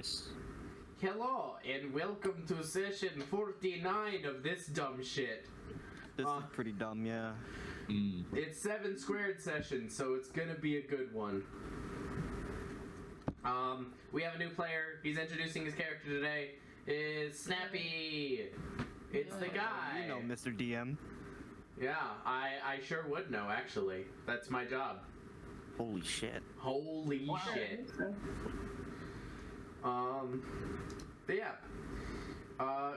voice. Hello, and welcome to session 49 of this dumb shit. This is pretty dumb, yeah. It's 7 squared session, so it's gonna be a good one. We have a new player. He's introducing his character today. Is Snappy. It's the guy. You know, Mr. DM. Yeah, I sure would know, actually. That's my job. Holy shit. Holy shit. But yeah.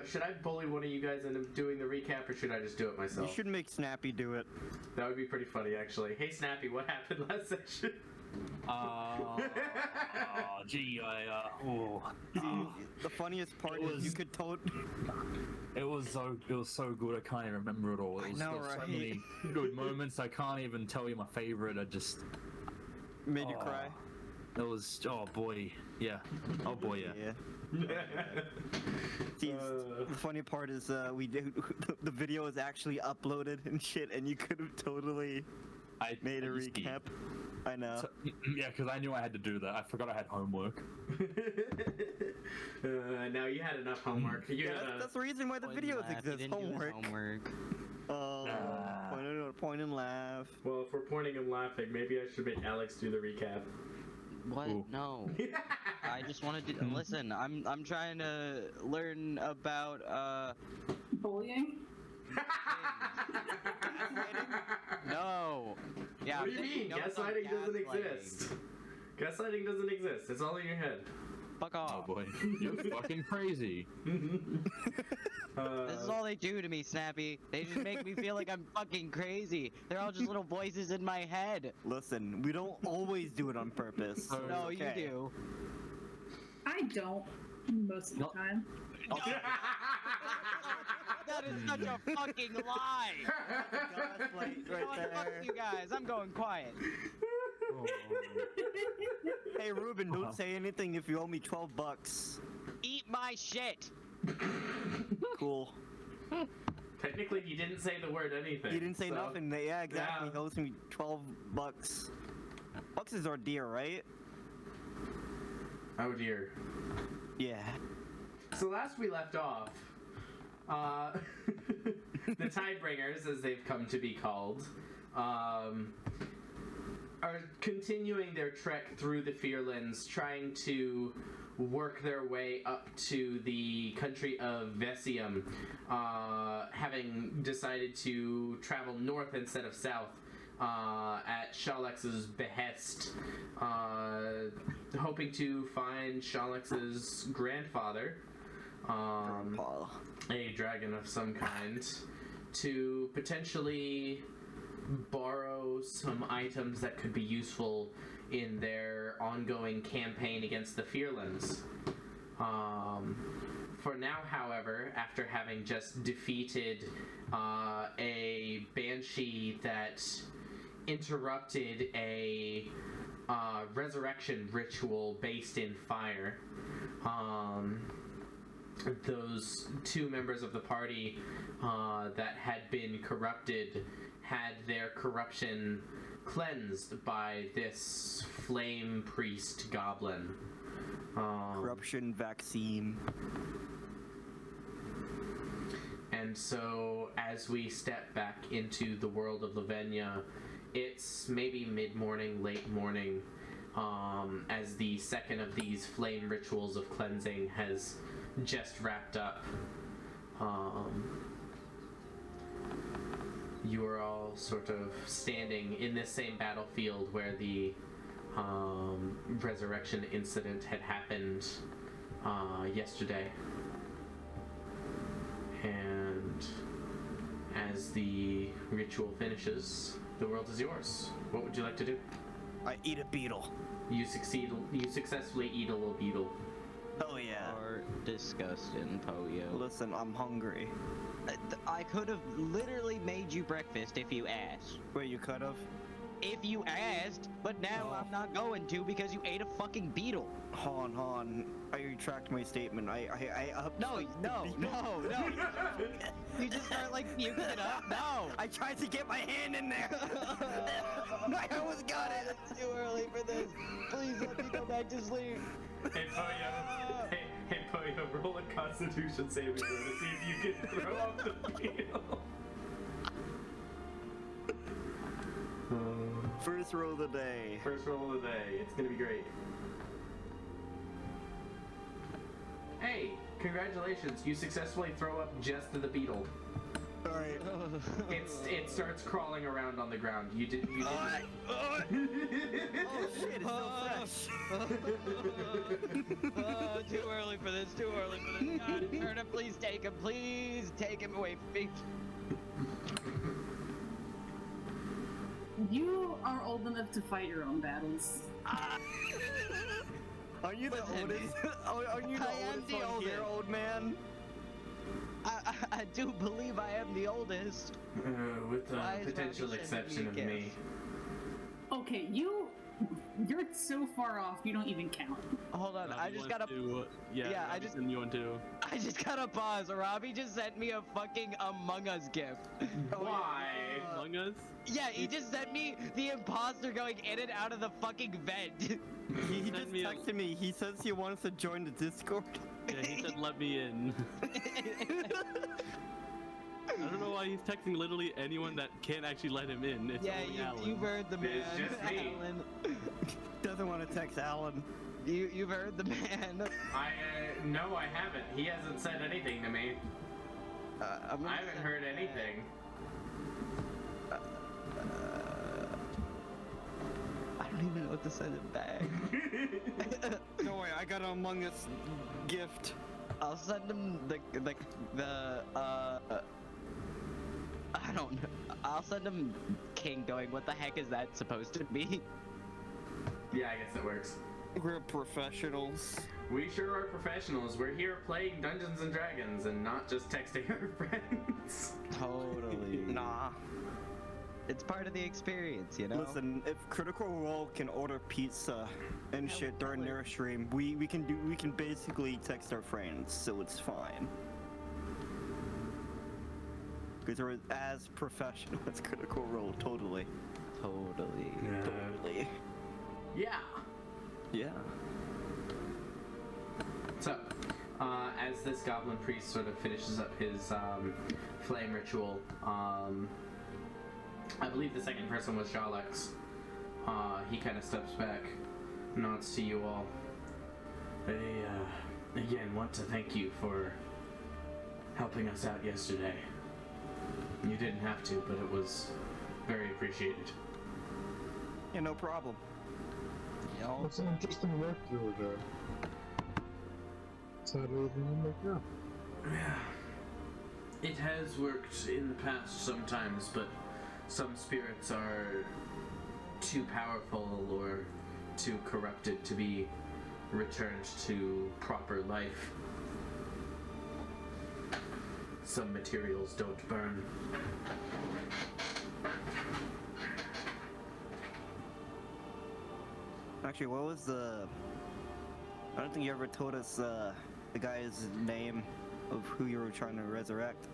Should I bully one of you guys into doing the recap, or should I just do it myself? You should make Snappy do it. That would be pretty funny, actually. Hey, Snappy, what happened last session? The funniest part is you could It was so good. I can't even remember it all. It was, I know, there was right? so many good moments. I can't even tell you my favorite. I just made you cry. It was boy, yeah. See, the funny part is we did the video is actually uploaded and shit, and you could have totally made a recap. I know. So, yeah, because I knew I had to do that. I forgot I had homework. Now you had enough homework. That's the reason why the videos exist. Homework. Point and laugh. Well, if we're pointing and laughing, maybe I should make Alex do the recap. What? Ooh. No. I just wanted to listen. I'm trying to learn about bullying. No. Yeah. What do you mean? Gaslighting doesn't exist. Gaslighting doesn't exist. It's all in your head. Fuck off. Oh boy, you're fucking crazy. This is all they do to me, Snappy. They just make me feel like I'm fucking crazy. They're all just little voices in my head. Listen, we don't always do it on purpose. So No, it's you okay. do. I don't most of the time. That is such a fucking lie. Gaslight You know right what? there. Fuck you guys. I'm going quiet. Hey, Ruben, don't say anything if you owe me $12. Eat my shit. Cool. Technically, he didn't say the word anything. He didn't say so- nothing. Yeah, exactly. Yeah. He owes me $12. Bucks is our dear, right? Oh dear. Yeah. So last we left off, the Tidebringers, as they've come to be called, are continuing their trek through the Fearlands, trying to work their way up to the country of Vesium, having decided to travel north instead of south at Shalex's behest, hoping to find Shalex's grandfather, Grandpa. a dragon of some kind, to potentially borrow some items that could be useful in their ongoing campaign against the Fearlands. For now, however, after having just defeated a banshee that interrupted a resurrection ritual based in fire, those two members of the party that had been corrupted had their corruption cleansed by this flame priest goblin. Corruption vaccine. And so, as we step back into the world of Lavinia, it's maybe mid-morning, late morning, as the second of these flame rituals of cleansing has just wrapped up. You are all sort of standing in this same battlefield where the resurrection incident had happened yesterday. And as the ritual finishes, the world is yours. What would you like to do? I eat a beetle. You successfully eat a little beetle. Oh yeah. Or disgusting, Poyo. Listen, I'm hungry. I could have literally made you breakfast if you asked. Wait, you could have? If you asked, but now I'm not going to because you ate a fucking beetle. Hold on. I retract my statement. I No. You just start like puking it up. No. I tried to get my hand in there. I almost got it. It's too early for this. Please let me go back to sleep. Hey, Poyo. Constitution saving throw to see if you can throw up the field. First roll of the day. First roll of the day. It's gonna be great. Hey, congratulations! You successfully throw up just to the beetle. Alright. It starts crawling around on the ground. You did. Oh shit, it's so fresh. Oh, too early for this, too early for this. God, Turner, please take him away from me. You are old enough to fight your own battles. Are you the Listen, oldest? Are you the I am oldest the one here, oldest. old man? I do believe I am the oldest. With the Why is potential Robbie sending exception me a of gift? me. Okay, you're so far off, you don't even count. Hold on, I just gotta. Yeah, I Robbie just- sent you one too. I just gotta pause. Robbie just sent me a fucking Among Us gift. Why? Among Us? Yeah, he just sent me the imposter going in and out of the fucking vent. He Send just me a- texted me. He says he wants to join the Discord. Yeah, he said let me in. I don't know why he's texting literally anyone that can't actually let him in. It's Yeah, only Alan. you've heard the man. It's just me. Alan. Doesn't want to text Alan. You've heard the man. No, I haven't. He hasn't said anything to me. I'm gonna I haven't send heard it back. anything. I don't even know what to send it back. Don't worry, I got an Among Us gift. I'll send him the I don't know. I'll send him King going, what the heck is that supposed to be? Yeah, I guess it works. We're professionals. We sure are professionals. We're here playing Dungeons and Dragons and not just texting our friends. Totally. Nah. It's part of the experience, you know? Listen, if Critical Role can order pizza and Hell, shit during hell, their stream, we can basically text our friends, so it's fine. Because we're as professional as Critical Role, totally. Totally. Totally. Yeah. Yeah. So, as this goblin priest sort of finishes up his flame ritual, I believe the second person was Jalex. He kind of steps back, nods to you all. I, again, want to thank you for helping us out yesterday. You didn't have to, but it was very appreciated. Yeah, no problem. It's an interesting work you were doing. It's not everything you make up. Yeah. It has worked in the past sometimes, but some spirits are too powerful or too corrupted to be returned to proper life. Some materials don't burn. Actually, what was the... I don't think you ever told us the guy's name of who you were trying to resurrect.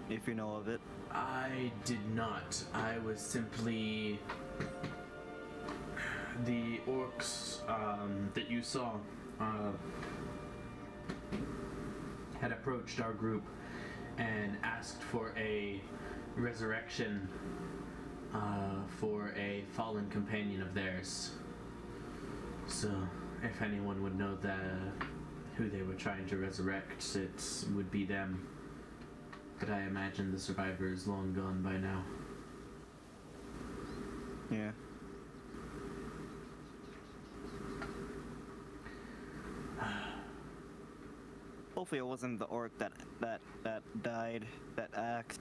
If you know of it. I did not. I was simply the orcs that you saw had approached our group and asked for a resurrection for a fallen companion of theirs. So, if anyone would know who they were trying to resurrect, it would be them. But I imagine the survivor is long gone by now. Yeah. Hopefully it wasn't the orc that died, that axe.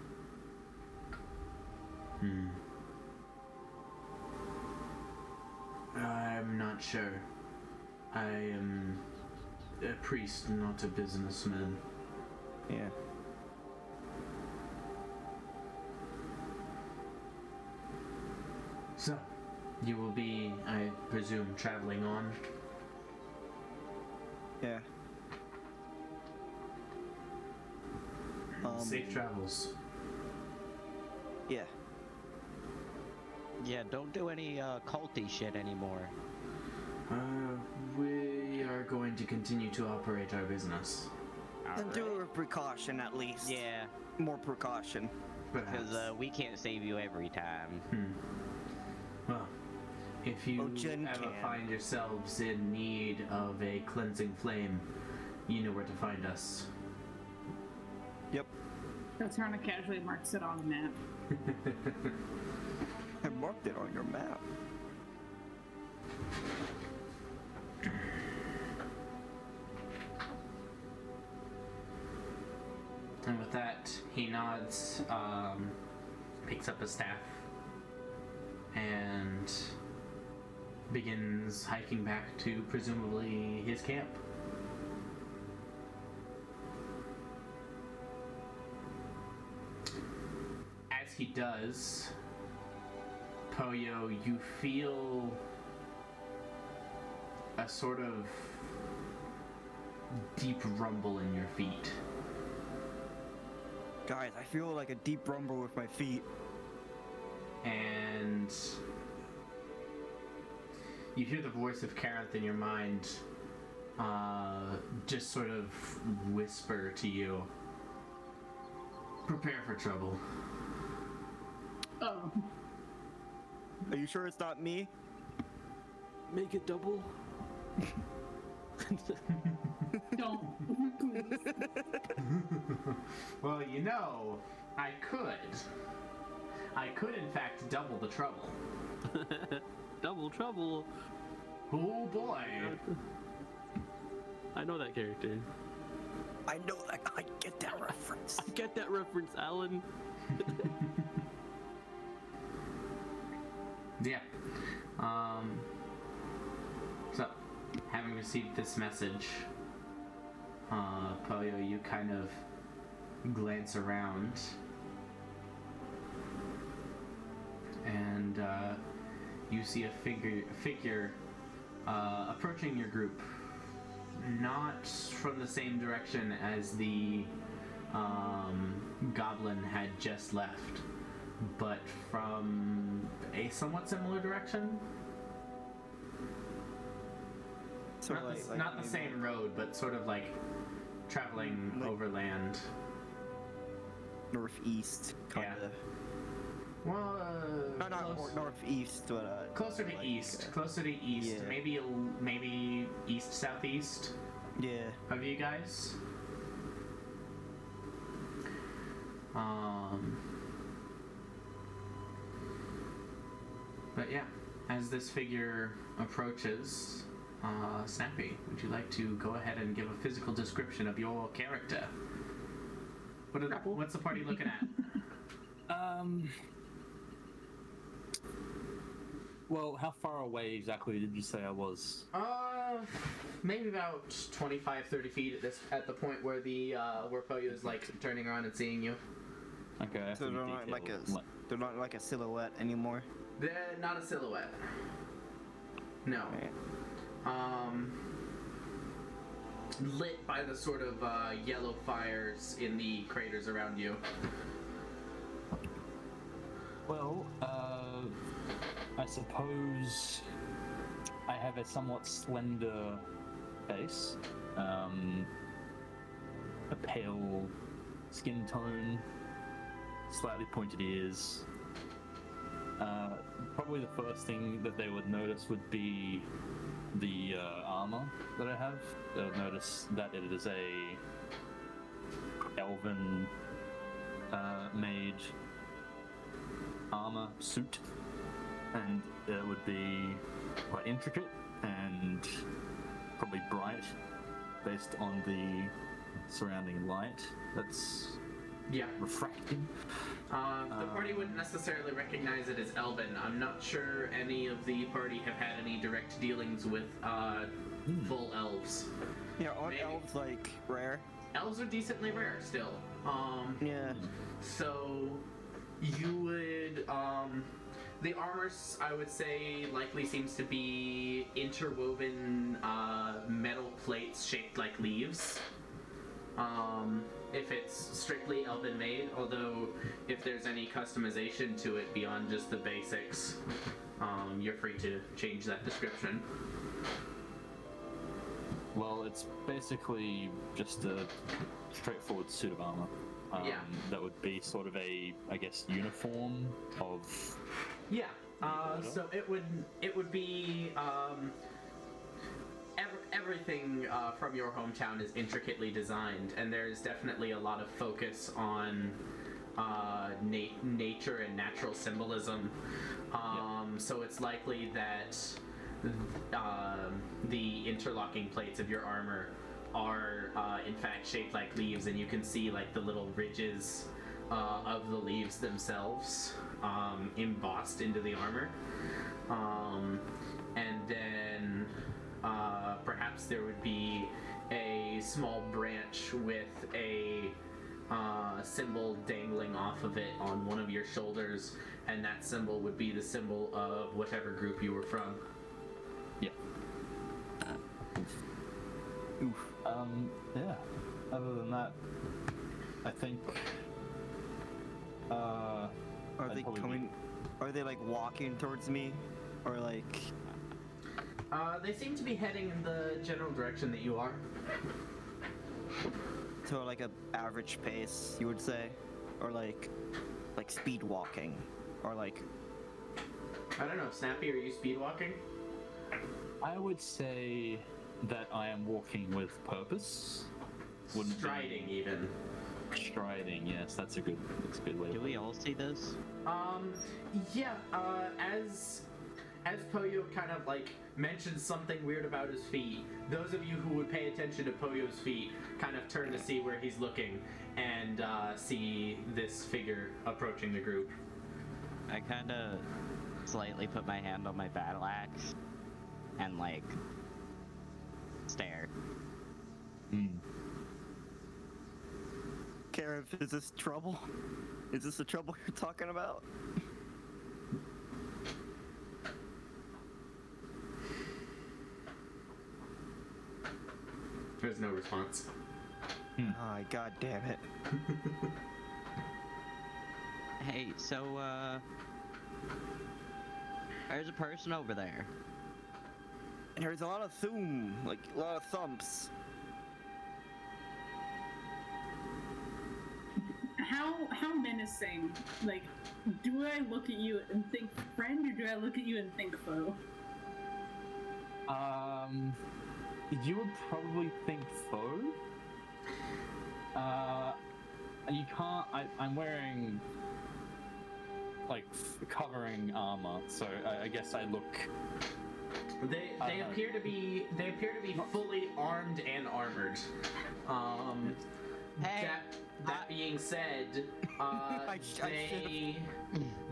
I'm not sure. I am a priest, not a businessman. Yeah. So, you will be, I presume, traveling on? Yeah. Safe travels. Yeah. Yeah, don't do any culty shit anymore. We are going to continue to operate our business. And do it with precaution at least. Yeah, More precaution. because we can't save you every time. Well, if you Jen ever can. find yourselves in need of a cleansing flame, you know where to find us. Yep. Katarna casually marks it on the map. I marked it on your map. And with that, he nods, picks up his staff, and begins hiking back to presumably his camp. As he does, Poyo, you feel a sort of deep rumble in your feet. Guys, I feel like a deep rumble with my feet. And you hear the voice of Karenth in your mind just sort of whisper to you, prepare for trouble. Oh. Are you sure it's not me? Make it double. Don't. Please. Well, you know, I could in fact double the trouble. Double trouble. Oh boy. I know that character. I know that. I get that reference. I get that reference, Alan. Yeah. So, having received this message, Poyo, you kind of glance around, and you see a figure approaching your group, not from the same direction as the goblin had just left, but from a somewhat similar direction. So Not the same road, but sort of like traveling Like- overland. northeast, kind of. Well, No, not northeast, but closer to like, east. Closer to east. yeah. Maybe east southeast Yeah. of you guys. But yeah, as this figure approaches, Snappy, would you like to go ahead and give a physical description of your character? What's the party looking at? Well, how far away exactly did you say I was? Maybe about 25, 30 feet at the point where where Poyo is like turning around and seeing you. Okay. So they're not like a silhouette anymore. They're not a silhouette. No. Right. Lit by the sort of yellow fires in the craters around you. Well, I suppose I have a somewhat slender face, a pale skin tone, slightly pointed ears. Probably the first thing that they would notice would be the armor that I have. They'll notice that it is a elven made armor suit, and it would be quite intricate and probably bright based on the surrounding light that's Yeah. refracting. The party wouldn't necessarily recognize it as Elven. I'm not sure any of the party have had any direct dealings with full elves. Yeah, aren't Maybe. elves like rare? Elves are decently rare still. Yeah. So you would the armor, I would say, likely seems to be interwoven metal plates shaped like leaves. If it's strictly elven made, although if there's any customization to it beyond just the basics, you're free to change that description. Well, it's basically just a straightforward suit of armor. Yeah. That would be sort of a, I guess, uniform of. Yeah. So it would be everything from your hometown is intricately designed, and there's definitely a lot of focus on nature and natural symbolism. So it's likely that the interlocking plates of your armor are in fact shaped like leaves, and you can see like the little ridges of the leaves themselves embossed into the armor. And then perhaps there would be a small branch with a symbol dangling off of it on one of your shoulders, and that symbol would be the symbol of whatever group you were from. Yeah. Yeah. Other than that, I think. Are they coming? Are they like walking towards me, or like? They seem to be heading in the general direction that you are. To like a average pace, you would say, or like speed walking, or like. I don't know, Snappy, are you speed walking? I would say that I am walking with purpose. Wouldn't Striding, be- even. Striding, yes, that's a good way. Do we all see this? Yeah, as Poyo kind of like mentions something weird about his feet, those of you who would pay attention to Poyo's feet kind of turn to see where he's looking and see this figure approaching the group. I kind of slightly put my hand on my battle axe and like stare. Karen, is this trouble? Is this the trouble you're talking about? There's no response. Oh, god damn it. Hey, so there's a person over there. There's a lot of thoom, like a lot of thumps. How menacing? Like, do I look at you and think friend, or do I look at you and think foe? You would probably think foe. You can't. I'm wearing like covering armor, so I guess I look. They appear to be fully armed and armored. Hey, That being said,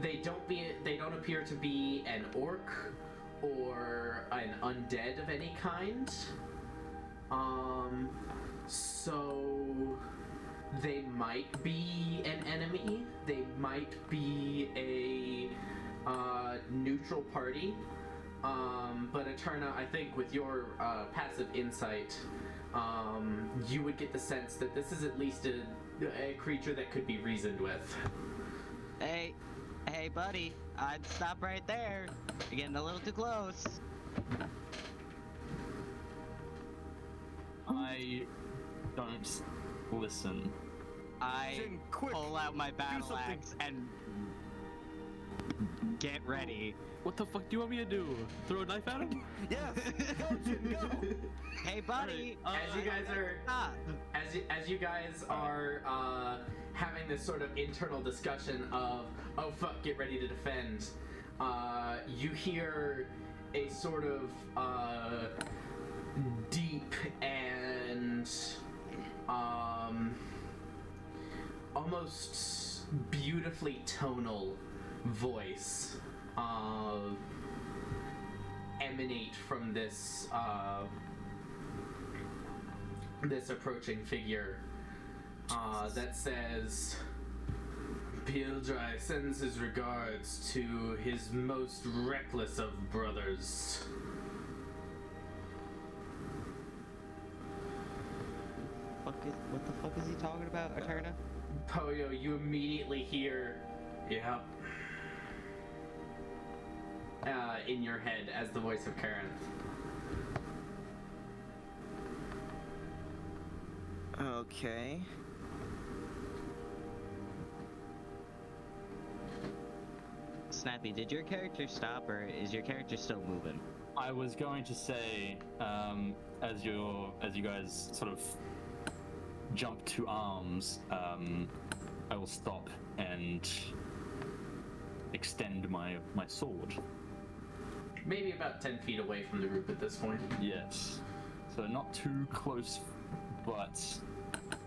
they don't appear to be an orc or an undead of any kind. So they might be an enemy. They might be a neutral party. But Eterna, I think with your passive insight, you would get the sense that this is at least a creature that could be reasoned with. hey, buddy, I'd stop right there. You're getting a little too close. I don't listen. I Jin, quick, pull out my battle something. axe and get ready. What the fuck do you want me to do? Throw a knife at him? Yes! Go, Jin, go! Hey, buddy. As you guys are Stop. as you guys are having this sort of internal discussion of, oh fuck, get ready to defend, you hear a sort of deep and almost beautifully tonal voice emanate from this this approaching figure that says, Pildrai sends his regards to his most reckless of brothers. What the fuck is he talking about, Eterna? Poyo, you immediately hear, yep, in your head as the voice of Karen. Okay. Snappy, did your character stop, or is your character still moving? I was going to say, as you guys sort of jump to arms, I will stop and extend my sword. Maybe about 10 feet away from the group at this point. Yes. So not too close, but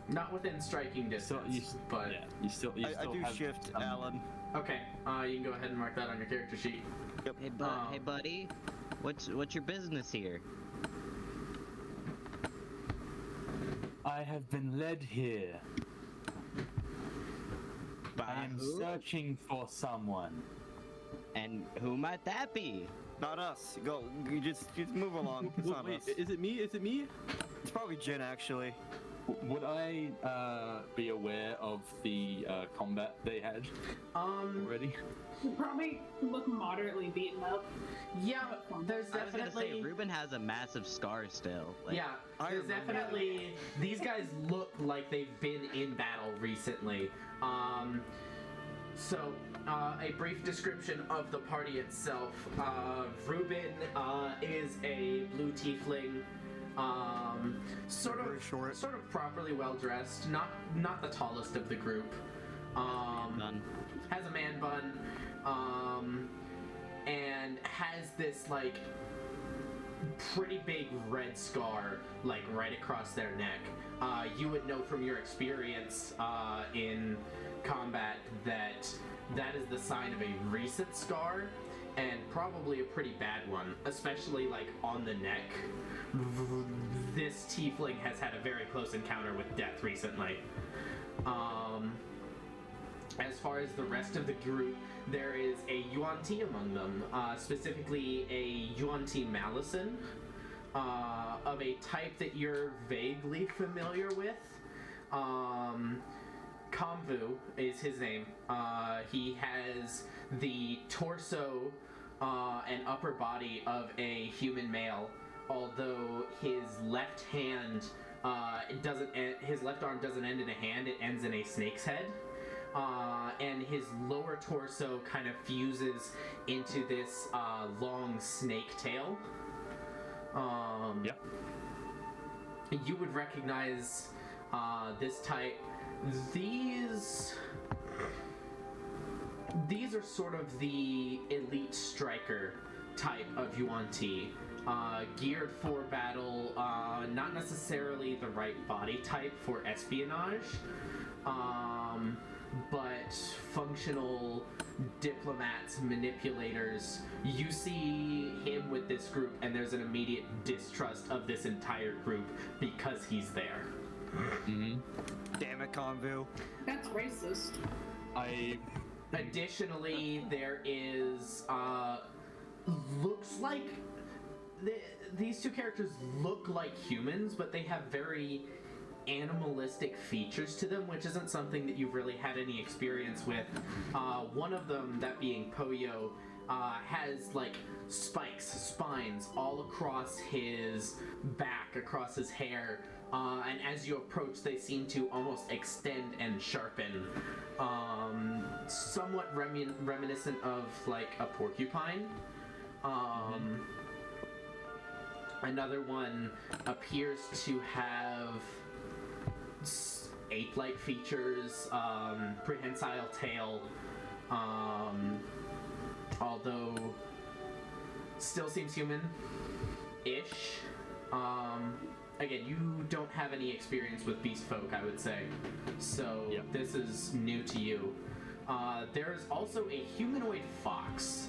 Not within striking distance, but... yeah, you still I do have shift, some- Alan. Okay, you can go ahead and mark that on your character sheet. Hey, hey, buddy, what's your business here? I have been led here. I am who? searching for someone. And who might that be? Not us. Go. You just move along. It's not Wait, us. is it me? Is it me? It's probably Jin, actually. Would I be aware of the combat they had already? You probably look moderately beaten up. Yeah, there's I was gonna say, definitely... Ruben has a massive scar still. Like, Yeah, I there's remember definitely... These guys look like they've been in battle recently. So, a brief description of the party itself. Ruben is a blue tiefling. Very short. Sort of properly well dressed. Not the tallest of the group. None. Has a man bun. And has this like pretty big red scar like right across their neck. You would know from your experience in combat that is the sign of a recent scar, and probably a pretty bad one, especially like on the neck. This tiefling has had a very close encounter with death recently. As far as the rest of the group, there is a Yuan-Ti among them, specifically a Yuan-Ti Malison, of a type that you're vaguely familiar with. Kamvu is his name. He has the torso and upper body of a human male, although his left hand his left arm doesn't end in a hand, it ends in a snake's head. And his lower torso kind of fuses into this long snake tail. Yep. You would recognize this type. These are sort of the elite striker type of Yuan-Ti. Geared for battle, not necessarily the right body type for espionage, but functional diplomats, manipulators. You see him with this group, and there's an immediate distrust of this entire group because he's there. Mm-hmm. Damn it, Convu. That's racist. Additionally, there is, looks like these two characters look like humans, but they have very animalistic features to them, which isn't something that you've really had any experience with. One of them, that being Poyo, has like spines all across his back, across his hair, and as you approach, they seem to almost extend and sharpen, somewhat reminiscent of like a porcupine. Another one appears to have ape-like features, prehensile tail, although still seems human-ish. Again, you don't have any experience with beast folk, I would say, so Yep. This is new to you. There's also a humanoid fox,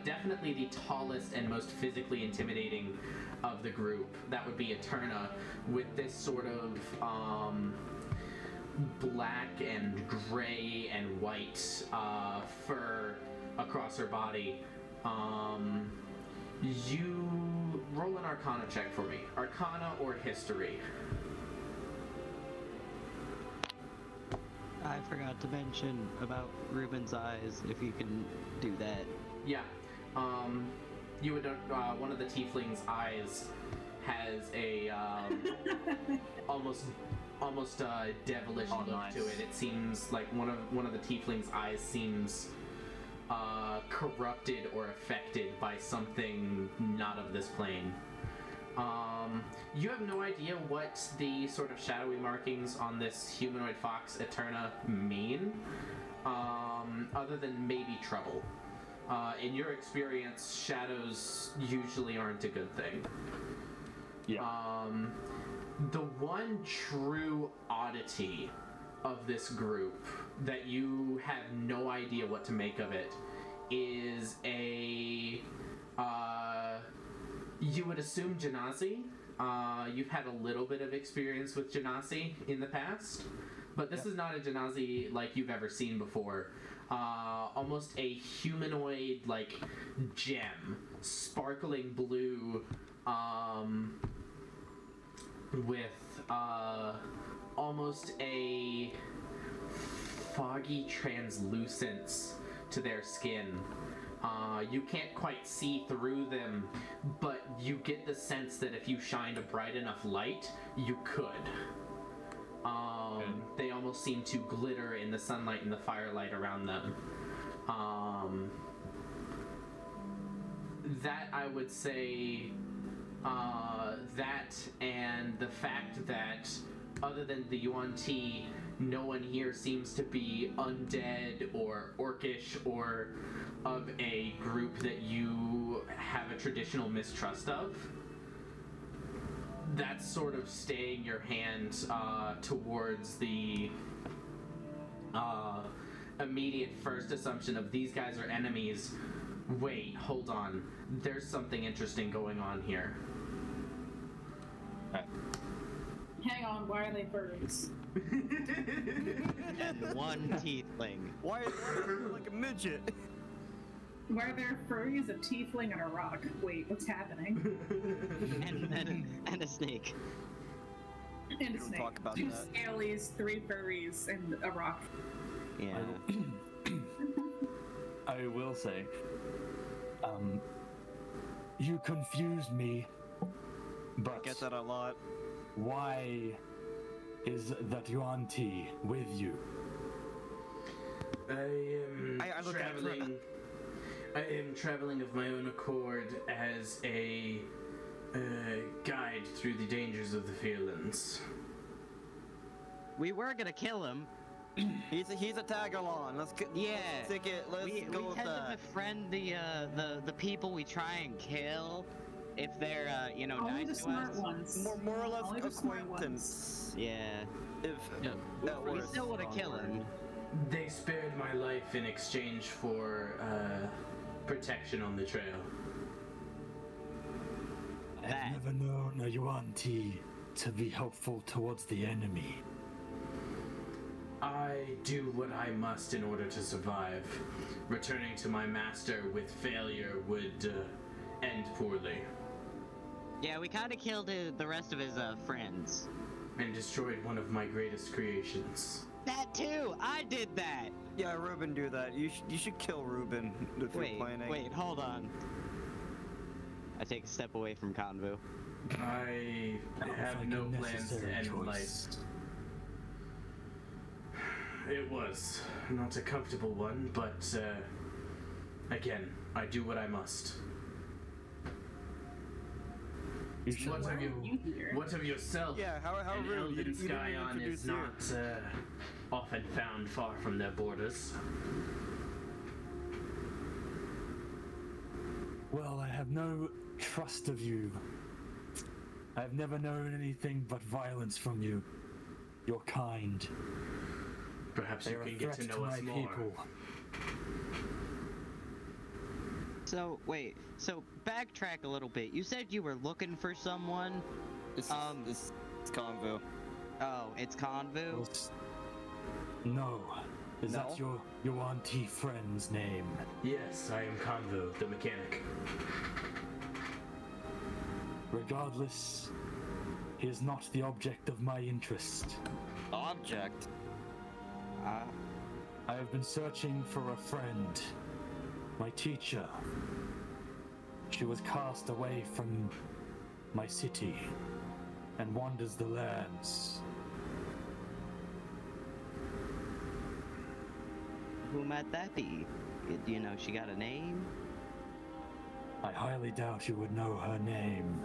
definitely the tallest and most physically intimidating of the group. That would be Eterna, with this sort of black and gray and white fur across her body. You roll an Arcana check for me. Arcana or History. I forgot to mention about Ruben's eyes, if you can do that. Yeah. You would one of the tiefling's eyes has a almost almost a devilish Oh, look nice. to it. It seems like one of the tiefling's eyes seems corrupted or affected by something not of this plane. You have no idea what the sort of shadowy markings on this humanoid fox Eterna mean, other than maybe trouble. In your experience, shadows usually aren't a good thing. Yeah. The one true oddity of this group that you have no idea what to make of it is a you would assume Genasi. You've had a little bit of experience with Genasi in the past, but this is not a Genasi like you've ever seen before. Almost a humanoid like gem, sparkling blue, with almost a foggy translucence to their skin. You can't quite see through them, but you get the sense that if you shined a bright enough light, you could. They almost seem to glitter in the sunlight and the firelight around them. That I would say, that and the fact that other than the Yuan Ti, no one here seems to be undead or orcish or of a group that you have a traditional mistrust of. That's sort of staying your hand towards the immediate first assumption of these guys are enemies. Wait, hold on. There's something interesting going on here. Hang on, why are they furries? And one tiefling. Why is it like a midget? Why are there furries, a tiefling, and a rock? Wait, what's happening? and a snake. And a Don't snake. talk about 2 that. scalies, 3 furries, and a rock. Yeah. I will say, you confuse me, but Get that a lot. why is that Yuan Ti with you? I look at traveling. I am traveling of my own accord as a guide through the dangers of the Fearlands. We were gonna kill him. He's a tag along. Let's go. Yeah. Let's take it. Let's We go with tend to that. befriend the people we try and kill if they're Only the nice to smart us. ones. More or less Only the smart acquaintance. Yeah. If that We works. still wanna kill him. They spared my life in exchange for protection on the trail. I've That- never known a Yuan Ti to be helpful towards the enemy. I do what I must in order to survive. Returning to my master with failure would end poorly. Yeah, we kind of killed the rest of his friends. And destroyed one of my greatest creations. That too. I did that. Yeah, Ruben, do that. You should kill Ruben if you're planning. Wait, hold on. I take a step away from Convu. I have Like no a plans to necessary end life. choice. It was not a comfortable one, but again, I do what I must. You should What Why of are you? you here? What of yourself? Yeah, how An rude. Elven You didn't even Scion introduce is you. not often found far from their borders. Well, I have no trust of you. I have never known anything but violence from you. You're kind. Perhaps They you are a can get threat to know us my more. people. So backtrack a little bit. You said you were looking for someone. It's convo. Oh, it's Convu. No. Is No? that your Yuan Ti friend's name? Yes, I am Convo, the mechanic. Regardless, he is not the object of my interest. Object. I have been searching for a friend. My teacher. She was cast away from my city and wanders the lands. Who might that be? Do you know she got a name? I highly doubt you would know her name.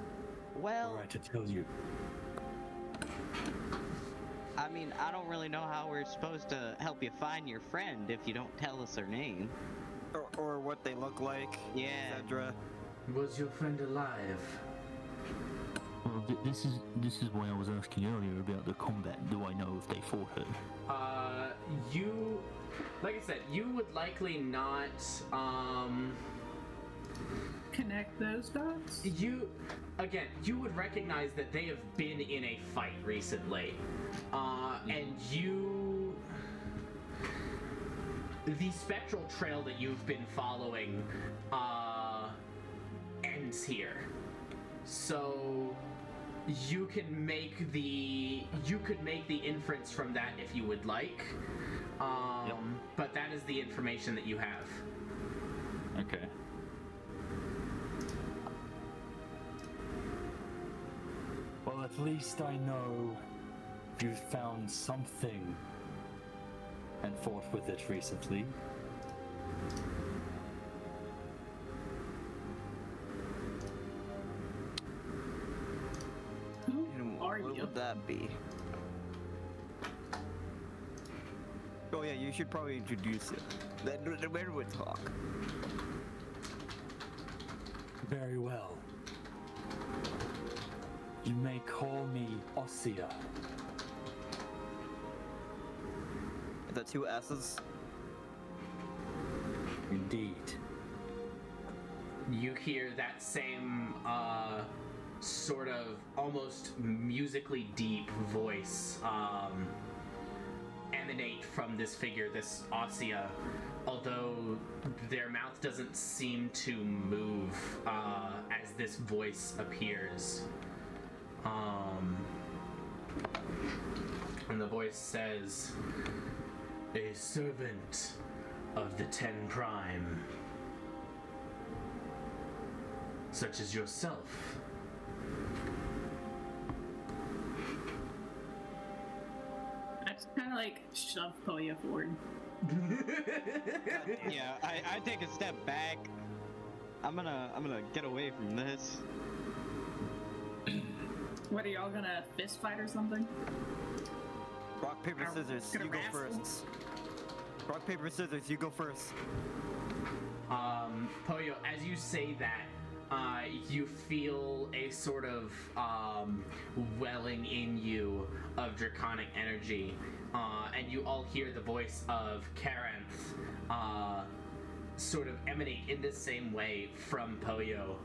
Well, Were I to tell you. I mean, I don't really know how we're supposed to help you find your friend if you don't tell us her name. Or what they look like, Yeah. etc. Was your friend alive? Well, this is why I was asking earlier about the combat. Do I know if they fought her? You, like I said, you would likely not, Connect those dots? you would recognize that they have been in a fight recently. And the spectral trail that you've been following, ends here. So you could make the inference from that if you would like. But that is the information that you have. Okay. Well, at least I know you've found something and fought with it recently. Who are What you? would that be? Oh yeah, you should probably introduce it. Then we'll talk. Very well. You may call me Ossia. The two S's. Indeed. You hear that same sort of almost musically deep voice emanate from this figure, this Ossia, although their mouth doesn't seem to move as this voice appears. And the voice says, "A servant of the Ten Prime, such as yourself." I just kind of like shove Poya forward. Yeah, I take a step back. I'm gonna get away from this. What, are y'all gonna fist fight or something? Rock, paper, scissors. Gonna You go wrestle? first. Rock, paper, scissors. You go first. Poyo, as you say that, you feel a sort of welling in you of draconic energy, and you all hear the voice of Karenth sort of emanate in the same way from Poyo.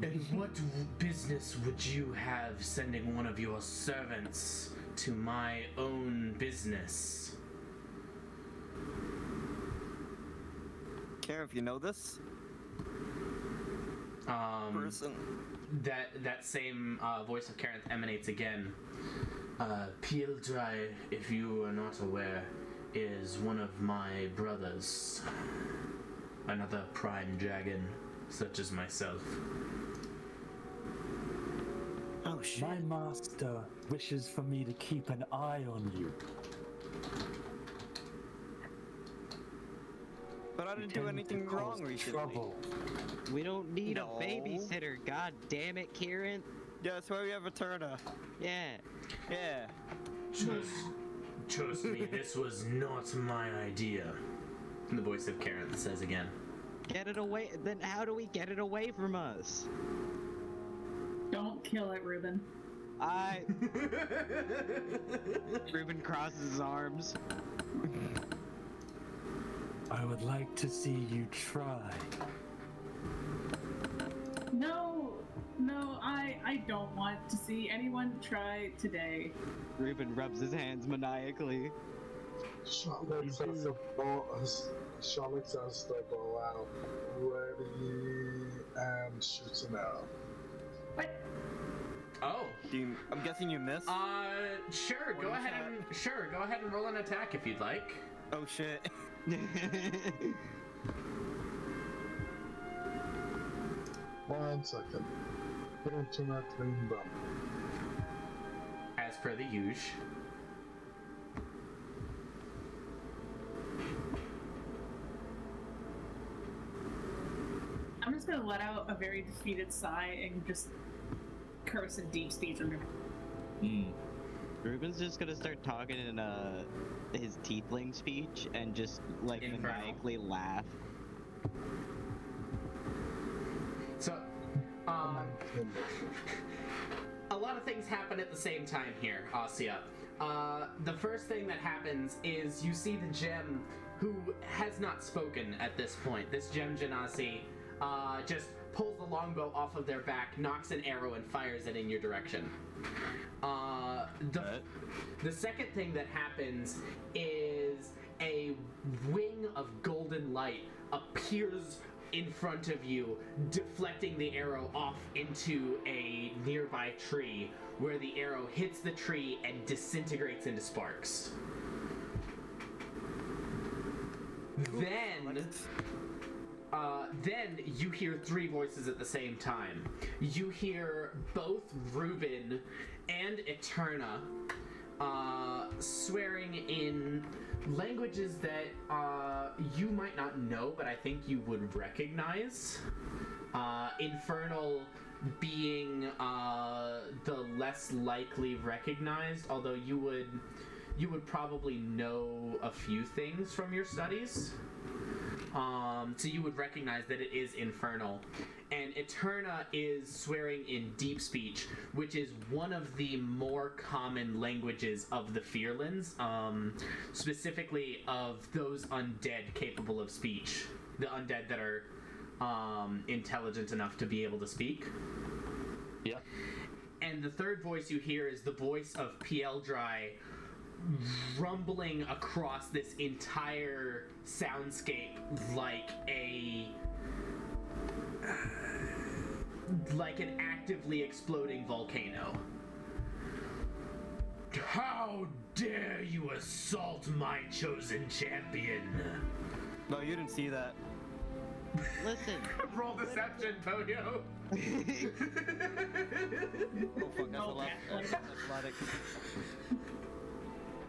And what business would you have sending one of your servants to my own business? Care if you know this person. That same voice of Karenth emanates again. Pieldry, if you are not aware, is one of my brothers. Another prime dragon, such as myself. Oh shit. My master wishes for me to keep an eye on you. But I didn't do anything wrong recently. Trouble. We don't need No. a babysitter. God damn it, Kieran. Yeah, that's why we have a Turner. Yeah. Yeah. Trust me, this was not my idea. The voice of Karenth says again. Get it away. Then how do we get it away from us? Don't kill it, Ruben. Ruben crosses his arms. I would like to see you try. No, I don't want to see anyone try today. Ruben rubs his hands maniacally. Charlotte says the bow out. Ready and shooting out. What? Oh. I'm guessing you missed? Sure, go One ahead and roll an attack if you'd like. Oh shit. 1 second. Internet ring bump. As per the usual. just gonna let out a very defeated sigh and just curse in deep speech under. Ruben's just gonna start talking in his tiefling speech and just like maniacally laugh. So, a lot of things happen at the same time here, Asya. The first thing that happens is you see the gem, who has not spoken at this point. This gem Genasi just pulls the longbow off of their back, knocks an arrow, and fires it in your direction. The second thing that happens is a wing of golden light appears in front of you, deflecting the arrow off into a nearby tree, where the arrow hits the tree and disintegrates into sparks. Then you hear three voices at the same time. You hear both Ruben and Eterna swearing in languages that you might not know, but I think you would recognize. Infernal being the less likely recognized, although you would probably know a few things from your studies. So you would recognize that it is Infernal. And Eterna is swearing in Deep Speech, which is one of the more common languages of the Fearlands, specifically of those undead capable of speech. The undead that are intelligent enough to be able to speak. Yeah. And the third voice you hear is the voice of Pieldry, rumbling across this entire soundscape like an actively exploding volcano. How dare you assault my chosen champion? No, you didn't see that. Listen. Roll deception, Ponyo. Oh fuck, that's a lot. Athletic.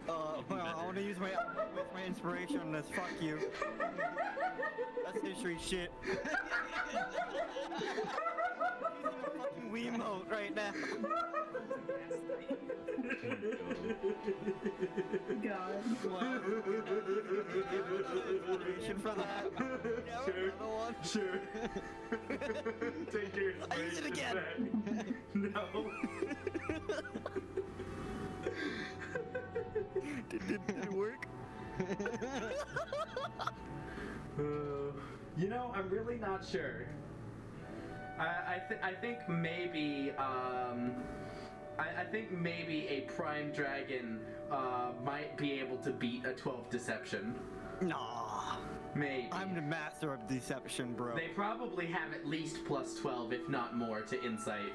Well, I want to use my inspiration on this. Fuck you. That's history shit. Using a fucking Wiimote right now. God. Inspiration for that. Yeah, Sure. Take your inspiration. I use it again. No. Did it work? You know, I'm really not sure. I think maybe I think maybe a prime dragon might be able to beat a 12 deception. Nah. Maybe. I'm the master of deception, bro. They probably have at least plus 12, if not more, to insight.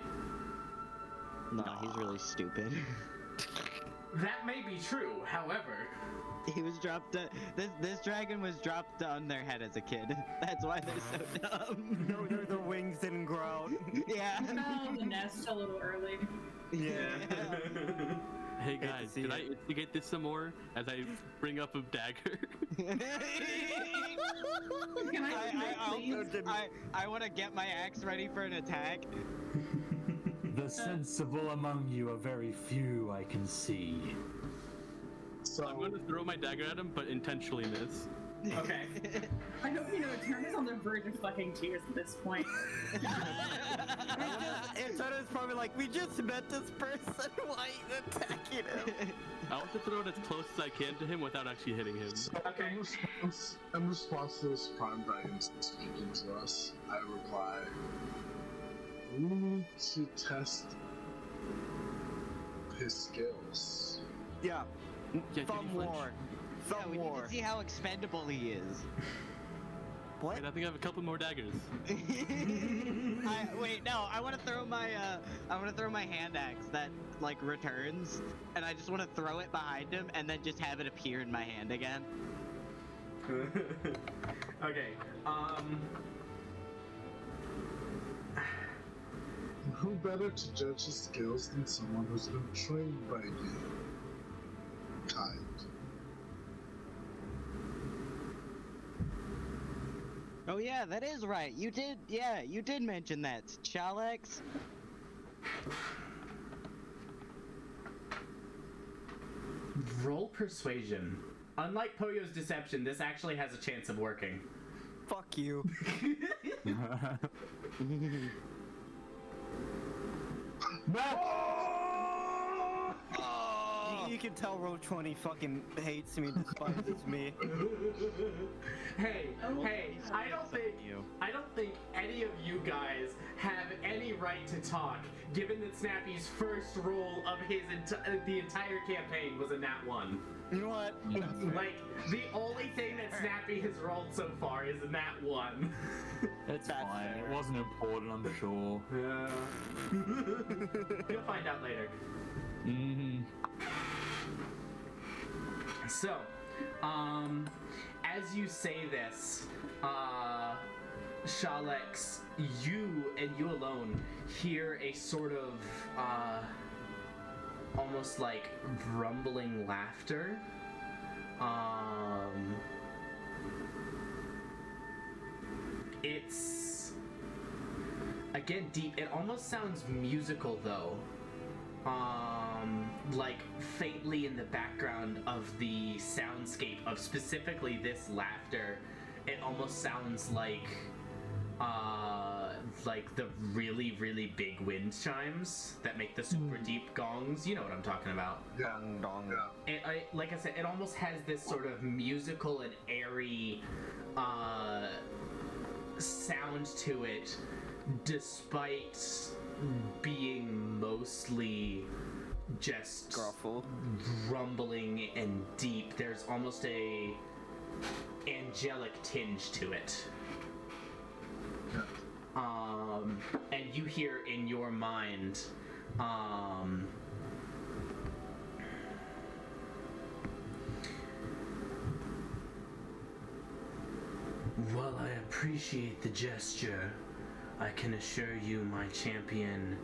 No, he's really stupid. That may be true, however. He was dropped. This dragon was dropped on their head as a kid. That's why they're so dumb. No, their wings didn't grow out. Yeah. No, the nest a little early. Yeah. Hey guys, can I instigate this some more as I bring up a dagger? Can I want to get my axe ready for an attack. The sensible among you are very few, I can see. So I'm going to throw my dagger at him, but intentionally miss. Okay. I hope you know Eterna's on the verge of fucking tears at this point. Eterna's probably like, we just met this person, why are you attacking him? I want to throw it as close as I can to him without actually hitting him. Okay. in response to this prime dragon speaking to us, I reply, we need to test his skills. Yeah. Yeah, Thumb can you flinch? war. Yeah, Thumb we need war. to see how expendable he is. What? Wait, I think I have a couple more daggers. Wait, no, I want to throw my hand axe that like returns, and I just want to throw it behind him and then just have it appear in my hand again. Okay. Who better to judge his skills than someone who's been trained by you? Kind. Oh yeah, that is right. You did mention that. Chalex? Roll persuasion. Unlike Poyo's deception, this actually has a chance of working. Fuck you. You can tell Roll 20 fucking hates me, despises me. Hey, I don't think any of you guys have any right to talk, given that Snappy's first roll of the entire campaign was a nat 1. You know what? Like, the only thing that Snappy has rolled so far is a nat 1. It's fine. It wasn't important, I'm sure. Yeah. You'll find out later. So, as you say this, Shalex, you and you alone hear a sort of, almost like rumbling laughter. It's, again, deep. It almost sounds musical, though. Like faintly in the background of the soundscape of specifically this laughter, it almost sounds like the really, really big wind chimes that make the super deep gongs. You know what I'm talking about. Yeah. Dong. Yeah. Like I said, it almost has this sort of musical and airy sound to it, despite being mostly just Gruffle. rumbling and deep. There's almost a angelic tinge to it. And you hear in your mind, while I appreciate the gesture, I can assure you my champion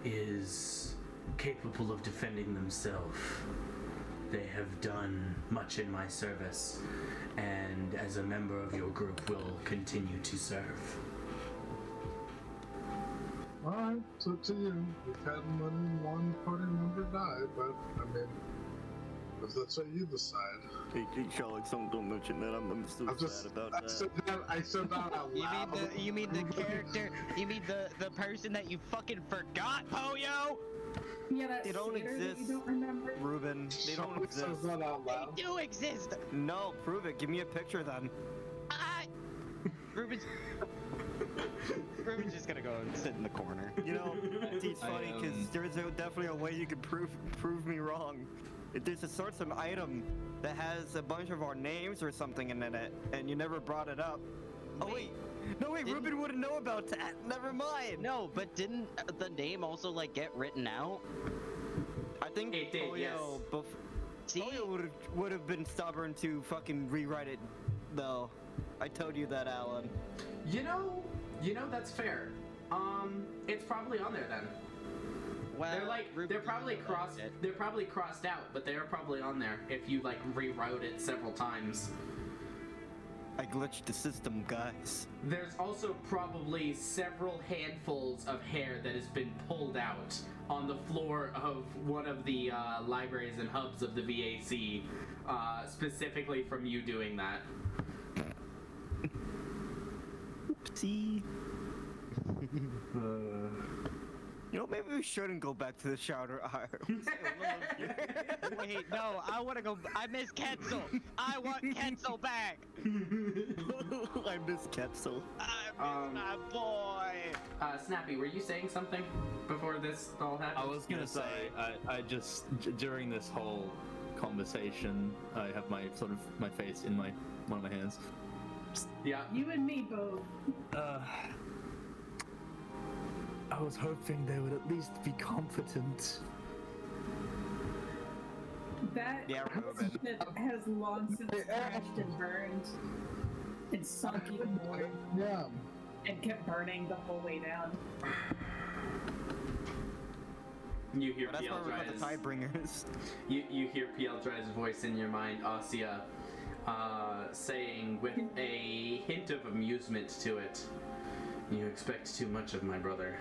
is capable of defending themselves. They have done much in my service, and as a member of your group will continue to serve. Alright, it's up to you. We've had one party member die, but I mean, if that's what you decide. Hey, Shalex, don't mention that. I'm still sad about that. I said that out loud. You mean the character? You mean the person that you fucking forgot, Poyo? Yeah, that They don't skater that exist. you don't remember. Ruben, they don't Shalex says exist. that out loud. They do exist. No, prove it. Give me a picture then. Ruben's just gonna go and sit in the corner. You know, it's funny because there's definitely a way you could prove me wrong. There's a sort of item that has a bunch of our names or something in it, and you never brought it up. Oh wait, no wait, Ruben wouldn't know about that. Never mind. No, but didn't the name also like get written out? I think It did, Polio, yes. See? Polio would have been stubborn to fucking rewrite it, though. I told you that, Alan. You know that's fair. It's probably on there then. Well, They're probably crossed out, but they are probably on there if you like rewrote it several times. I glitched the system, guys. There's also probably several handfuls of hair that has been pulled out on the floor of one of the libraries and hubs of the VAC, specifically from you doing that. See? You know, maybe we shouldn't go back to the shower. Wait, no, I want to go. I miss Ketzel. I want Ketzel back. I miss Ketzel. I miss my boy. Snappy, were you saying something before this all happened? I was gonna say, I just during this whole conversation, I have my face in one of my hands. Yeah. You and me both. I was hoping they would at least be competent. That ship has long since crashed and burned and sunk even more. Yeah. And kept burning the whole way down. You hear That's why we're called the PL Tidebringers. You hear PL Dry's voice in your mind, Asia. saying with a hint of amusement to it, "You expect too much of my brother."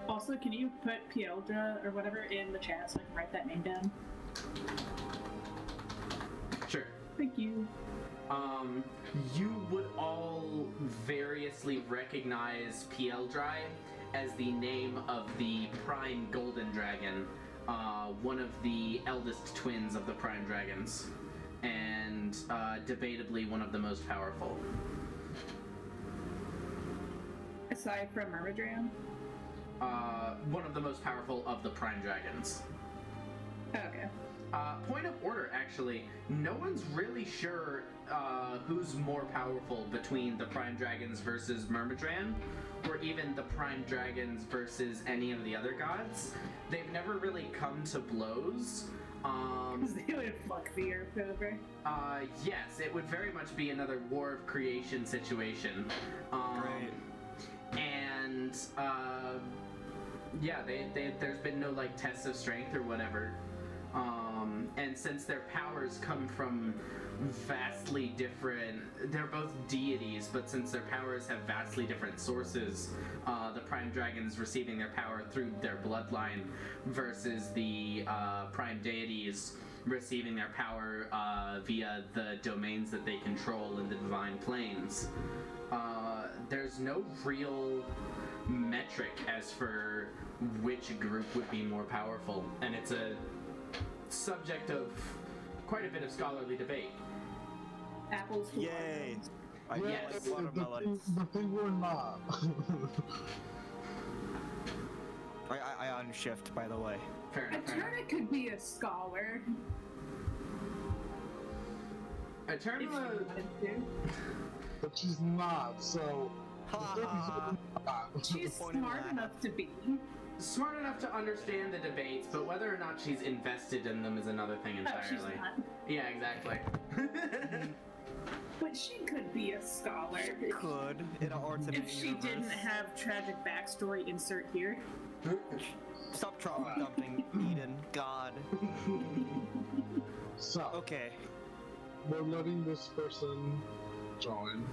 Also, can you put Pieldra or whatever in the chat so I can write that name down? Sure. Thank you. You would all variously recognize Pieldrai as the name of the Prime Golden Dragon, one of the eldest twins of the Prime Dragons, and debatably one of the most powerful. Aside from Myrmidran? One of the most powerful of the Prime Dragons. Okay. Point of order, actually. No one's really sure who's more powerful between the Prime Dragons versus Myrmidran, or even the Prime Dragons versus any of the other gods. They've never really come to blows. They would fuck the earth over. Yes, it would very much be another War of Creation situation. Right. And, yeah, there's been no, like, tests of strength or whatever. And since their powers come from vastly different, they're both deities, but since their powers have vastly different sources, the Prime Dragons receiving their power through their bloodline versus the Prime Deities receiving their power via the domains that they control in the Divine Planes. There's no real metric as for which group would be more powerful, and it's a subject of quite a bit of scholarly debate. Apples to Yay! I Yes. like watermelons. The thing we're not. I unshift, by the way. Fair enough. Fair enough. Eterna could be a scholar. If she Eterna, wanted to. But she's not, so. Ha ha. She's Point in smart that. enough to be. smart enough to understand the debates, but whether or not she's invested in them is another thing Oh, she's entirely. not. Yeah, exactly. But she could be a scholar. Could in an alternate If she universe. didn't have tragic backstory, insert here. Stop trauma dumping, Eden. God. So, Okay. we're letting this person join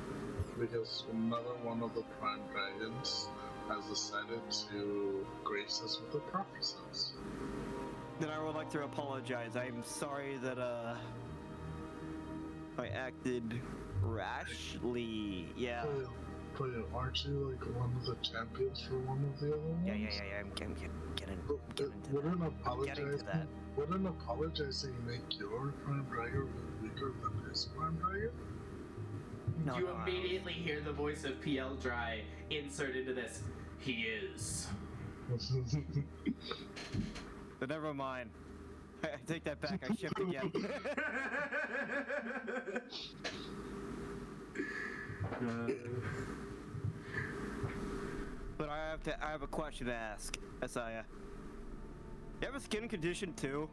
because another one of the Prime Dragons has decided to grace us with the prophecies. Then I would like to apologize. I'm sorry that I acted rashly. Yeah. But aren't you like one of the champions for one of the other ones? Yeah. I'm getting into Wouldn't that. Getting to that. Wouldn't apologizing make your Prime Dragon weaker than his Prime Dragon? No, You no, immediately hear the voice of PL Dry insert into this. He is. But never mind. I take that back. I shift again. But I have a question to ask, Asaya. You have a skin condition too?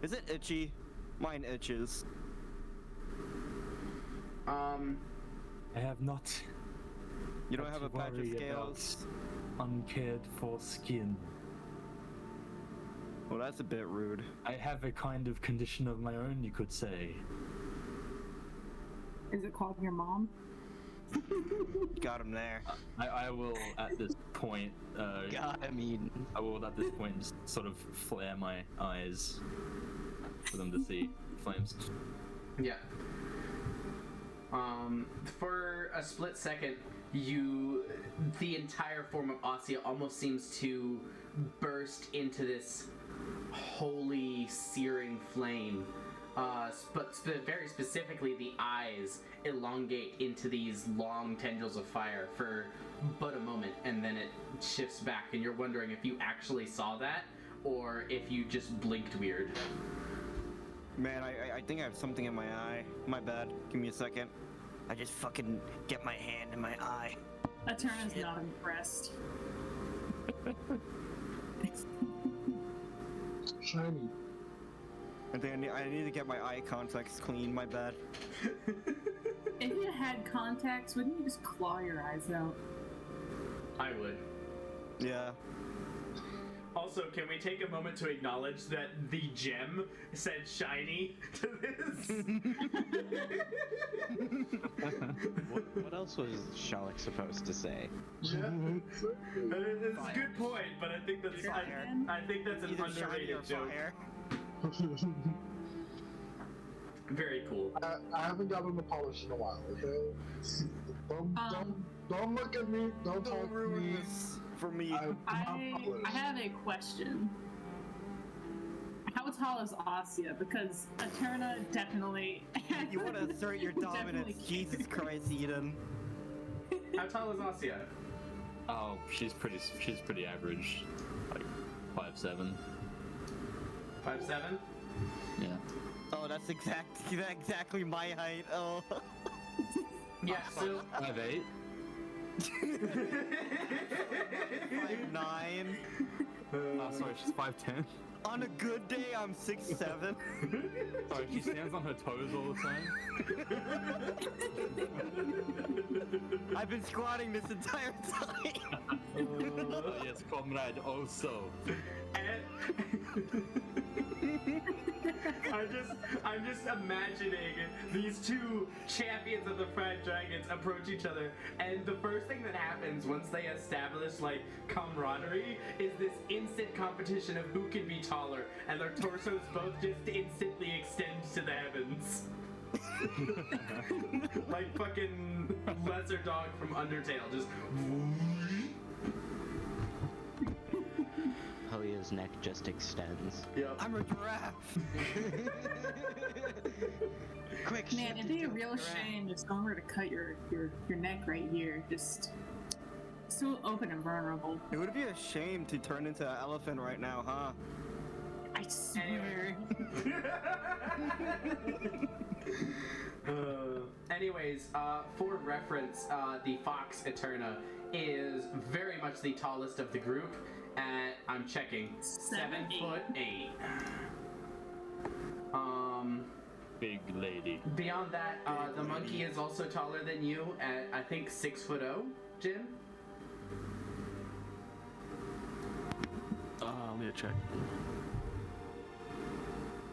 Is it itchy? Mine itches. I have not. You don't had have to a patch of worry scales? about uncared for skin. Well, that's a bit rude. I have a kind of condition of my own, you could say. Is it called your mom? Got him there. I will at this point. God, I mean. I will at this point just sort of flare my eyes for them to see flames. Yeah. For a split second, the entire form of Ossia almost seems to burst into this holy, searing flame. But very specifically, the eyes elongate into these long tendrils of fire for but a moment, and then it shifts back, and you're wondering if you actually saw that, or if you just blinked weird. Man, I think I have something in my eye. My bad. Give me a second. I just fucking get my hand in my eye. Eterna's Shit. not impressed. Shiny. I think I need to get my eye contacts clean. My bad. If you had contacts, wouldn't you just claw your eyes out? I would. Yeah. Also, Also, can we take a moment to acknowledge that the gem said shiny to this? What else was Shalek supposed to say? Yeah. It's a good point, but I think that's I think that's an Either shiny underrated or joke. fire. Very cool. I haven't gotten the polish in a while. Okay. Don't look at me. Don't talk Don't to ruin me. this for me. I have a question. How tall is Ossia? Because Eterna definitely. You want to assert your dominance? Definitely. Jesus Christ, Eden. How tall is Ossia? Oh, she's pretty average, like 5'7". 5'7"? Yeah. Oh, that's exactly my height. Oh. Yeah. So 5'8". 5'9". Sorry, she's 5'10". On a good day, I'm 6'7". Sorry, she stands on her toes all the time. I've been squatting this entire time. Yes, comrade, also. I'm just imagining these two champions of the Fried Dragons approach each other, and the first thing that happens once they establish like camaraderie is this instant competition of who can be taller, and their torsos both just instantly extend to the heavens. Like fucking Lesser Dog from Undertale, just. Hoyo's neck just extends. Yep. I'm a giraffe. Quick, Man, it'd be a real shame if someone were to cut your neck right here. Just so open and vulnerable. It would be a shame to turn into an elephant right now, huh? I swear. Anyways, for reference, the Fox Eterna is very much the tallest of the group. At I'm checking 7'8". Big lady. Beyond that, the monkey is also taller than you at I think 6'0". Jin. Let me check.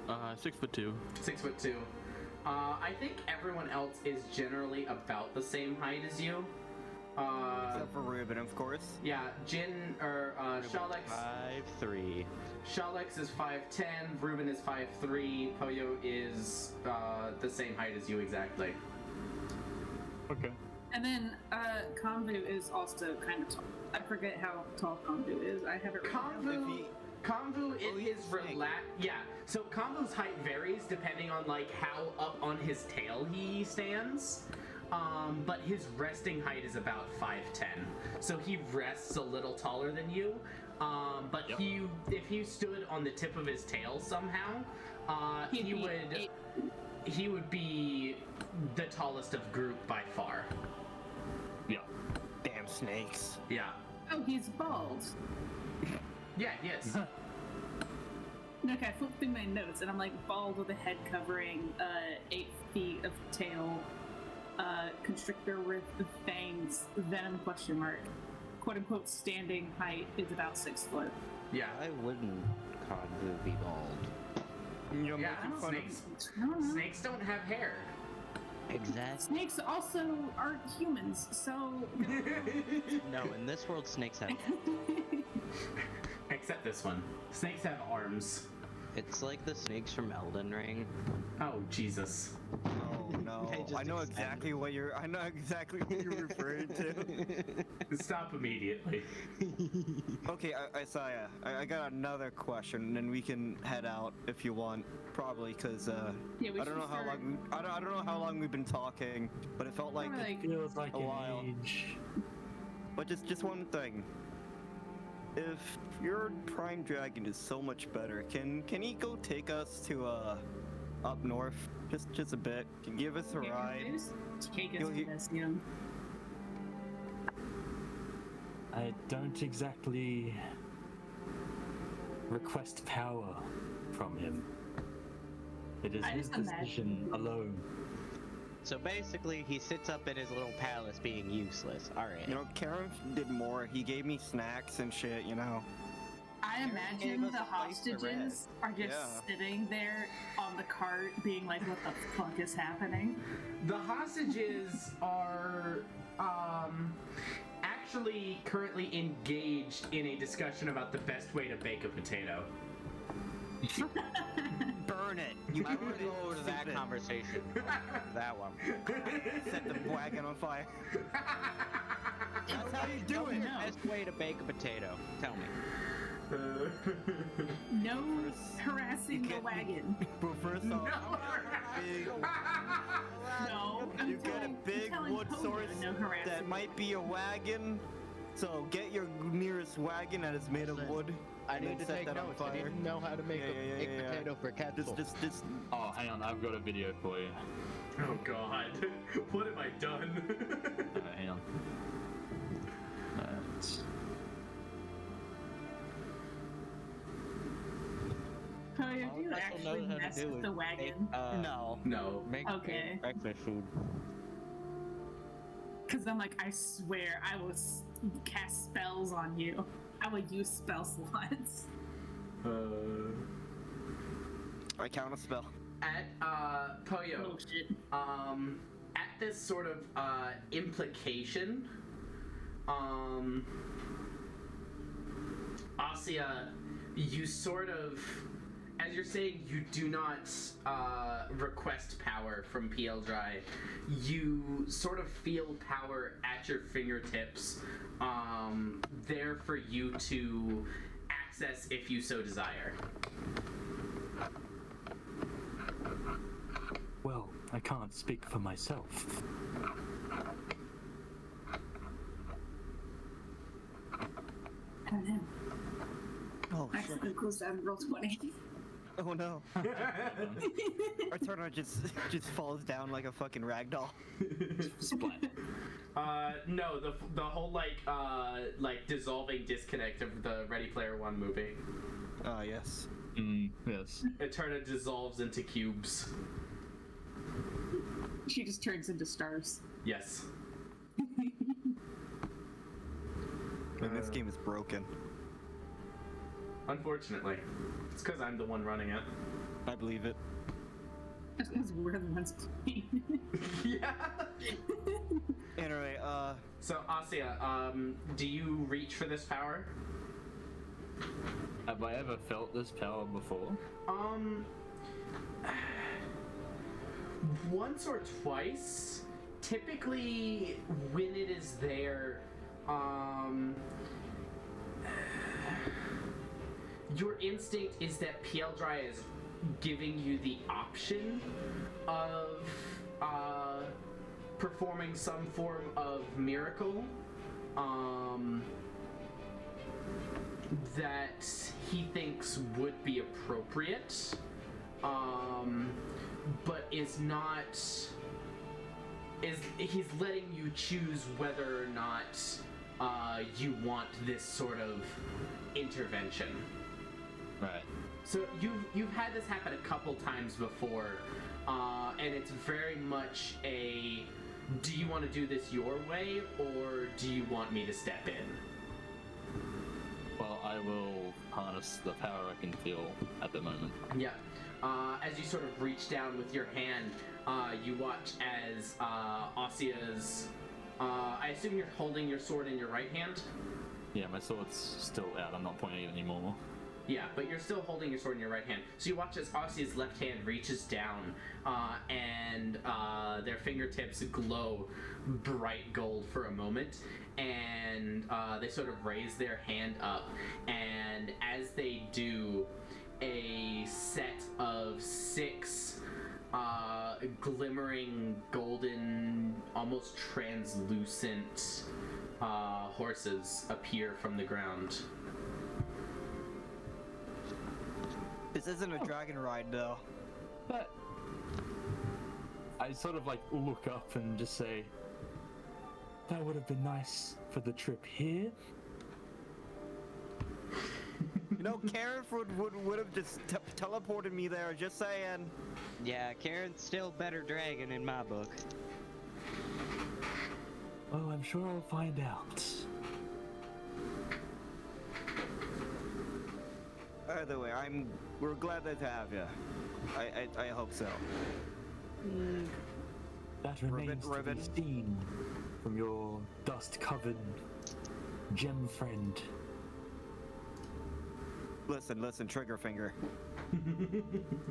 6'2". 6'2". I think everyone else is generally about the same height as you. Except for Ruben, of course. Yeah, Jin or Shalek. 5'3". Shalek is 5'10", Ruben is 5'3", Poyo is the same height as you exactly. Okay. And then Konvu is also kind of tall. I forget how tall Konvu is. I have it written down. Konvu is yeah. So Konvu's height varies depending on like how up on his tail he stands. But his resting height is about 5'10", so he rests a little taller than you. But Yep. if you stood on the tip of his tail somehow, he would be the tallest of group by far. Yeah. Damn snakes. Yeah. Oh, he's bald. Yeah, he is. Look, I flipped through my notes and I'm like bald with a head covering 8 feet of tail. Constrictor with fangs, venom ? Quote unquote standing height is about 6 foot. Yeah. Why wouldn't Konvu be bald? You're Yeah, making fun snakes. I don't know. Snakes don't have hair. Exactly. Snakes also aren't humans, so. No, in this world, snakes have. Except this one. Snakes have arms. It's like the snakes from Elden Ring. Oh, Jesus. Oh no! They just I know extend. exactly what you're referring to. Stop immediately. Okay, Isaiah, I got another question, and we can head out if you want. Probably, cause Yeah, we I don't should know how start- long. I don't know how long we've been talking, but it felt like. Probably like Feels like A while. age. But just one thing. If your Prime Dragon is so much better, can he go take us to up north? Just a bit. Can give us a ride. Take us You'll to hear- this, you know. I don't exactly request power from him. It is I his just decision alone. So basically, he sits up in his little palace being useless. Alright. You know, Karen did more. He gave me snacks and shit. You know. I I imagine the hostages are just sitting there on the cart being like, what the fuck is happening? The hostages are actually currently engaged in a discussion about the best way to bake a potato. Burn it. You I want to go over to that conversation. That one. Set the wagon on fire. That's how you do it. Best way to bake a potato. Tell me. No harassing the wagon. But first off, No, you get a big wood source that might be a wagon. So get your nearest wagon that is made of wood. I need to take notes. I didn't know how to make a baked potato for Kettle. Just. Oh, hang on, I've got a video for you. Oh god, what have I done? Hang on. Oh, you do actually mess with the wagon. No. Okay. Breakfast food. Because I'm like, I swear, I will cast spells on you. I will use spell slots. I count a spell. At Poyo, Oh shit. at this sort of implication, Asia, you sort of, as you're saying, you do not request power from PL Dry. You sort of feel power at your fingertips, there for you to access if you so desire. Well, I can't speak for myself. I don't know. Oh shit. Accidentally closed down roll 20. Oh no. Our Turner just falls down like a fucking ragdoll. Splat. No, the whole like dissolving disconnect of the Ready Player One movie. Oh yes. Yes. Eterna dissolves into cubes. She just turns into stars. Yes. Man, this game is broken. Unfortunately. It's because I'm the one running it. I believe it. That's because we're the ones playing. Yeah. Anyway, So, Asia, do you reach for this power? Have I ever felt this power before? Once or twice. Typically, when it is there, your instinct is that PL Dry is giving you the option of performing some form of miracle that he thinks would be appropriate, but is not. He's letting you choose whether or not you want this sort of intervention. Right. So you've had this happen a couple times before, and it's very much a, do you want to do this your way, or do you want me to step in? Well, I will harness the power I can feel at the moment. Yeah. As you sort of reach down with your hand, you watch as Asia's, I assume you're holding your sword in your right hand? Yeah, my sword's still out. I'm not pointing it anymore. Yeah, but you're still holding your sword in your right hand. So you watch as Asia's left hand reaches down, and their fingertips glow bright gold for a moment, and they sort of raise their hand up, and as they do, a set of 6 glimmering golden, almost translucent horses appear from the ground. this isn't a dragon ride though. But I sort of like look up and just say, that would have been nice for the trip here. You know, Karen would have just teleported me there, just saying. Yeah, Karen's still better dragon in my book. Oh, I'm sure I'll find out. Either way, we're glad to have you. I hope so. That remains to be seen from your dust-covered gem friend. Listen, trigger finger.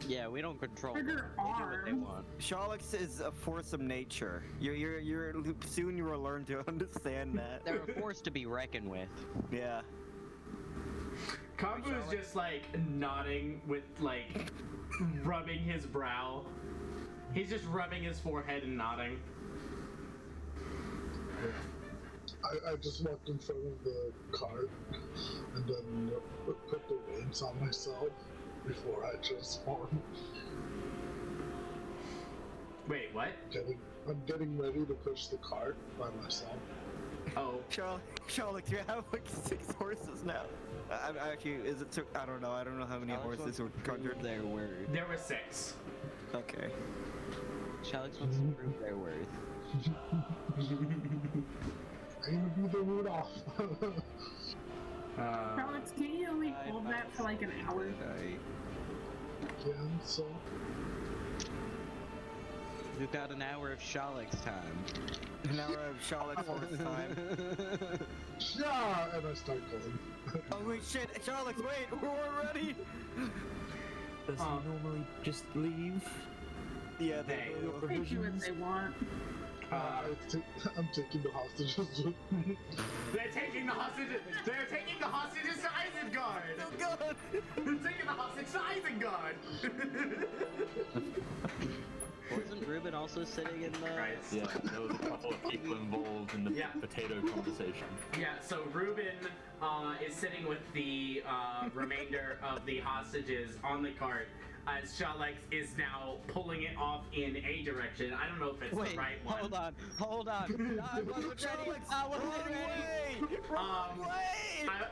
Yeah, we don't control them. Trigger They do what they arm. want. Shalix is a force of nature. You're soon you will learn to understand that. They're a force to be reckoned with. Yeah. Kambu is just like nodding with like rubbing his brow. He's just rubbing his forehead and nodding. I just walked in front of the cart and then put the reins on myself before I transform. Wait, what? I'm getting ready to push the cart by myself. Oh. Shalix, you have like 6 horses now. Actually, is it? I don't know. I don't know how many horses were conjured. Their worth. There were 6. Okay. Shalix wants to prove their worth. I'm gonna be the Rudolph. Alex, can you only hold that for like an hour? Again, so We've got an hour of Shalix time. An hour of Shalix horse time. yeah, and I start going. Oh wait, shit, Shalix, wait, we're ready. Does he normally just leave? Yeah, They They do what they want. I'm taking the hostages with me. They're taking the hostages. They're taking the hostages to Isengard. Oh god. They're taking the hostage to Isengard. Wasn't Ruben also sitting in the... Christ. Yeah, there was a couple of people involved in the Yeah. potato conversation. Yeah, so Ruben is sitting with the remainder of the hostages on the cart as Shalix is now pulling it off in a direction. I don't know if it's Wait, the right one. hold on. I wasn't ready. I wasn't ready.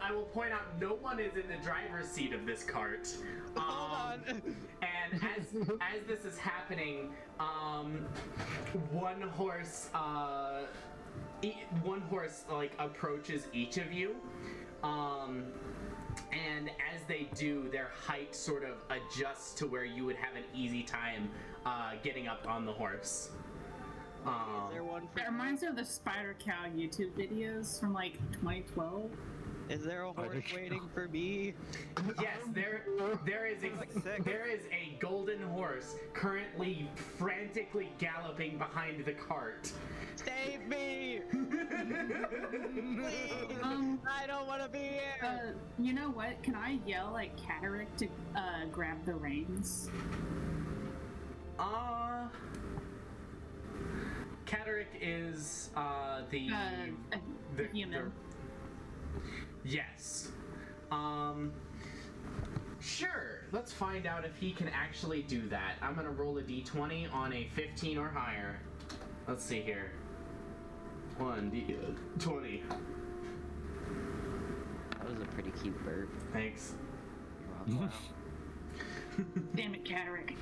I will point out no one is in the driver's seat of this cart. Hold on. And as this is happening, one horse like approaches each of you, and as they do, their height sort of adjusts to where you would have an easy time getting up on the horse. Is there one for It reminds me of the Spider Cow YouTube videos from like 2012. Is there a horse waiting for me? Yes, there is a golden horse currently frantically galloping behind the cart. Save me! Please! I don't want to be here! You know what? Can I yell at Catterick to grab the reins? Catterick is the human. Yes. Sure. Let's find out if he can actually do that. I'm gonna roll a d20 on a 15 or higher. Let's see here. 1d20. That was a pretty cute burp. Thanks. Damn it, Catterick.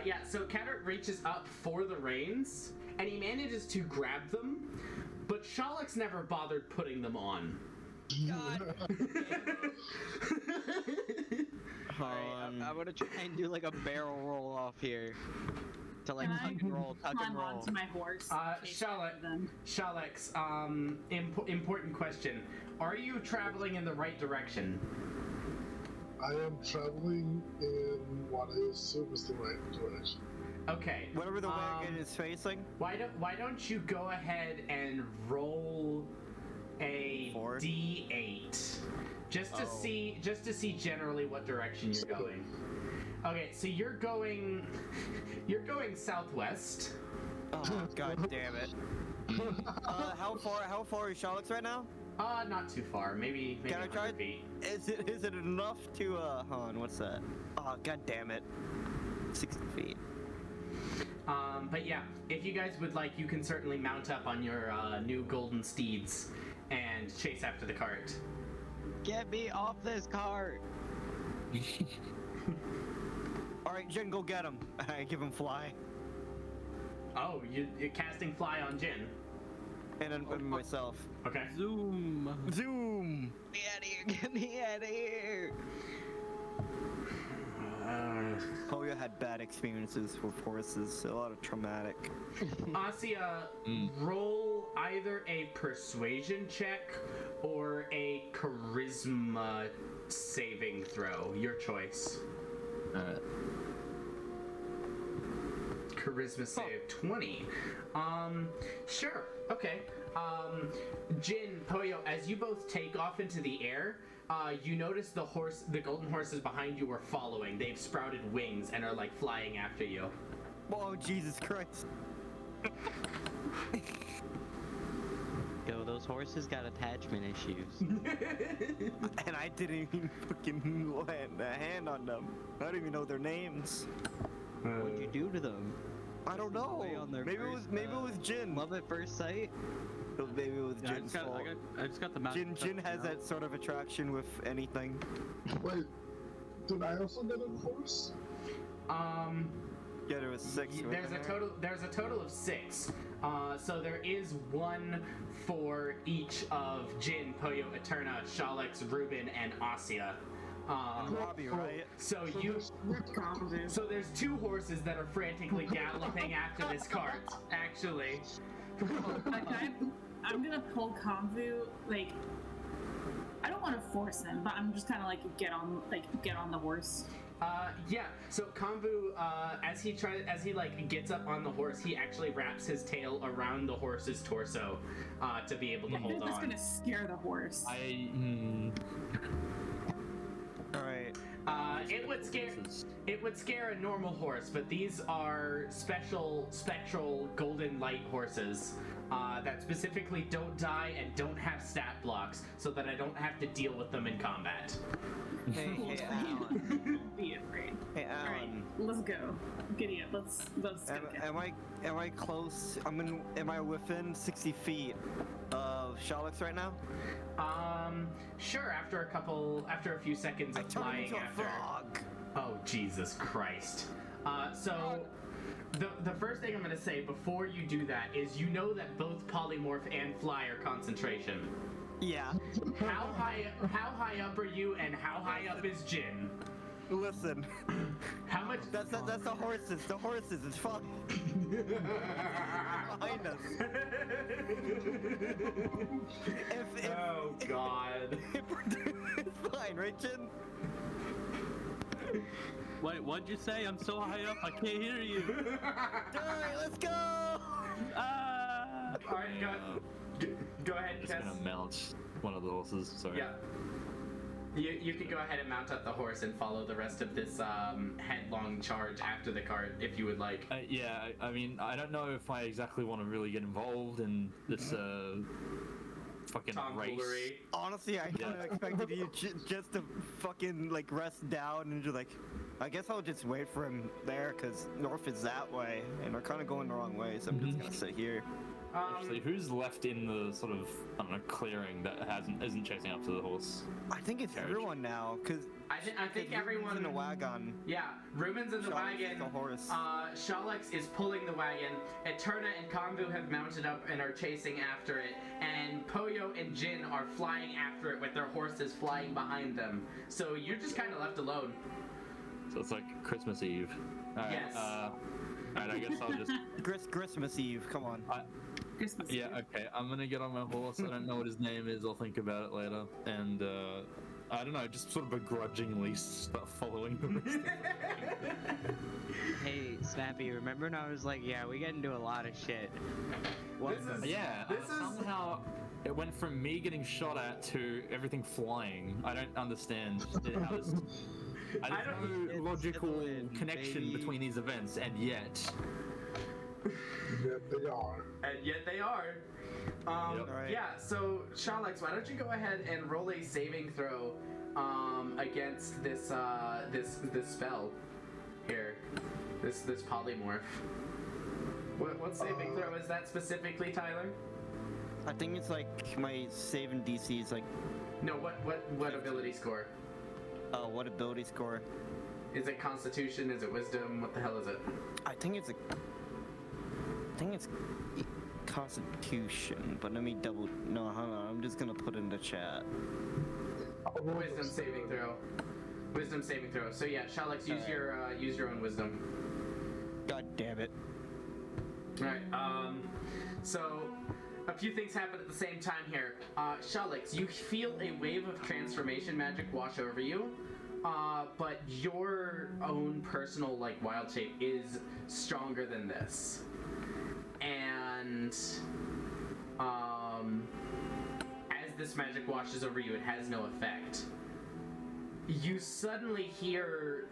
Yeah, so Catterick reaches up for the reins, and he manages to grab them, but Shalix never bothered putting them on. God. Alright, I'm gonna try and do like a barrel roll off here. To like Can I tuck and roll, tuck and climb roll. onto my horse? Shalix, important question. Are you traveling in the right direction? I am traveling in what I assume is the right direction. Okay. Whatever the wagon is facing. Why don't you go ahead and roll a 4? d8 just to see generally what direction you're going. Okay, so you're going southwest. Oh god damn it. How far is Shalix right now? Not too far. Maybe Can I 100 try? feet. Is it enough to hold on, what's that? Oh god damn it. 60 feet. But yeah, if you guys would like, you can certainly mount up on your new golden steeds and chase after the cart. Get me off this cart! Alright, Jin, go get him. I give him fly. Oh, you're casting fly on Jin. And then myself. Okay. Zoom! Zoom! Get me out of here! Get me out of here! Poyo had bad experiences with horses, a lot of traumatic. Asia, roll either a persuasion check or a charisma saving throw. Your choice. Charisma save 20. Sure. Okay. Jin, Poyo, as you both take off into the air, you notice the golden horses behind you are following. They've sprouted wings and are like flying after you. Oh, Jesus Christ. Yo, those horses got attachment issues. And I didn't even fucking land a hand on them. I don't even know their names. What'd you do to them? I don't know. Maybe it was Jin. Love at first sight? Maybe it was Yeah, Jin's fault. I just got the map. Jin has that sort of attraction with anything. Wait, did I also get a horse? Yeah, there was 6. There's a total of 6. So there is 1 for each of Jin, Poyo, Eterna, Shalix, Ruben, and Asia. Robbie, right? So there's 2 horses that are frantically galloping after this cart. Actually, I'm gonna pull Konvu. Like, I don't want to force him, but I'm just kind of like get on the horse. Yeah. So Konvu, as he gets up on the horse, he actually wraps his tail around the horse's torso to be able to hold on. That's gonna scare the horse. Alright. It would scare a normal horse, but these are spectral golden light horses that specifically don't die and don't have stat blocks, so that I don't have to deal with them in combat. Hey, Alan. Don't be afraid. Hey, Alan. Alright, let's go. Giddy up. Let's go. Am I close? Am I within 60 feet of Shalix right now? Sure. After a few seconds of flying after. Frog. Oh, Jesus Christ. So the first thing I'm gonna say before you do that is you know that both polymorph and fly are concentration. Yeah. How high up are you, and how high up is Jin? Listen. How much? That's the horses. The horses. It's fine. Behind us. Oh God. It's fine, right, Jin? Wait, what'd you say? I'm so high up, I can't hear you. Alright, let's go! All right, go ahead, I'm just Tess. gonna mount one of the horses. Sorry. Yeah. You can go ahead and mount up the horse and follow the rest of this headlong charge after the cart if you would like. Yeah, I mean, I don't know if I exactly want to really get involved in this fucking race. Tomfoolery. Honestly, I kind of expected you just to fucking like rest down and just like, I guess I'll just wait for him there because north is that way and we're kind of going the wrong way, so I'm just gonna sit here. Actually, who's left in the sort of, I don't know, clearing that isn't chasing after the horse? I think it's everyone now, because I think everyone in the wagon. Yeah, Ruben's in the wagon. The horse. Shalix is pulling the wagon. Eterna and Konvu have mounted up and are chasing after it. And Poyo and Jin are flying after it with their horses flying behind them. So you're just kind of left alone. So it's like Christmas Eve. All right, yes. Alright, I guess I'll just... Christmas Eve, come on. Christmas. Yeah, okay, I'm gonna get on my horse. I don't know what his name is. I'll think about it later. And, I don't know, just sort of begrudgingly start following the rest of the Hey, Snappy, remember when I was like, yeah, we get into a lot of shit? What? Somehow it went from me getting shot at to everything flying. I don't understand how this... There's no logical connection between these events, and yet... Yet they are. And yet they are. Right. Yeah, so Shalix, why don't you go ahead and roll a saving throw against this this spell here. This polymorph. What saving throw is that specifically, Tyler? I think it's like my saving DC is like... No, what ability score? Oh, what ability score? Is it Constitution? Is it Wisdom? What the hell is it? I think it's Constitution, but let me double... No, hold on, I'm just gonna put in the chat. Wisdom saving throw. Wisdom saving throw. So yeah, Shalix, use your own wisdom. God damn it. All right. So a few things happen at the same time here. Shalix, you feel a wave of transformation magic wash over you, but your own personal wild shape is stronger than this, and as this magic washes over you, it has no effect. You suddenly hear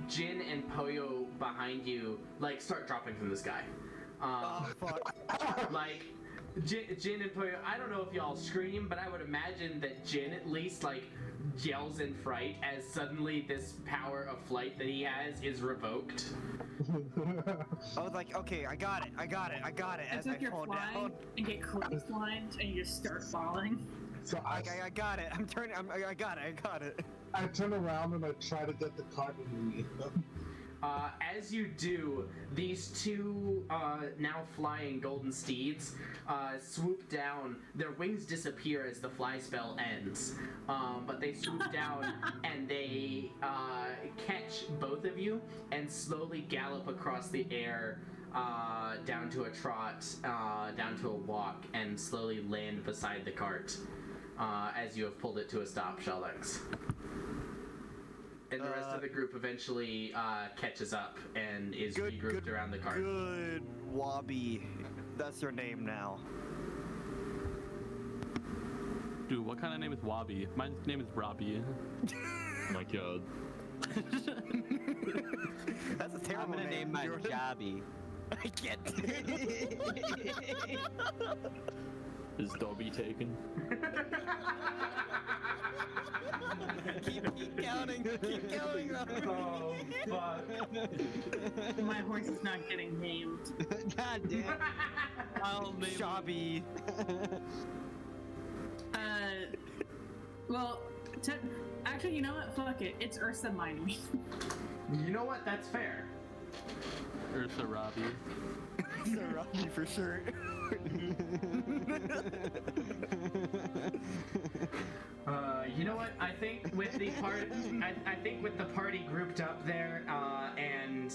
Jin and Poyo behind you start dropping from the sky. Oh fuck. Jin and Poyo, I don't know if y'all scream, but I would imagine that Jin at least yells in fright as suddenly this power of flight that he has is revoked. I was like, okay, I got it. It's like you're flying and get clotheslined and you just start falling. So I got it. I got it. I turn around and I try to get the cart underneath them. As you do, these two now flying golden steeds swoop down. Their wings disappear as the fly spell ends, but they swoop down and they catch both of you and slowly gallop across the air down to a trot, down to a walk, and slowly land beside the cart as you have pulled it to a stop, Shalix. And the rest of the group eventually catches up and is regrouped around the cart. Good Wabi. That's your name now. Dude, what kind of name is Wabi? My name is Robbie. Oh my god. That's a terrible I'm gonna name my Jordan. Jobby. I can't. Is Dobby taken? keep counting. Keep counting. Oh, fuck. My horse is not getting named. God damn. I'll name Shabby. Well, actually, you know what? Fuck it. It's Ursa Minor. You know what? That's fair. Ursa Robbie. Ursa Robbie for sure. You know what? I think with the party grouped up there, and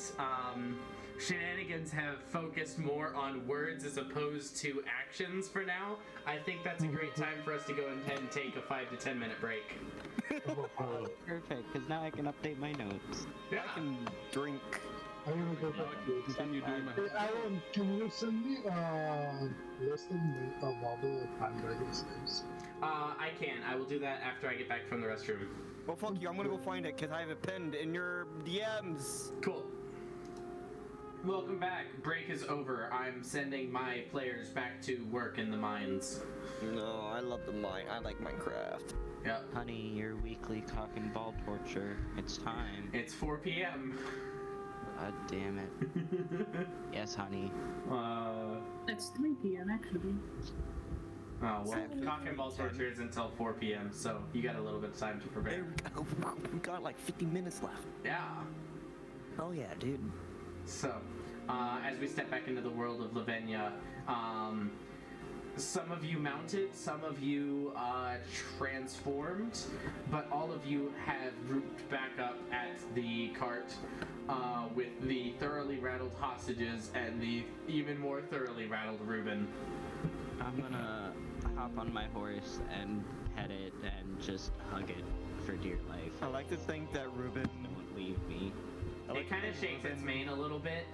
shenanigans have focused more on words as opposed to actions for now. I think that's a great time for us to go ahead and take a 5 to 10 minute break. Perfect, because now I can update my notes. Yeah. I can drink. I'm gonna go back to Continue doing my. Hey, Alan, can you send me a list of all the Prime Dragons names? I can. I will do that after I get back from the restroom. Well, fuck you. I'm gonna go find it because I have it pinned in your DMs. Cool. Welcome back. Break is over. I'm sending my players back to work in the mines. No, I love the mine. I like Minecraft. Yep. Honey, your weekly cock and ball torture. It's time. It's 4 p.m. God damn it. Yes, honey. It's 3 p.m. actually. Oh, well, cock and ball torture is until 4 p.m., so you got a little bit of time to prepare. We got like 50 minutes left. Yeah. Oh yeah, dude. So, as we step back into the world of Lavinia, some of you mounted, some of you transformed, but all of you have grouped back up at the cart with the thoroughly rattled hostages and the even more thoroughly rattled Reuben. I'm gonna hop on my horse and pet it and just hug it for dear life. I like to think that Ruben Don't leave me. It kind of shakes its mane a little bit,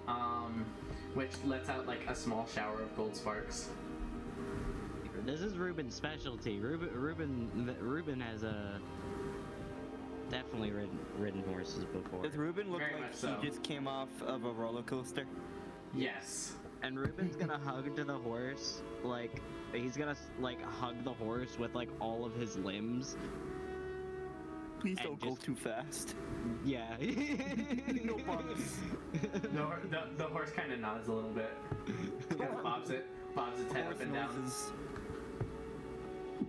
which lets out like a small shower of gold sparks. This is Ruben's specialty. Ruben has definitely ridden horses before. Does Ruben look Very like much he so. just came off of a roller coaster? Yes. And Ruben's gonna hug to the horse, like he's gonna hug the horse with like all of his limbs. Please And don't go just- too fast. Yeah. No bumps. The horse kind of nods a little bit. Kind of bobs its head up and down. Noises.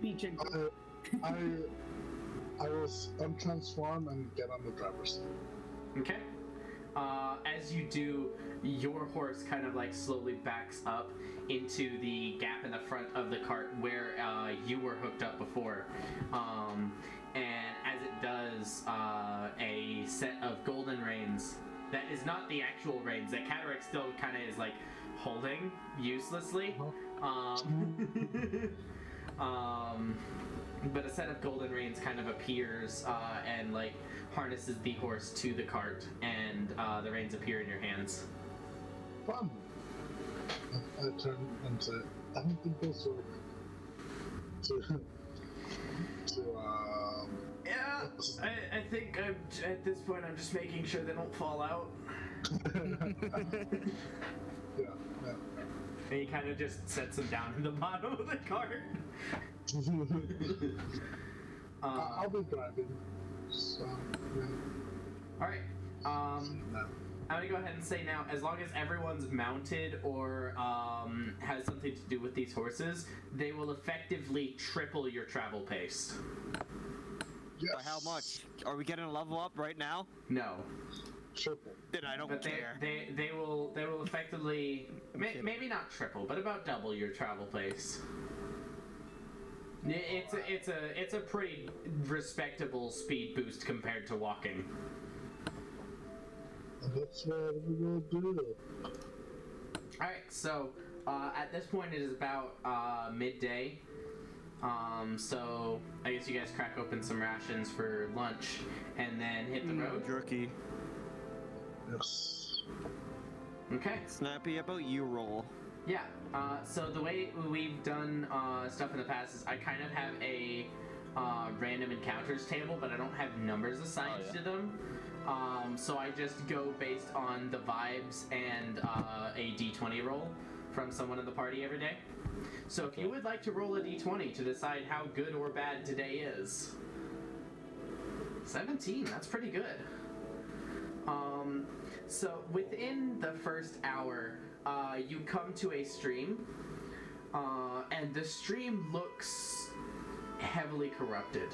Be gentle. I will untransform and get on the driver's seat. Okay. As you do, your horse kind of like slowly backs up into the gap in the front of the cart where you were hooked up before. And as it does, a set of golden reins that is not the actual reins that Cataract still kind of is like holding uselessly. But a set of golden reins kind of appears and like harnesses the horse to the cart, and the reins appear in your hands. Fun. I turn and say, I don't think those work. Yeah, I think at this point I'm just making sure they don't fall out. Yeah. And he kind of just sets them down in the bottom of the cart. I'll be driving. So, yeah. Alright. I'm gonna go ahead and say now, as long as everyone's mounted or has something to do with these horses, they will effectively triple your travel pace. Yes. By how much? Are we getting a level up right now? No. Triple. Then I don't But care. they will effectively maybe not triple, but about double your travel pace. It's a pretty respectable speed boost compared to walking. That's what we're gonna do. Alright, so at this point it is about midday. So I guess you guys crack open some rations for lunch and then hit the road. Jerky. Yes. Okay. Snappy, how about you roll? Yeah. So the way we've done stuff in the past is I kind of have a random encounters table, but I don't have numbers assigned to them. So I just go based on the vibes and a d20 roll from someone in the party every day. So if you would like to roll a d20 to decide how good or bad today is. 17, that's pretty good. So within the first hour, you come to a stream, and the stream looks heavily corrupted.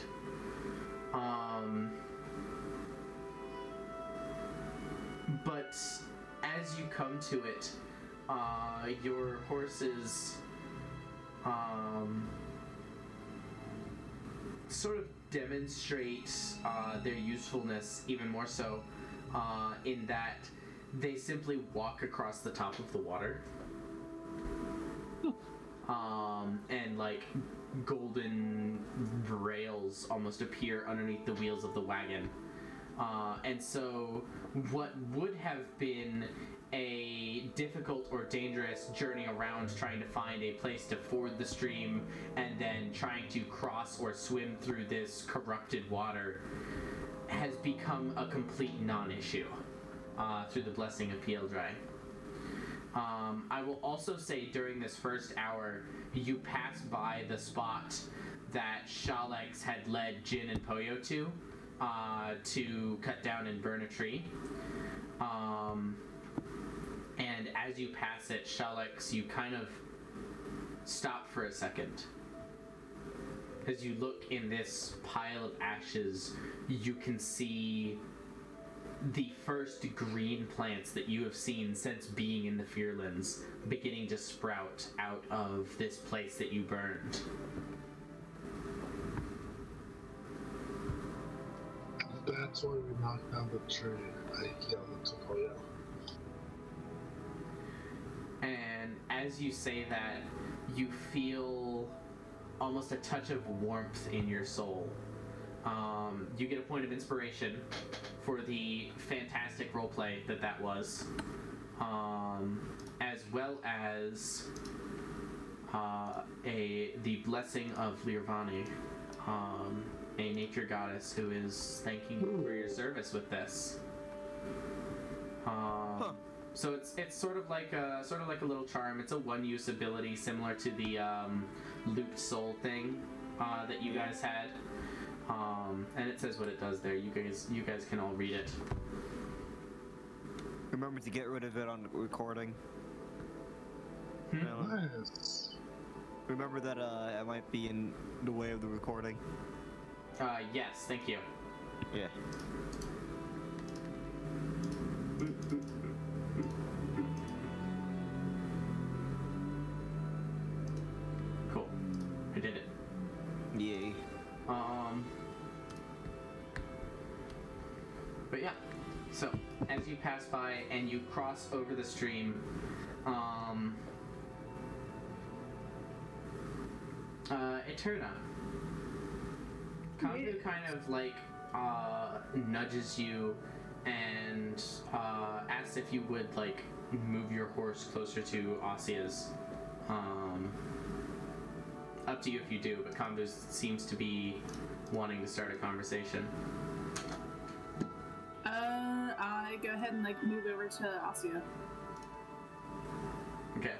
But as you come to it, your horses sort of demonstrate their usefulness even more so in that they simply walk across the top of the water. And like golden rails almost appear underneath the wheels of the wagon. And so what would have been a difficult or dangerous journey around trying to find a place to ford the stream and then trying to cross or swim through this corrupted water has become a complete non-issue through the blessing of Pieldrai. I will also say during this first hour, you pass by the spot that Shalex had led Jin and Poyo to cut down and burn a tree. And as you pass it, Shalex, you kind of stop for a second. As you look in this pile of ashes, you can see the first green plants that you have seen since being in the Fearlands beginning to sprout out of this place that you burned. That's why we knocked down the tree. I yelled it to Poyo. And as you say that, you feel almost a touch of warmth in your soul. You get a point of inspiration for the fantastic roleplay that was, as well as the blessing of Lirvani, a nature goddess who is thanking you for your service with this. So it's sort of like a little charm. It's a one-use ability similar to the looped soul thing that you guys had. And it says what it does there. You guys can all read it. Remember to get rid of it on the recording. Nice. Remember that I might be in the way of the recording. Yes, thank you. Yeah. yeah. So, as you pass by and you cross over the stream, Eterna. Kangu kind of like nudges you and asks if you would like move your horse closer to Asia's. Up to you if you do, but Kangu seems to be wanting to start a conversation. I go ahead and like move over to Asia. Okay.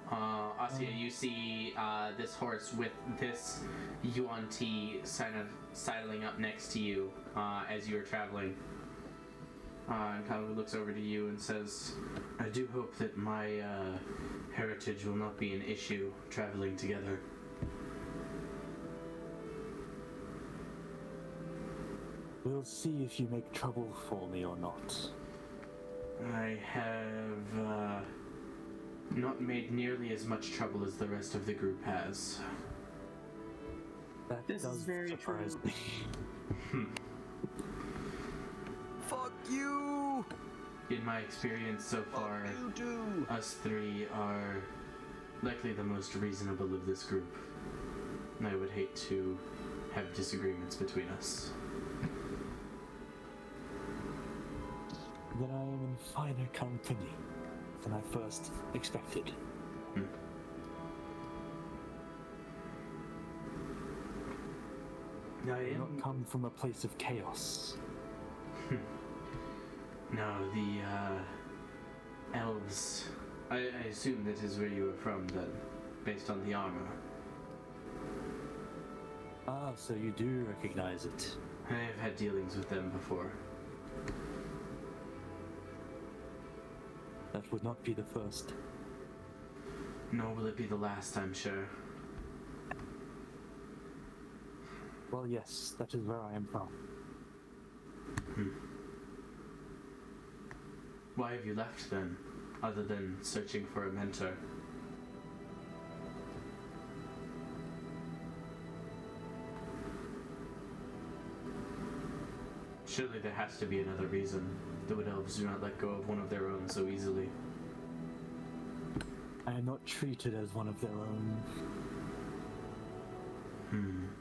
Asia, you see this horse with this Yuan Ti kind of sidling up next to you as you are traveling. And Kangu looks over to you and says, I do hope that my heritage will not be an issue traveling together. We'll see if you make trouble for me or not. I have not made nearly as much trouble as the rest of the group has. That This does is very surprise true. me. Fuck you! In my experience so far, You do! us three are likely the most reasonable of this group. I would hate to have disagreements between us. Then I am in finer company than I first expected. I Do am not come from a place of chaos. No, the elves. I assume that is where you are from, then, based on the armor. Ah, so you do recognize it. I have had dealings with them before. That would not be the first. Nor will it be the last, I'm sure. Well, yes, that is where I am from. Why have you left then, other than searching for a mentor? Surely there has to be another reason. The Wood Elves do not let go of one of their own so easily. I am not treated as one of their own.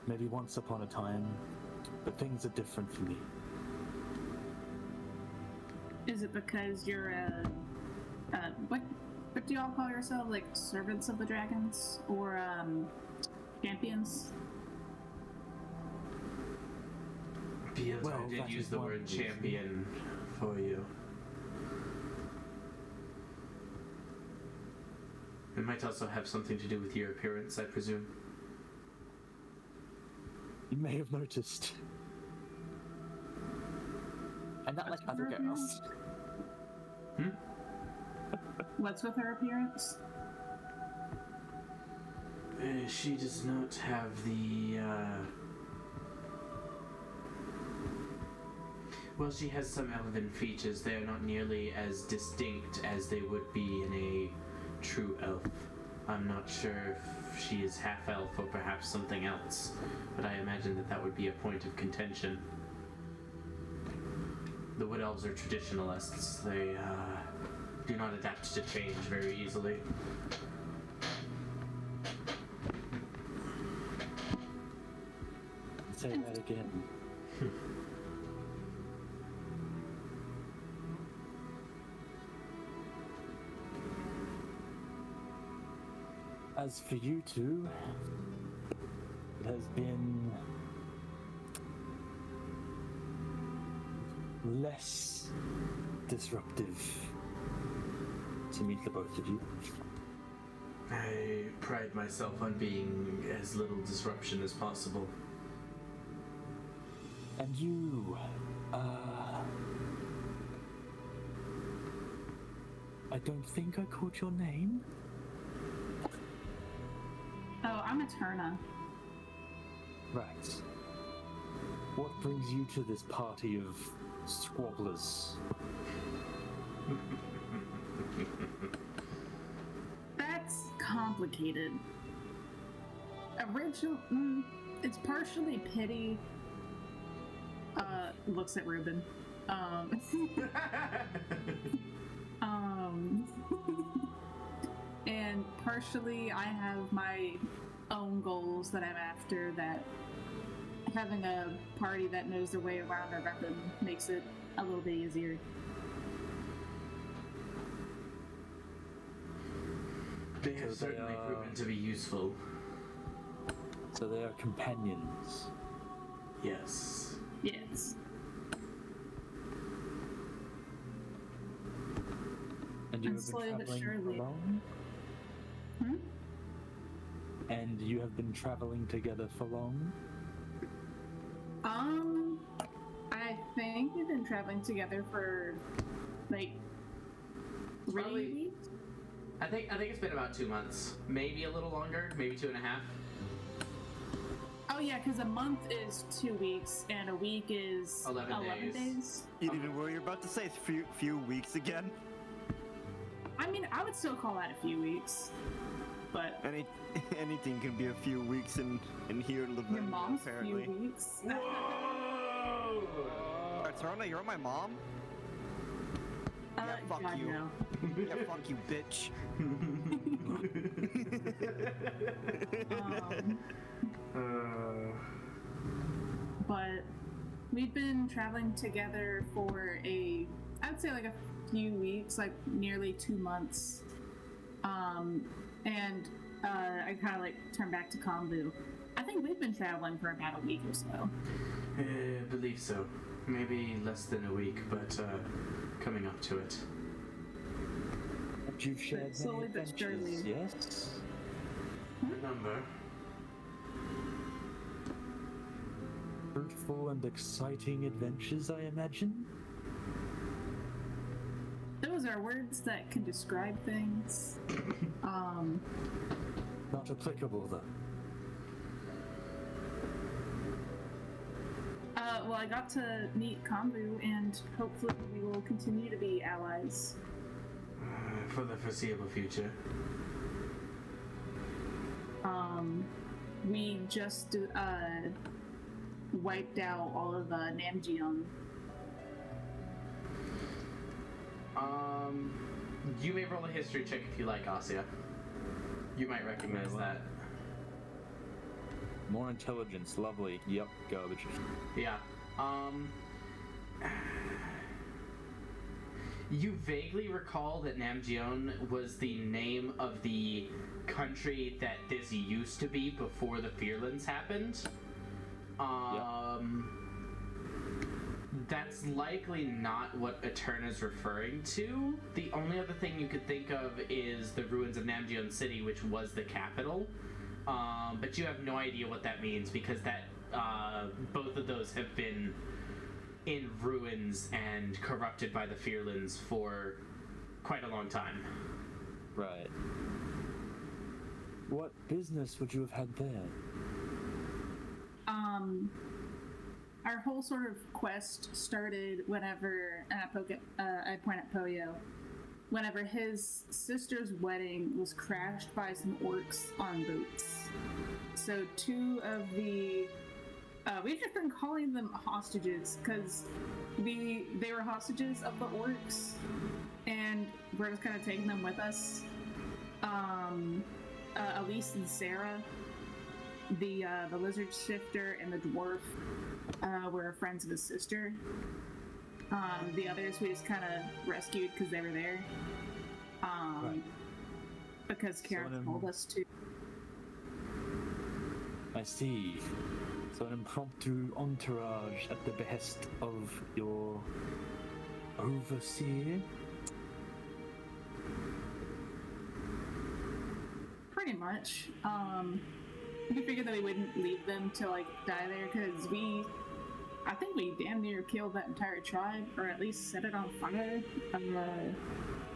Maybe once upon a time, but things are different for me. Is it because you're what do y'all call yourself? Like servants of the dragons or champions? Yes, Well, I did that use is the one word reason. champion for you. It might also have something to do with your appearance, I presume. You may have noticed. And not like other girls. What's with her appearance? She does not have the, Well, she has some elven features. They are not nearly as distinct as they would be in a true elf. I'm not sure if she is half-elf or perhaps something else, but I imagine that would be a point of contention. The Wood Elves are traditionalists. They, do not adapt to change very easily. Say that again. As for you two, it has been less disruptive to meet the both of you. I pride myself on being as little disruption as possible. And you, I don't think I caught your name. Oh, I'm Eterna. Right. What brings you to this party of squabblers? That's complicated. It's partially pity. Looks at Ruben. Um, um, and partially I have my own goals that I'm after, that having a party that knows their way around their weapon makes it a little bit easier. They have certainly proven to be useful. So they are companions. Yes. Yes. And you And have slowly been but traveling surely. alone? Hmm? And you have been traveling together for long? I think we've been traveling together for like 3 Probably- weeks. I think it's been about 2 months, maybe a little longer, maybe 2.5. Oh yeah, because a month is 2 weeks and a week is 11 days. days. You didn't what you're about to say? Few weeks again? I mean, I would still call that a few weeks, but Anything can be a few weeks in here, your Lavinia, mom's apparently. few weeks. Whoa! Tarna, you're my mom? Yeah, fuck God, you. no. Yeah, fuck you, bitch. But we've been traveling together for I'd say like a few weeks, like nearly 2 months. And I kind of like turn back to Kombu. I think we've been traveling for about a week or so. I believe so. Maybe less than a week, but coming up to it. And you've shared many slowly but adventures, surely. yes? Remember, Fruitful and exciting adventures, I imagine? Those are words that can describe things. Not applicable, though. Well, I got to meet Kombu, and hopefully we will continue to be allies. for the foreseeable future. We just wiped out all of Namjeon. You may roll a history check if you like, Asya. You might recognize that. More intelligence, lovely. Yep, garbage. Yeah. You vaguely recall that Namjeon was the name of the country that this used to be before the Fearlands happened. That's likely not what Eterna's referring to. The only other thing you could think of is the ruins of Namjeon City, which was the capital. But you have no idea what that means because that both of those have been in ruins and corrupted by the Fearlands for quite a long time. Right. What business would you have had there? Our whole sort of quest started whenever, and I point at Poyo, whenever his sister's wedding was crashed by some orcs on boats. So two of the, we've just been calling them hostages because they were hostages of the orcs, and we're just kind of taking them with us. Elise and Sarah, the lizard shifter and the dwarf, were friends of his sister. The others we just kind of rescued because they were there. Right. Because Karen told us to. I see. So an impromptu entourage at the behest of your overseer? Pretty much. We figured that we wouldn't leave them to like die there because I think we damn near killed that entire tribe, or at least set it on fire.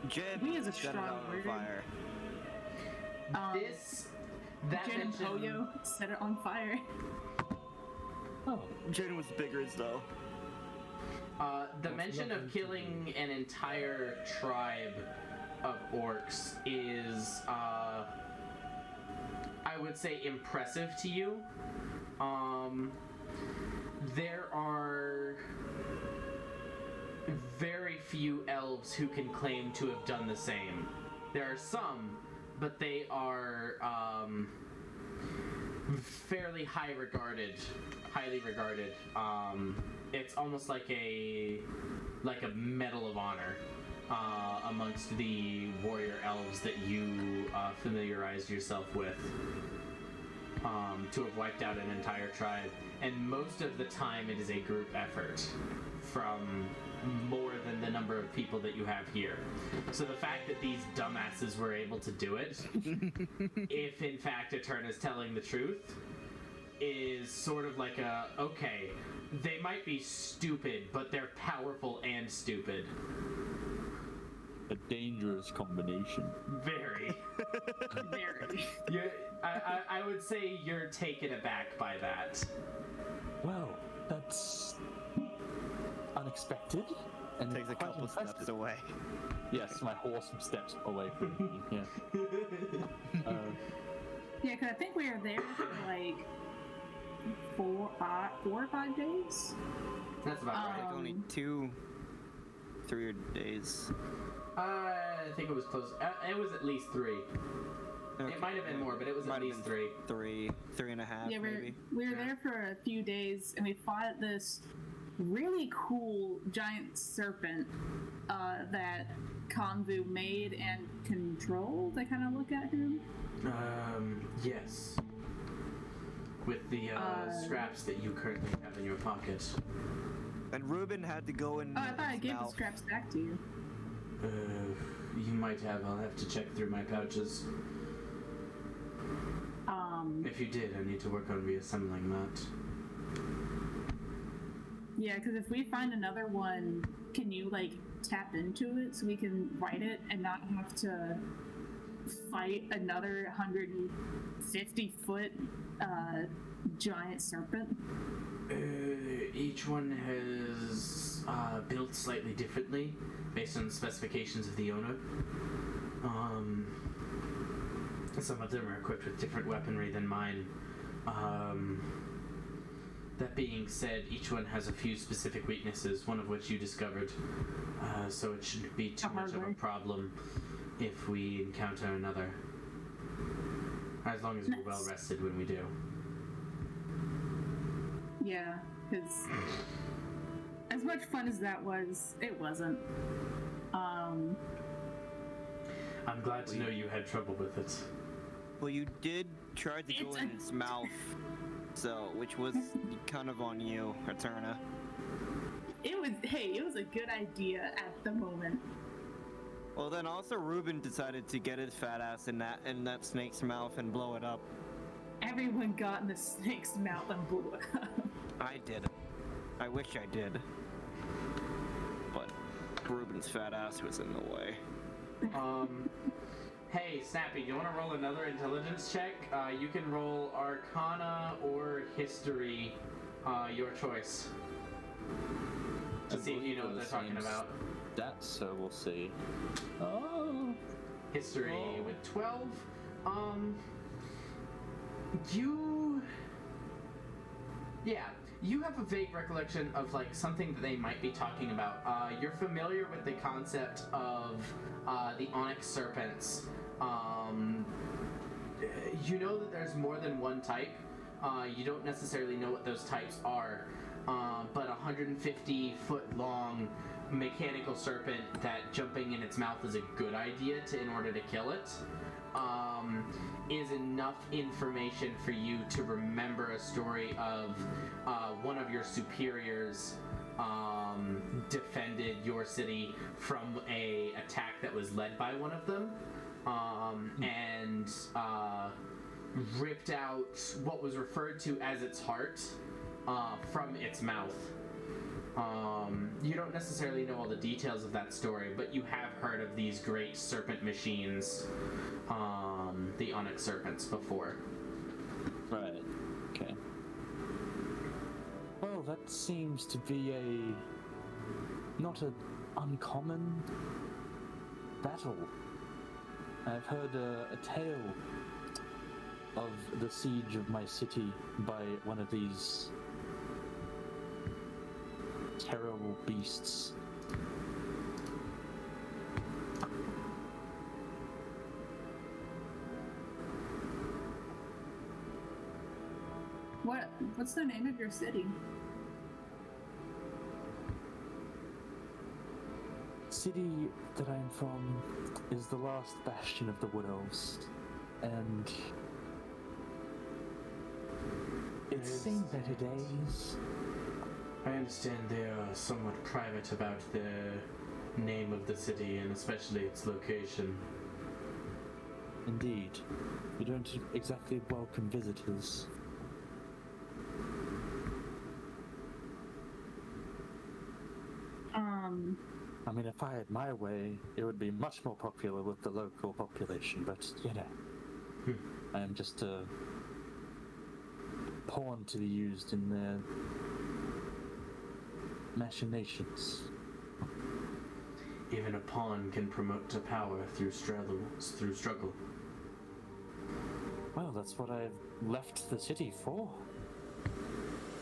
Jed We as a set it strong out on word. fire. That Jen and mention- Poyo set it on fire. Oh. Jed was bigger though. The mention of killing an entire tribe of orcs is, I would say, impressive to you. very few elves who can claim to have done the same. There are some, but they are fairly highly regarded. It's almost like a medal of honor amongst the warrior elves that you familiarized yourself with, to have wiped out an entire tribe. And most of the time it is a group effort from more than the number of people that you have here. So the fact that these dumbasses were able to do it, if in fact Eterna's telling the truth, is sort of like okay, they might be stupid, but they're powerful and stupid. A dangerous combination. Very. Very. I would say you're taken aback by that. Well, that's unexpected and Takes a quite couple impressive. steps away. Yes, my horse steps away from me. Yeah. Yeah, because I think we were there for like 4 or 5 days. That's about right. Like only 3 days. I think it was close. It was at least 3. Okay. It might have been more, but it was at least 3. 3.5, Yeah, maybe. we were there for a few days, and we fought this really cool giant serpent that Convu made and controlled. I kind of look at him. Yes. With the scraps that you currently have in your pocket. And Ruben had to go in. Oh, I thought I gave the scraps back to you. You might have. I'll have to check through my pouches. If you did, I need to work on reassembling that. Yeah, because if we find another one, can you like tap into it so we can write it and not have to fight another 150-foot giant serpent? Each one has built slightly differently based on the specifications of the owner. Some of them are equipped with different weaponry than mine. That being said, each one has a few specific weaknesses, one of which you discovered, so it shouldn't be too much of a problem if we encounter another. As long as we're well rested when we do. Yeah, because as much fun as that was, it wasn't. I'm glad to know you had trouble with it. Well, you did try to go in its mouth, so which was kind of on you, Eterna. It was a good idea at the moment. Well, then also Ruben decided to get his fat ass in that snake's mouth and blow it up. Everyone got in the snake's mouth and blew it up. I didn't. I wish I did. But Ruben's fat ass was in the way. Hey, Snappy, do you want to roll another intelligence check? You can roll Arcana or History, your choice. To see if you know what they're talking about. That, so we'll see. Oh. History with 12. You have a vague recollection of like something that they might be talking about. You're familiar with the concept of the onyx serpents. You know that there's more than one type. You don't necessarily know what those types are, but a 150-foot long mechanical serpent that jumping in its mouth is a good idea in order to kill it. Is enough information for you to remember a story of one of your superiors defended your city from a attack that was led by one of them, and ripped out what was referred to as its heart from its mouth. You don't necessarily know all the details of that story, but you have heard of these great serpent machines, the onyx serpents, before. Right. Okay. Well, that seems to be not an uncommon battle. I've heard a tale of the siege of my city by one of these terrible beasts. What's the name of your city? City that I'm from is the last bastion of the Wood Elves, and it's seen better days. I understand they are somewhat private about the name of the city and especially its location. Indeed, we don't exactly welcome visitors. I mean, if I had my way, it would be much more popular with the local population, but, you know, I am just a pawn to be used in their machinations. Even a pawn can promote to power through struggle. Well, that's what I've left the city for.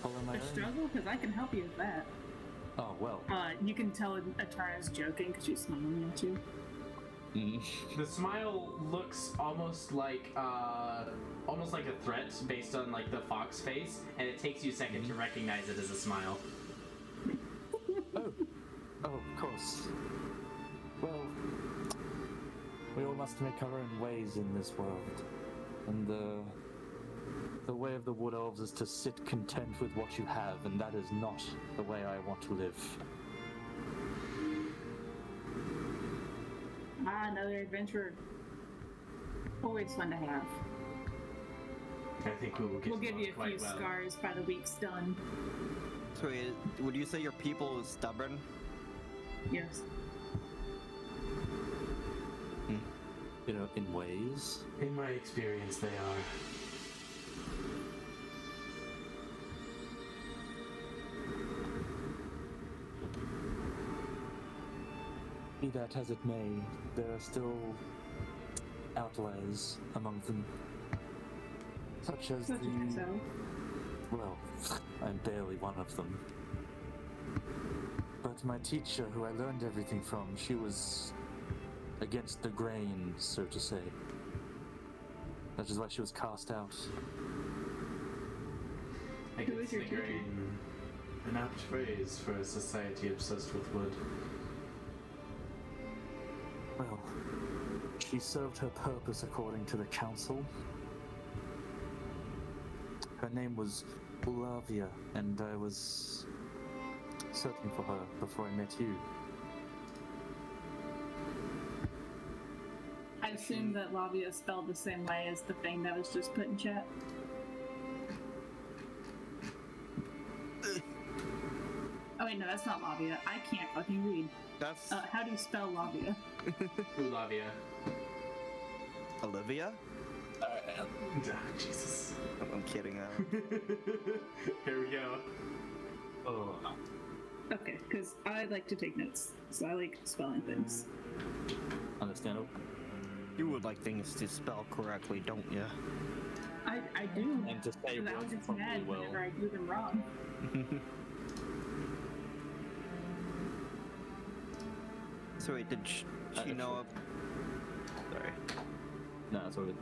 Follow my A own. struggle? Because I can help you with that. Oh, well. You can tell Atara's joking because she's smiling at you. The smile looks almost like a threat based on like the fox face, and it takes you a second to recognize it as a smile. Oh, of course. Well, we all must make our own ways in this world, and the way of the Wood Elves is to sit content with what you have, and that is not the way I want to live. Another adventure. Always fun to have. I think we'll give you a few scars by the week's done. So, would you say your people is stubborn? Yes. You know, in ways. In my experience, they are. Be that as it may, there are still outliers among them. Such as Don't you think so? Well, I'm barely one of them. But my teacher, who I learned everything from, she was against the grain, so to say. That is why she was cast out. Against the grain. An apt phrase for a society obsessed with wood. Well, she served her purpose according to the council. Her name was Ulavia, and I was searching for her before I met you. I assume that Lavia is spelled the same way as the thing that was just put in chat. Oh wait, no, that's not Lavia. I can't fucking read. That's How do you spell Lavia? Ulavia. Olivia? Jesus. I'm kidding. Here we go. Oh. Okay, because I like to take notes, so I like spelling things. Understandable. You would like things to spell correctly, don't you? I do. And to say Because I was words just properly mad well. whenever I do them wrong. So wait, did she know? Sorry. No, that's all good.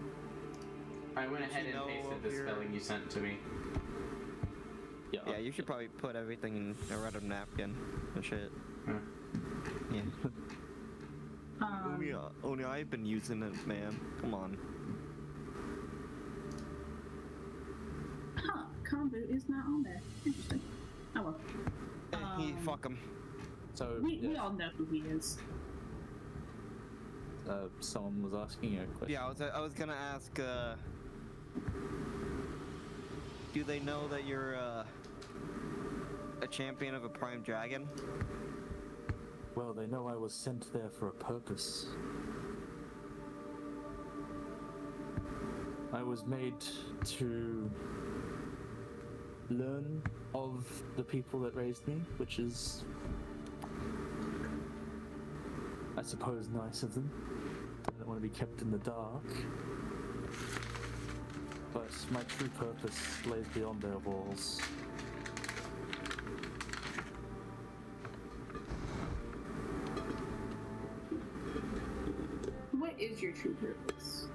I went ahead you and know pasted the your- spelling you sent to me. Yeah, you should probably put everything in a red napkin and shit. Huh. Yeah. Only I've been using it, man. Come on. Huh, Konvu is not on there. Interesting. Oh well. Fuck him. So, We all know who he is. someone was asking a question. Yeah, I was gonna ask. Do they know that you're a champion of a prime dragon? Well, they know I was sent there for a purpose. I was made to learn of the people that raised me, which is, I suppose, nice of them. I don't want to be kept in the dark. But my true purpose lays beyond their walls. What is your true purpose?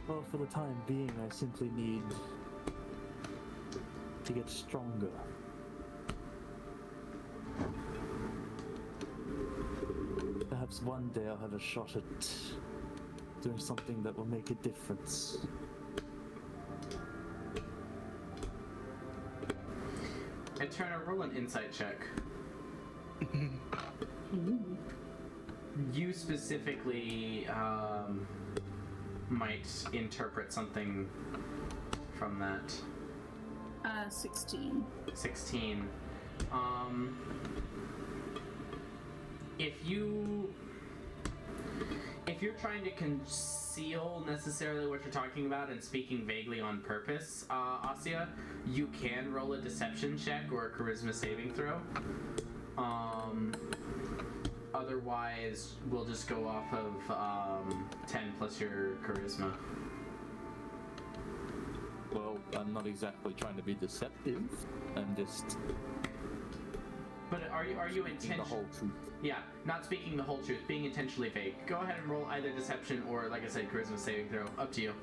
Well, for the time being, I simply need to get stronger. Perhaps one day I'll have a shot at doing something that will make a difference. Eterna, roll an insight check. You specifically might interpret something from that. 16. 16. If you're trying to conceal necessarily what you're talking about and speaking vaguely on purpose, Asya, you can roll a deception check or a charisma saving throw. Otherwise, we'll just go off of 10 plus your charisma. Well, I'm not exactly trying to be deceptive. I'm just... But are you intentionally... the whole truth. Yeah, not speaking the whole truth, being intentionally vague. Go ahead and roll either deception or, like I said, charisma saving throw. Up to you.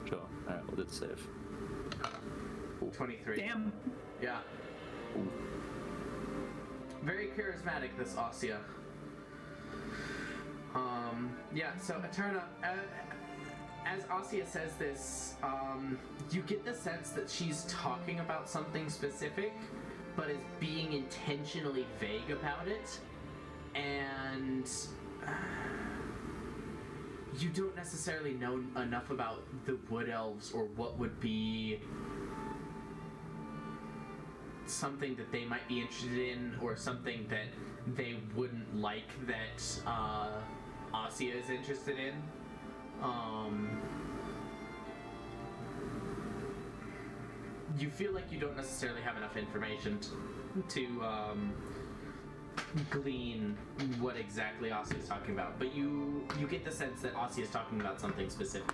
Sure. Alright, well, let's save. 23. Damn. Yeah. Ooh. Very charismatic, this Asya. Yeah, so Eterna, as Asya says this, you get the sense that she's talking about something specific, but is being intentionally vague about it, and you don't necessarily know enough about the Wood Elves or what would be something that they might be interested in or something that they wouldn't like that Asya is interested in. You feel like you don't necessarily have enough information to glean what exactly Asya is talking about, but you get the sense that Asya is talking about something specific.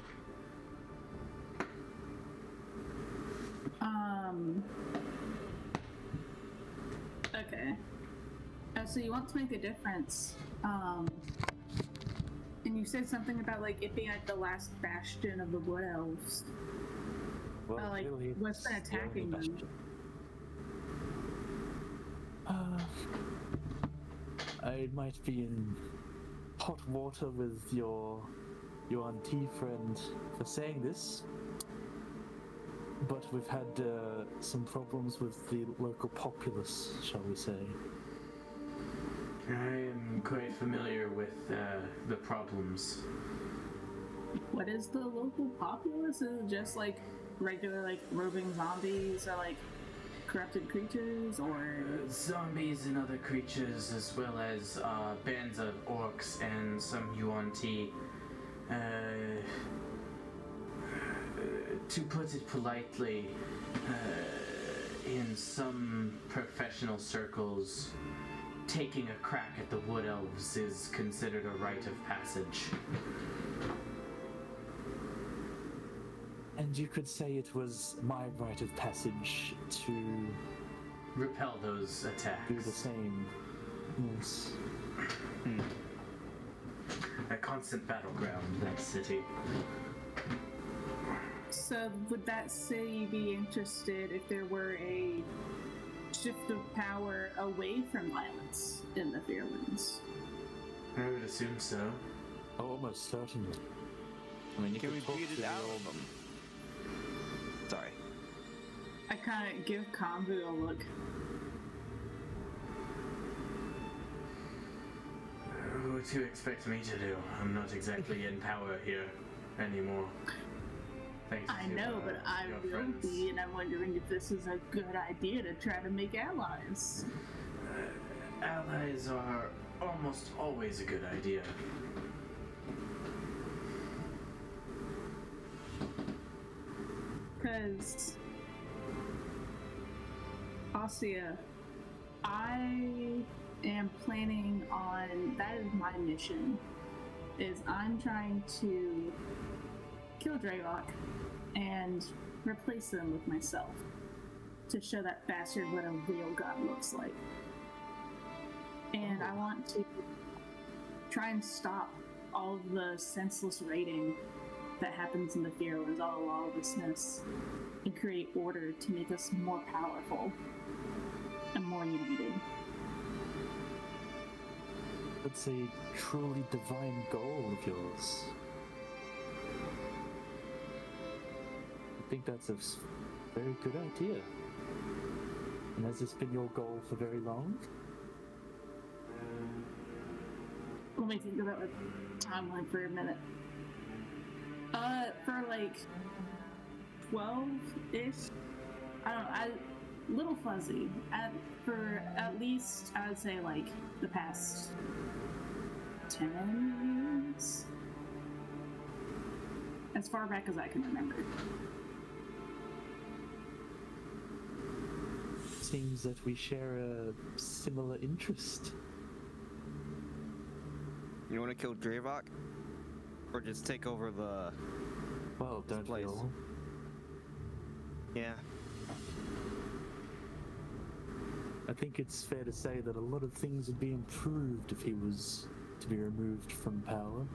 Okay. So you want to make a difference. And you said something about like it being like the last bastion of the Wood Elves. Well, Like really, what's been it's the only attacking them? bastion. I might be in hot water with your auntie friend for saying this, but we've had some problems with the local populace, shall we say. I am quite familiar with the problems. What is the local populace? Is it just like regular like roving zombies or like corrupted creatures or Zombies and other creatures, as well as bands of orcs and some Yuan-Ti. To put it politely, in some professional circles, taking a crack at the Wood Elves is considered a rite of passage. And you could say it was my rite of passage to repel those attacks. do the same. Yes. A constant battleground, that city. so would that say you'd be interested if there were a shift of power away from violence in the Fearlands? I would assume so. Oh, almost certainly. I mean, you Can could we talk beat to it the out old- of them? Sorry. I kind of give Konvu a look. What do you expect me to do? I'm not exactly in power here anymore. Thanks I to know, but I your will friends. be, and I'm wondering if this is a good idea to try to make allies. Allies are almost always a good idea. Because, Asya, I am planning on, that is my mission, is I'm trying to kill Draevok and replace them with myself to show that bastard what a real god looks like. And I want to try and stop all of the senseless raiding that happens in the Fearlands, all lawlessness, and create order to make us more powerful and more united. It's a truly divine goal of yours. I think that's a very good idea. And has this been your goal for very long? Let me think about the timeline for a minute. For like 12-ish. I don't know. Little fuzzy. For at least I would say like the past 10 years. As far back as I can remember. Seems that we share a similar interest. You want to kill Draevok? Or just take over the... Well, don't we all? Yeah. I think it's fair to say that a lot of things would be improved if he was to be removed from power.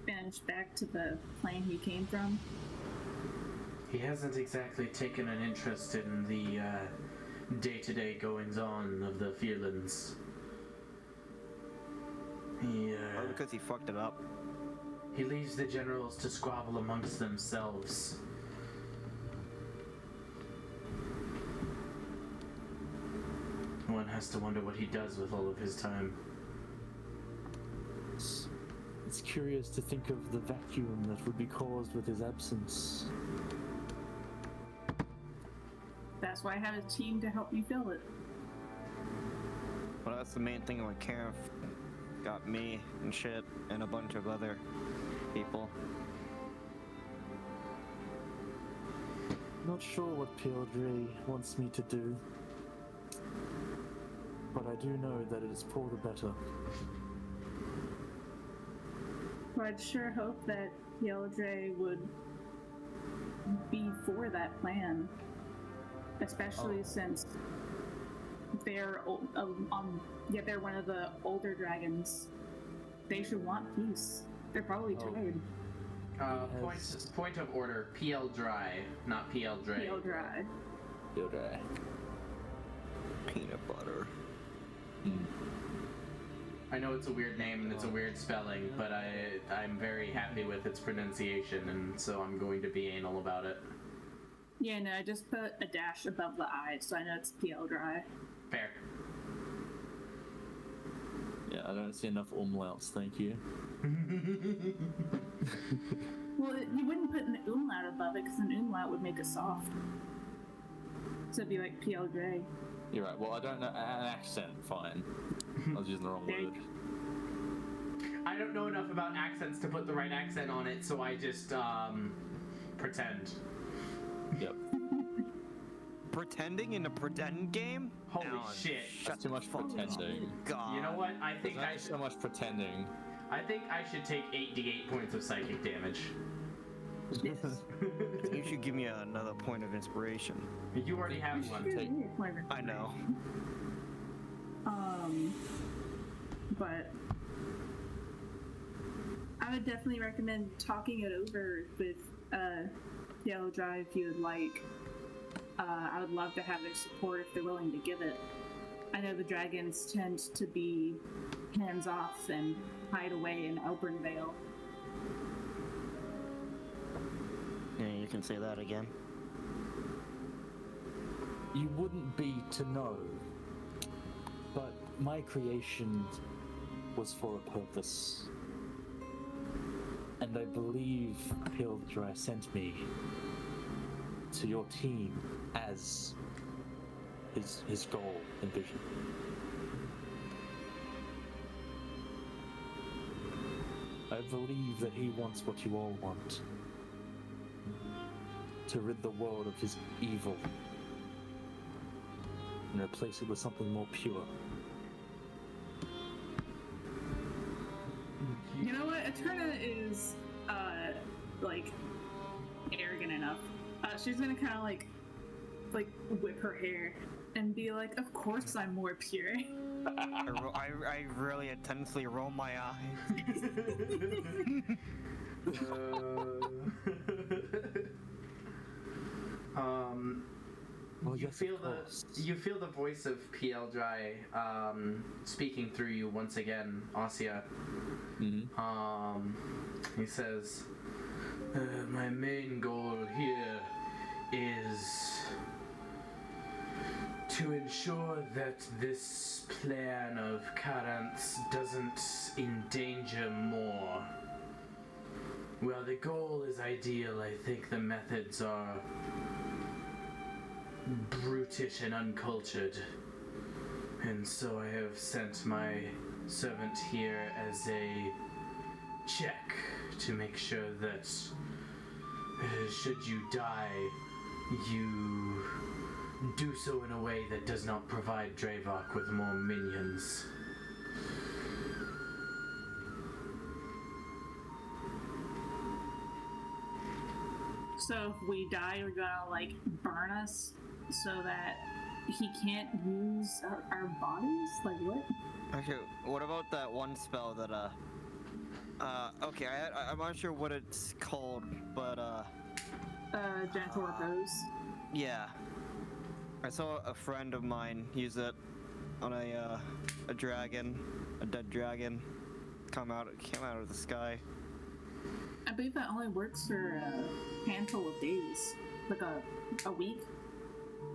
Banished back to the plane he came from. He hasn't exactly taken an interest in the day-to-day goings-on of the Fearlands. Or because he fucked it up. He leaves the generals to squabble amongst themselves. One has to wonder what he does with all of his time. It's curious to think of the vacuum that would be caused with his absence. That's why I had a team to help me fill it. Well, that's the main thing when Karen got me and shit and a bunch of other people. Not sure what Pildre wants me to do, but I do know that it is for the better. Well, I'd sure hope that Pildre would be for that plan. Especially since they're they're one of the older dragons. They should want peace. They're probably tired. Point of order: PL Dry, not PL Dre. PL Dry. PL Dry. Peanut butter. I know it's a weird name and it's a weird spelling, but I'm very happy with its pronunciation, and so I'm going to be anal about it. Yeah, no, I just put a dash above the I, so I know it's PL Dry. Fair. Yeah, I don't see enough umlauts, thank you. Well, you wouldn't put an umlaut above it, because an umlaut would make it soft. So it'd be like PL Dry. You're right, well, I don't know, an accent, fine. I was using the wrong word. I don't know enough about accents to put the right accent on it, so I just, pretend. Yep. Pretending in a pretend game? Holy shit. That's too much pretending. God. You know what? I think I should... so much pretending. I think I should take 8d8 points of psychic damage. You should give me another point of inspiration. You already have one. I know. But I would definitely recommend talking it over with Yellow Dry if you would like. I would love to have their support if they're willing to give it. I know the dragons tend to be hands-off and hide away in Elburn Vale. Yeah, you can say that again. You wouldn't be to know, but my creation was for a purpose. And I believe Pildre sent me to your team as his goal and vision. I believe that he wants what you all want. To rid the world of his evil and replace it with something more pure. You know what? Eterna is, like, arrogant enough. She's gonna kind of like whip her hair and be like, "Of course I'm more pure." I really intensely roll my eyes. Well, You yes, feel of course. you feel the voice of PL Dry speaking through you once again, Asia. He says, "My main goal here is to ensure that this plan of Karant's doesn't endanger more. Well, the goal is ideal. I think the methods are brutish and uncultured. And so I have sent my servant here as a check to make sure that should you die, you do so in a way that does not provide Draevok with more minions." So if we die, we're gonna like burn us so that he can't use our bodies? Like what? Okay, what about that one spell that okay, I'm not sure what it's called, but Gentle Repose. yeah. I saw a friend of mine use it on a dragon, a dead dragon. Came out of the sky. I believe that only works for a handful of days, like a week.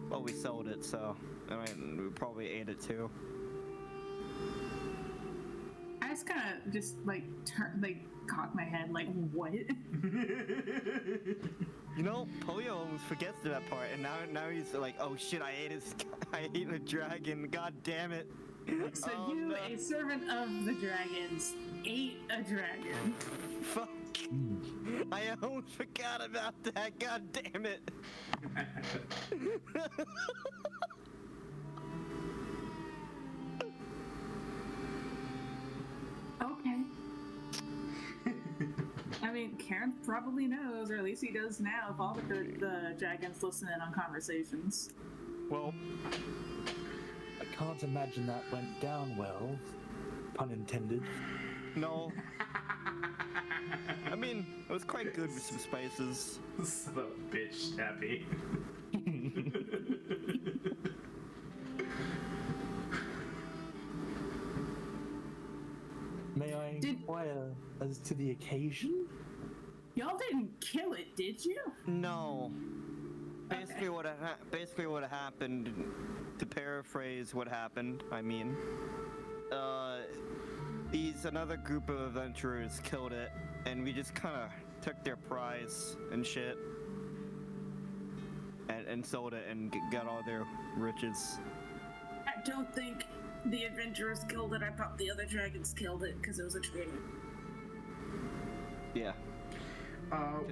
Well, we sold it, so I mean, we probably ate it too. I just kind of cock my head, like what? You know, Polio almost forgets that part, and now he's like, oh shit, I ate a dragon. God damn it. So Oh, you, no. a servant of the dragons, ate a dragon. Fuck. I almost forgot about that. God damn it. Okay. I mean, Karen probably knows, or at least he does now, if all the dragons listen in on conversations. Well, I can't imagine that went down well. Pun intended. no. I mean, it was quite good with some spices. Son of a bitch, Tappy. May I inquire as to the occasion? Y'all didn't kill it, did you? No. Basically, Okay. basically what happened, to paraphrase what happened, I mean, another group of adventurers killed it, and we just kind of took their prize and shit, and sold it and got all their riches. I don't think the adventurers killed it. I thought the other dragons killed it because it was a traitor. Yeah.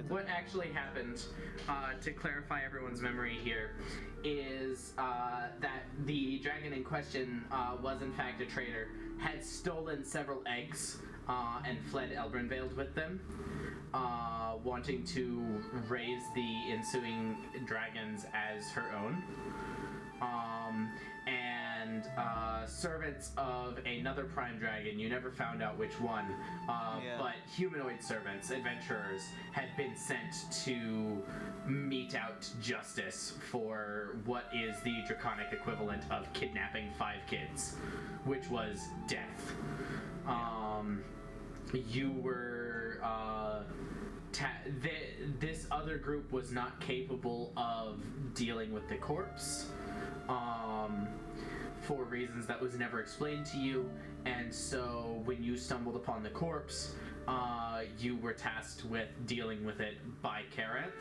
What actually happened, to clarify everyone's memory here, is that the dragon in question was in fact a traitor, had stolen several eggs and fled Elbrenvale with them, wanting to raise the ensuing dragons as her own. And servants of another prime dragon, you never found out which one, but humanoid servants, adventurers, had been sent to mete out justice for what is the draconic equivalent of kidnapping 5 kids, which was death. You were this other group was not capable of dealing with the corpse, for reasons that was never explained to you, and so when you stumbled upon the corpse, you were tasked with dealing with it by Kareth,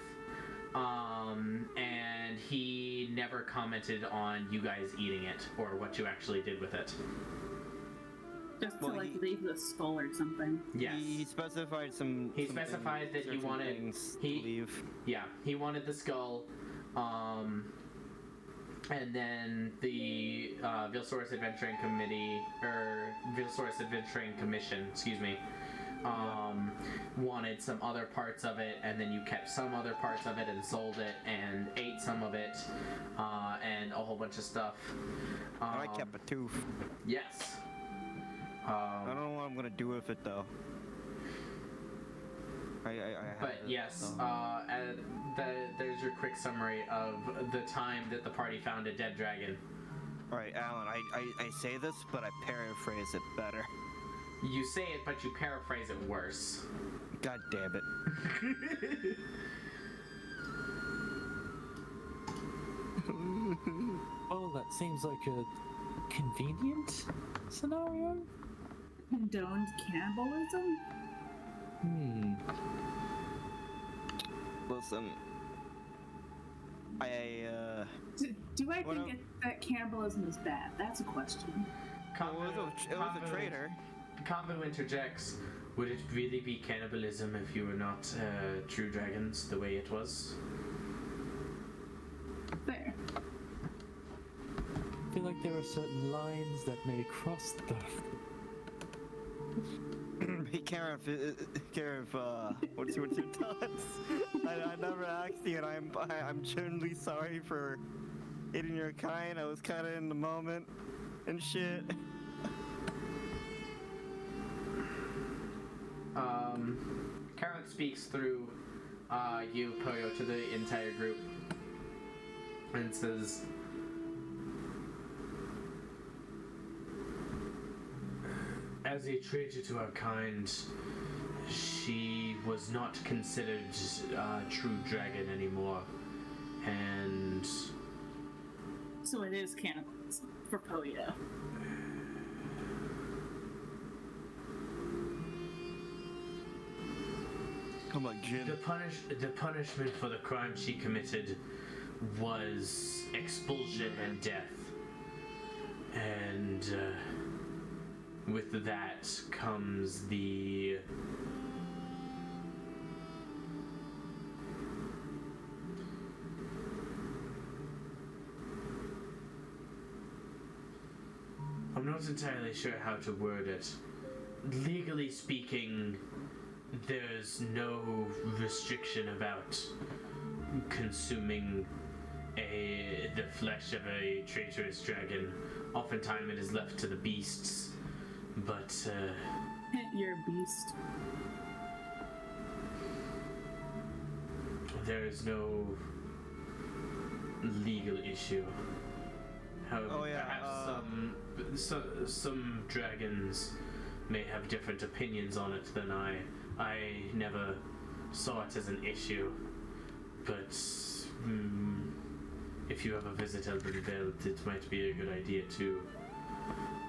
and he never commented on you guys eating it or what you actually did with it. Just to leave the skull or something. Yes. He specified some. He specified that you wanted things to leave. Yeah, he wanted the skull, and then the Vilsaurus Adventuring Committee, or Vilsaurus Adventuring Commission, excuse me, wanted some other parts of it, and then you kept some other parts of it and sold it and ate some of it, and a whole bunch of stuff. And I kept a tooth. Yes. I don't know what I'm gonna do with it though. I But yes, there's your quick summary of the time that the party found a dead dragon. Alright, Alan, I say this, but I paraphrase it better. You say it, but you paraphrase it worse. God damn it. Well, that seems like a convenient scenario. Condoned cannibalism? Listen, Do I think that cannibalism is bad? That's a question. it was a traitor. Convo interjects. Would it really be cannibalism if you were not true dragons the way it was? Fair. I feel like there are certain lines that may cross the. Hey, Karen, what's your thoughts? I never asked you, and I'm genuinely sorry for hitting your kind. I was kind of in the moment and shit. Karen speaks through you, Poyo, to the entire group and says, as a traitor to our kind, she was not considered a true dragon anymore, and... So it is cannibalism for Poyo. Come on, Jin. The punishment for the crime she committed was expulsion and death. And with that comes the I'm not entirely sure how to word it. Legally speaking, there's no restriction about consuming the flesh of a traitorous dragon. Oftentimes it is left to the beasts, but You're a beast. there is no legal issue. However, perhaps some dragons may have different opinions on it than I. I never saw it as an issue, but if you ever visit Elbenveld, it might be a good idea to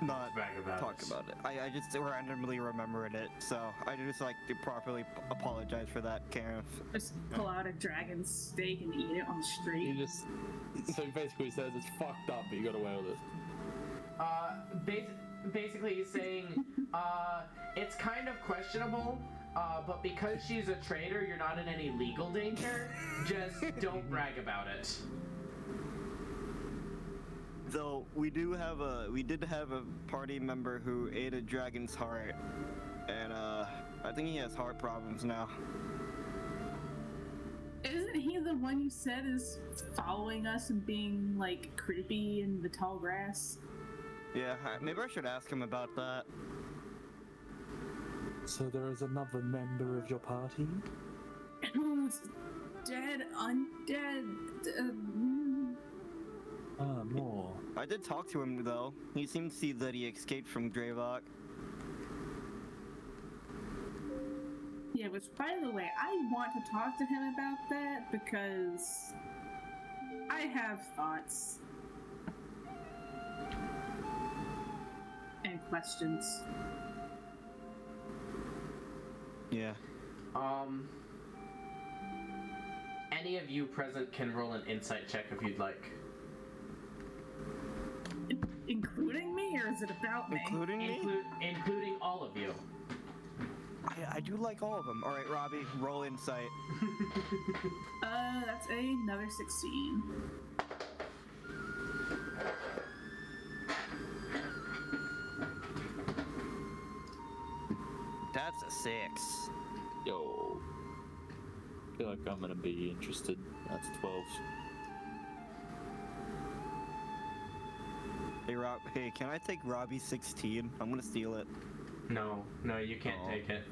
Not brag about talk about it. I just randomly remembered it, so I just like to properly apologize for that, Karen. Just pull out a dragon steak and eat it on the street. You just so basically he says it's fucked up, but you got away with it. Basically he's saying, it's kind of questionable, but because she's a traitor, you're not in any legal danger. Just don't brag about it. Though we did have a party member who ate a dragon's heart, and I think he has heart problems now. Isn't he the one you said is following us and being like creepy in the tall grass? Yeah, maybe I should ask him about that. So there is another member of your party? Who's dead, undead? More. I did talk to him though. He seemed to see that he escaped from Draevok. Yeah, which by the way, I want to talk to him about that because I have thoughts and questions. Yeah. Any of you present can roll an insight check if you'd like. Including me, or is it about me? Including me? Including all of you. I do like all of them. All right, Robbie, roll insight. That's another 16. That's a 6. Yo. I feel like I'm gonna be interested. That's 12. Hey, Hey, can I take Robbie 16? I'm gonna steal it. No, you can't take it.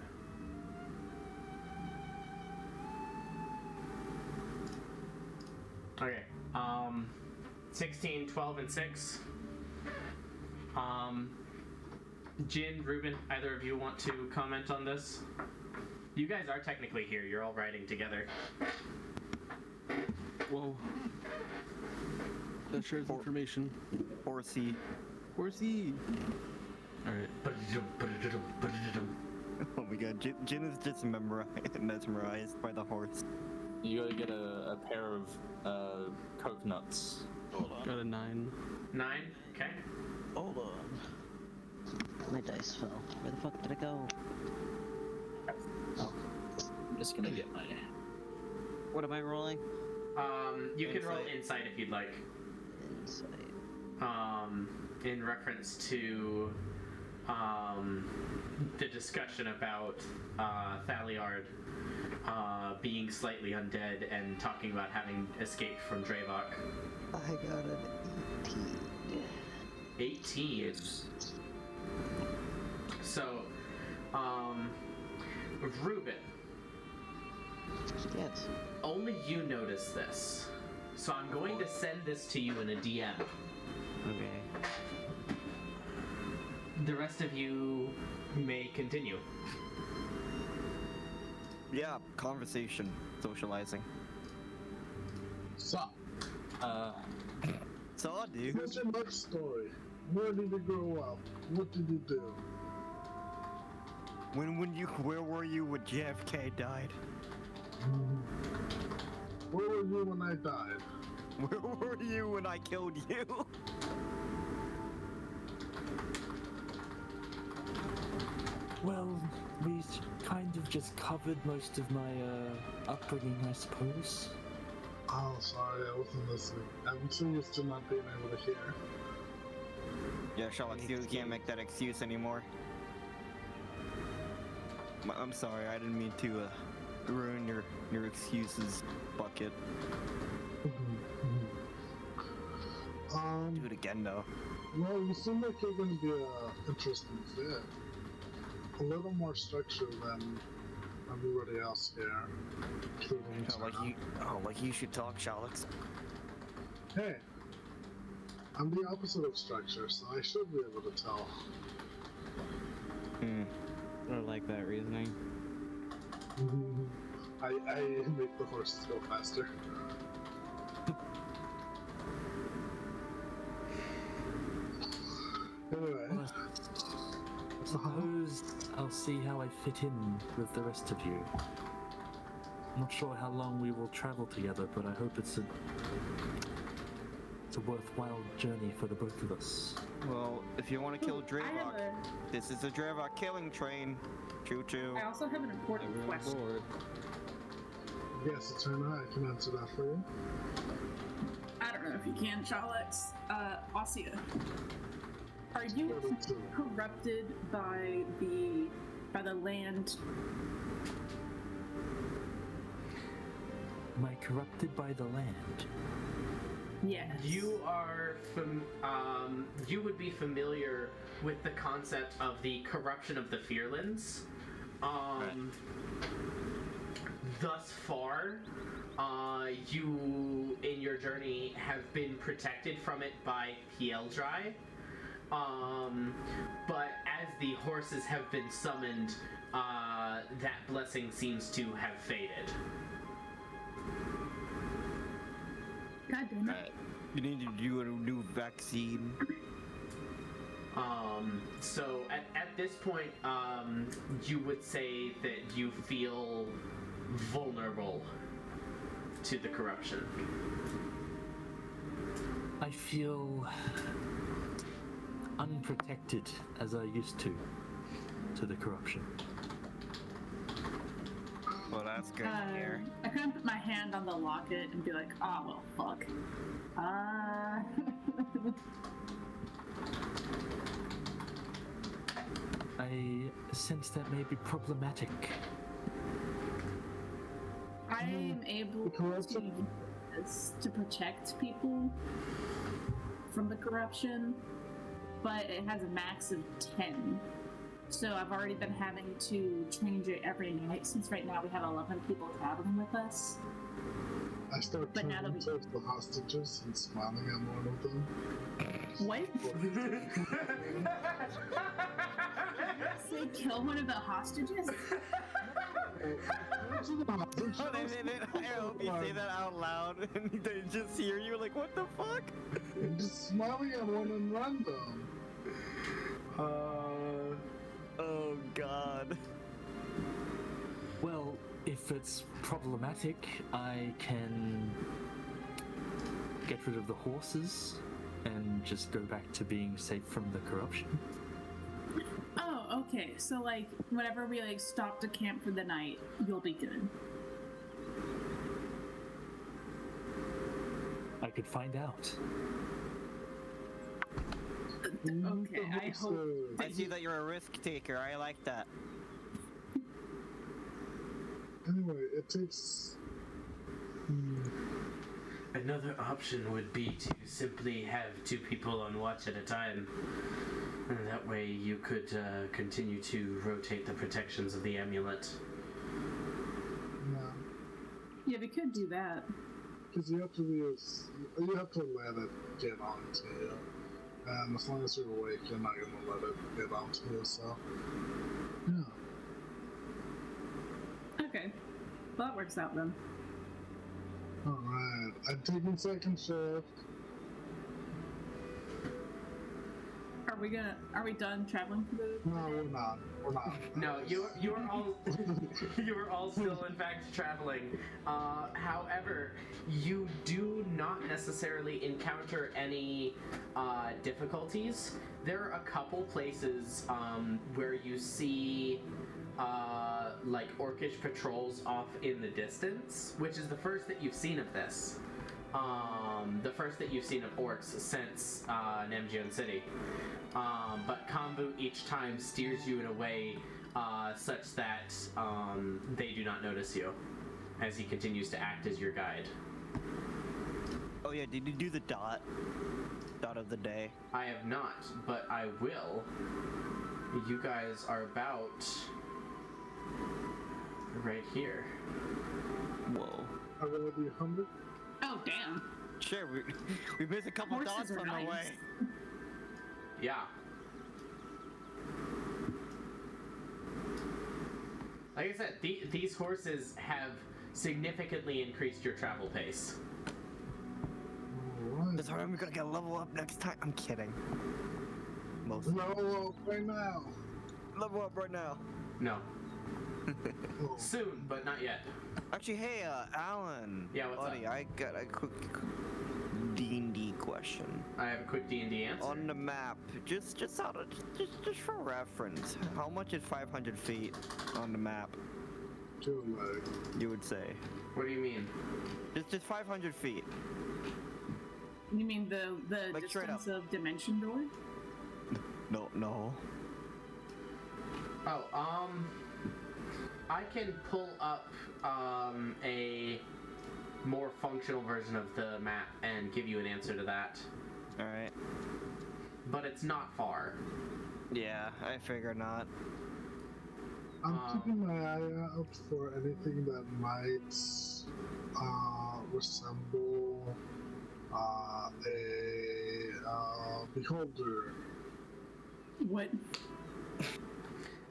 Okay. 16, 12, and 6. Jin, Ruben, either of you want to comment on this? You guys are technically here. You're all riding together. Whoa. That shares information. Horsey. Horsey. Alright. Oh my god, Jin is just mesmerized by the horse. You gotta get a pair of coconuts. Hold on. Got a 9. 9? Okay. Hold on. My dice fell. Where the fuck did it go? I'm just gonna get my. What am I rolling? You can roll insight if you'd like. Insight. In reference to the discussion about Thaliard being slightly undead and talking about having escaped from Draevok. I got an 18. 18. So, Ruben. Yes. Only you notice this. So I'm going to send this to you in a DM. Okay. The rest of you may continue. Yeah, conversation, socializing. So, So, dude. what's your life story? Where did you grow up? What did you do? Where were you when JFK died? Where were you when I died? Where were you when I killed you? Well, we kind of just covered most of my upbringing, I suppose. Oh, sorry, I wasn't listening. I'm so used to not being able to hear. Yeah, Sherlock, you can't make that excuse anymore. I'm sorry, I didn't mean to ruin your excuses, bucket. Do it again, though. Well, you seem like you're going to be an interesting fit. A little more structure than everybody else here, including Like you should talk, Sherlock. Hey, I'm the opposite of structure, so I should be able to tell. I don't like that reasoning. I make the horses go faster. Anyway. Well, I suppose I'll see how I fit in with the rest of you. I'm not sure how long we will travel together, but I hope it's a worthwhile journey for the both of us. Well, if you want to kill I have Draevok, this is a Draevok killing train. Choo choo. I also have an important Everyone question. board. Yes, Eterna, I can answer that for you. I don't know if you can, Shalix. Ossia. Are you corrupted by the land? Am I corrupted by the land? Yes. You are you would be familiar with the concept of the corruption of the Fearlands. Thus far, you in your journey have been protected from it by Pieldry. But as the horses have been summoned, that blessing seems to have faded. God damn it. You need to do a new vaccine. So at this point, you would say that you feel vulnerable to the corruption. I feel unprotected as I used to the corruption. Well, that's good to hear. I couldn't put my hand on the locket and be like, oh, well, fuck. I sense that may be problematic. I am able to use this to protect people from the corruption. but it has a max of 10. So I've already been having to change it every night since right now we have 11 people traveling with us. I start But now that turning towards the hostages and smiling at one of them. What? Say kill one of the hostages? I hope you say that out loud and they just hear you like, what the fuck? I'm just smiling at one in random. Oh god. Well, if it's problematic, I can get rid of the horses and just go back to being safe from the corruption. Oh, okay. So like whenever we like stop to camp for the night, you'll be good. I could find out. Okay, I hope. I see that you're a risk taker. I like that. Anyway, it takes. Another option would be to simply have 2 people on watch at a time. And that way you could continue to rotate the protections of the amulet. Yeah, we could do that. Because you have to let it get onto you. And as long as you're awake, you're not gonna let it get onto you, so. Yeah. Okay. Well, that works out then. Alright, I'm taking second shift. Are we done traveling for the No, we're not. We're not. No, you are all still in fact traveling. However, you do not necessarily encounter any difficulties. There are a couple places where you see like orcish patrols off in the distance, which is the first that you've seen of this. The first that you've seen of orcs since Namjoon City. But Kambu each time steers you in a way such that they do not notice you, as he continues to act as your guide. Oh yeah, did you do the dot of the day? I have not, but I will. You guys are about right here. Whoa. Are we with you, Humber? Oh damn. Sure, we missed a couple Horses dots are on the nice. way. Yeah. Like I said, these horses have significantly increased your travel pace. Alright. That's how I'm gonna get a level up next time. I'm kidding. Mostly. No, right now. Level up right now. No. Oh. Soon, but not yet. Actually, hey, Alan. Yeah, what's buddy, up? I got a quick D&D question. I have a quick D&D answer. On the map, just for reference, how much is 500 feet on the map? Too late. You would say? What do you mean? Just 500 feet. You mean the Like, straight distance up. of Dimension Door? No. Oh, I can pull up a more functional version of the map and give you an answer to that. All right. But it's not far. Yeah, I figure not. I'm keeping my eye out for anything that might resemble a beholder. What?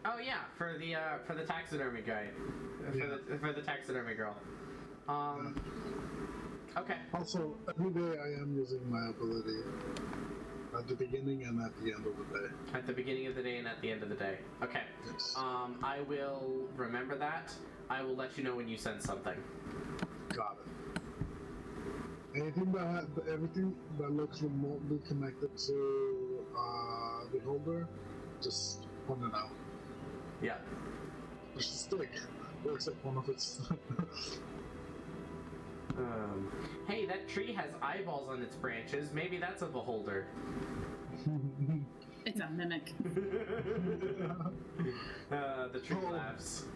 Oh yeah, for the taxidermy guy, for the taxidermy girl. Okay. Also, every day I am using my ability. At the beginning and at the end of the day. At the beginning of the day and at the end of the day. Okay. Yes. I will remember that. I will let you know when you send something. Got it. Everything that looks remotely connected to Beholder, just point it out. Yeah. There's a stick. Works at one of its. Hey, that tree has eyeballs on its branches. Maybe that's a beholder. It's a mimic. The tree Oh. laughs.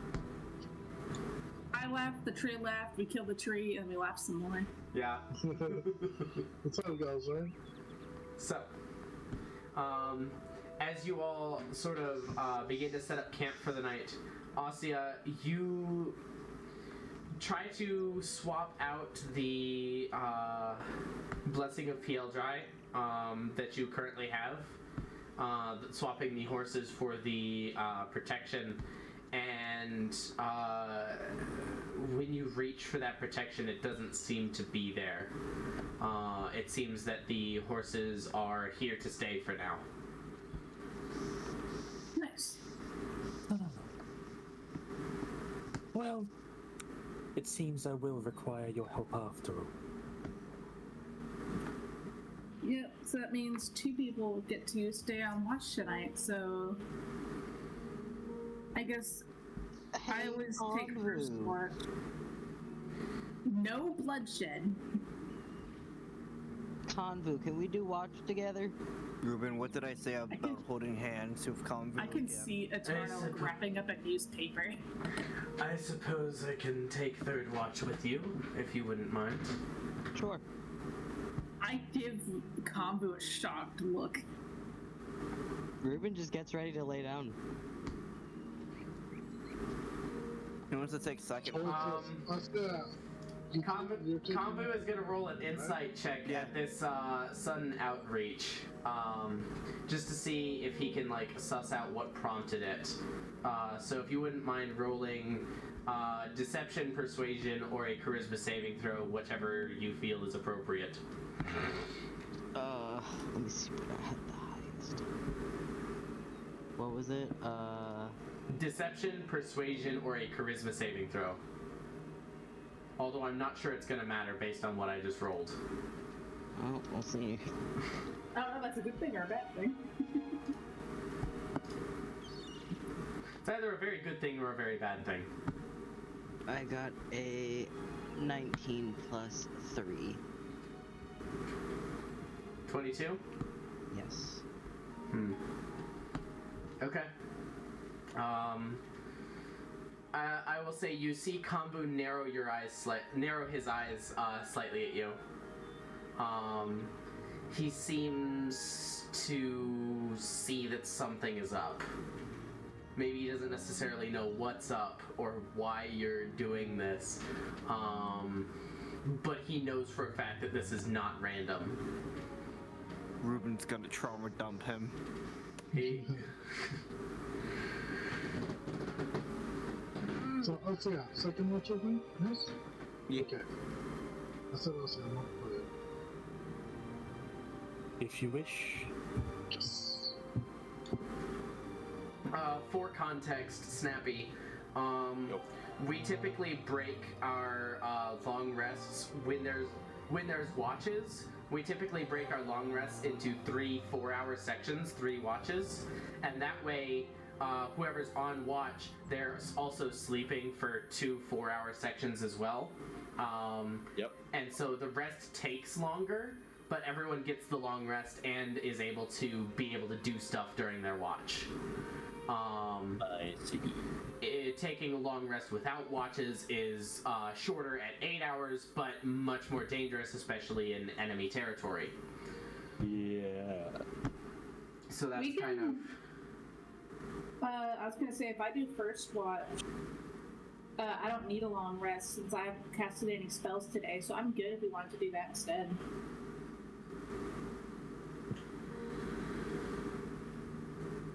I laughed, the tree laughed, we killed the tree, and we laughed some more. Yeah. That's how it goes, right? So, As you all sort of begin to set up camp for the night, Asya, you try to swap out the Blessing of Pieldrai that you currently have, swapping the horses for the protection, and when you reach for that protection, it doesn't seem to be there. It seems that the horses are here to stay for now. Nice. No. Well, it seems I will require your help after all. Yep, so that means 2 people get to stay on watch tonight, so I guess I always take first watch. No bloodshed. Convu, can we do watch together? Ruben, what did I say about holding hands with Convu? I can see Eternal wrapping up a newspaper. I suppose I can take third watch with you, if you wouldn't mind. Sure. I give Convu a shocked look. Ruben just gets ready to lay down. Who wants to take second? Convu is gonna roll an insight check at this sudden outreach, just to see if he can like suss out what prompted it. So if you wouldn't mind rolling deception, persuasion, or a charisma saving throw, whichever you feel is appropriate. Let me see what I had the highest. What was it? Deception, persuasion, or a charisma saving throw. Although I'm not sure it's gonna matter based on what I just rolled. Well, we'll see. I don't know if that's a good thing or a bad thing. It's either a very good thing or a very bad thing. I got a 19 plus 3. 22? Yes. Okay. I will say you see Kambu narrow his eyes slightly at you. He seems to see that something is up. Maybe he doesn't necessarily know what's up or why you're doing this, but he knows for a fact that this is not random. Ruben's gonna trauma dump him. So yeah, second watch with me? Yes? Yeah. Okay. I said I'm not for it. If you wish. Yes. For context, Snappy, we typically break our long rests when there's watches. We typically break our long rests into 3 4-hour sections, 3 watches, and that way whoever's on watch, they're also sleeping for 2 4-hour sections as well. Yep. And so the rest takes longer, but everyone gets the long rest and is able to do stuff during their watch. I see. Taking a long rest without watches is shorter at 8 hours, but much more dangerous, especially in enemy territory. Yeah. So that's kind of... I was gonna say, if I do first watch, I don't need a long rest since I haven't casted any spells today, so I'm good if we wanted to do that instead.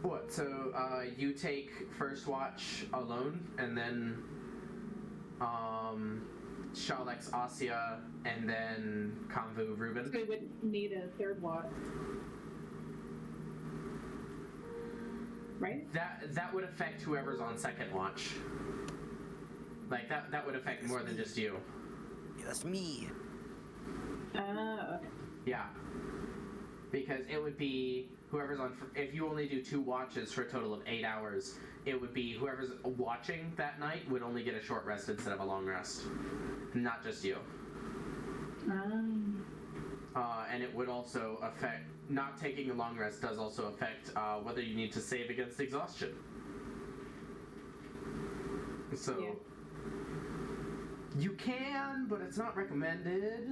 What, so you take first watch alone, and then Shalex's Asya, and then Kamvu Ruben? So we wouldn't need a third watch. Right? That would affect whoever's on second watch. Like, that would affect more than just you. Yeah, that's me. Okay. Yeah. Because it would be whoever's on... If you only do 2 watches for a total of 8 hours, it would be whoever's watching that night would only get a short rest instead of a long rest. Not just you. And it would also affect... Not taking a long rest does also affect whether you need to save against exhaustion. So... Yeah. You can, but it's not recommended.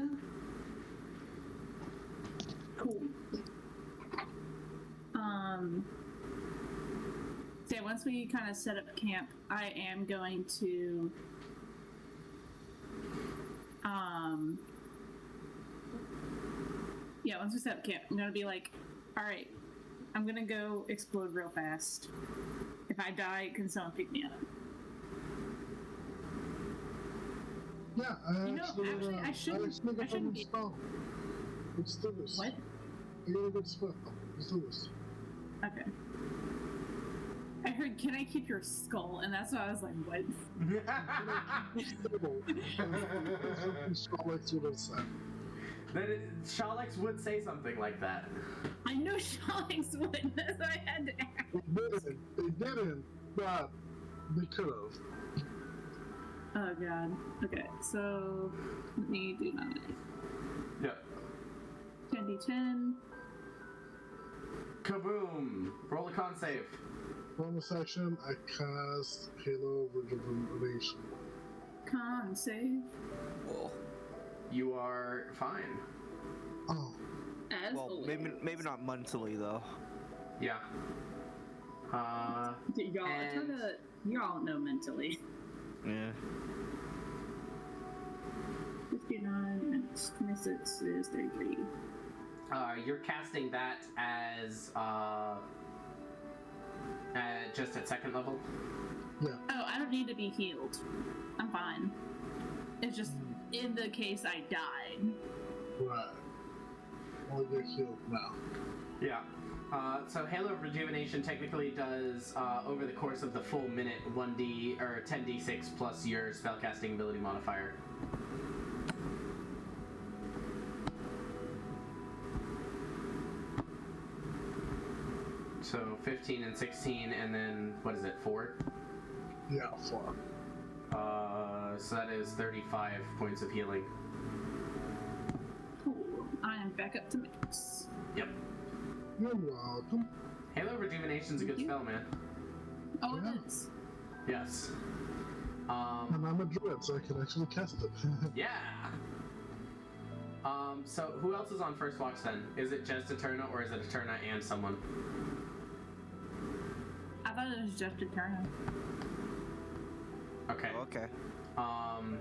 Cool. Okay, once we kind of set up camp, I am going to yeah, once we set up camp, I'm gonna be like, all right, I'm gonna go explode real fast. If I die, can someone pick me up? Yeah, I shouldn't be. spell. Let's do this. What? I got a good spell. Let's do this. Okay. I heard, can I keep your skull? And that's why I was like, what? Skrillex would have said. Shalex would say something like that. I know Shalex would. That's why I had to ask. They didn't, but they could have. Oh god. Okay, so let me do my Yep. 10d10. Kaboom! Roll a con save. Bonus action, I cast Halo Rejuvenation. Con save. You are fine. Oh. As Well, always. maybe not mentally though. Yeah. Y'all, and- y'all know mentally. Yeah. 59 and 26 is 33. You're casting that as just at second level. Yeah. Oh, I don't need to be healed. I'm fine. It's just in the case I died. Right. Well, you're healed now. Yeah. So Halo Rejuvenation technically does, over the course of the full minute, 1d or 10d6 plus your spellcasting ability modifier. So 15 and 16, and then what is it? 4? Yeah, 4. So that is 35 points of healing. Cool. I am back up to max. Yep. You're welcome. Halo Rejuvenation's a good spell, man. Oh, Yeah. it is. Yes. And I'm a druid, so I can actually cast it. Yeah. So who else is on first watch then? Is it just Eterna, or is it Eterna and someone? I thought it was just a turn. Okay. Okay.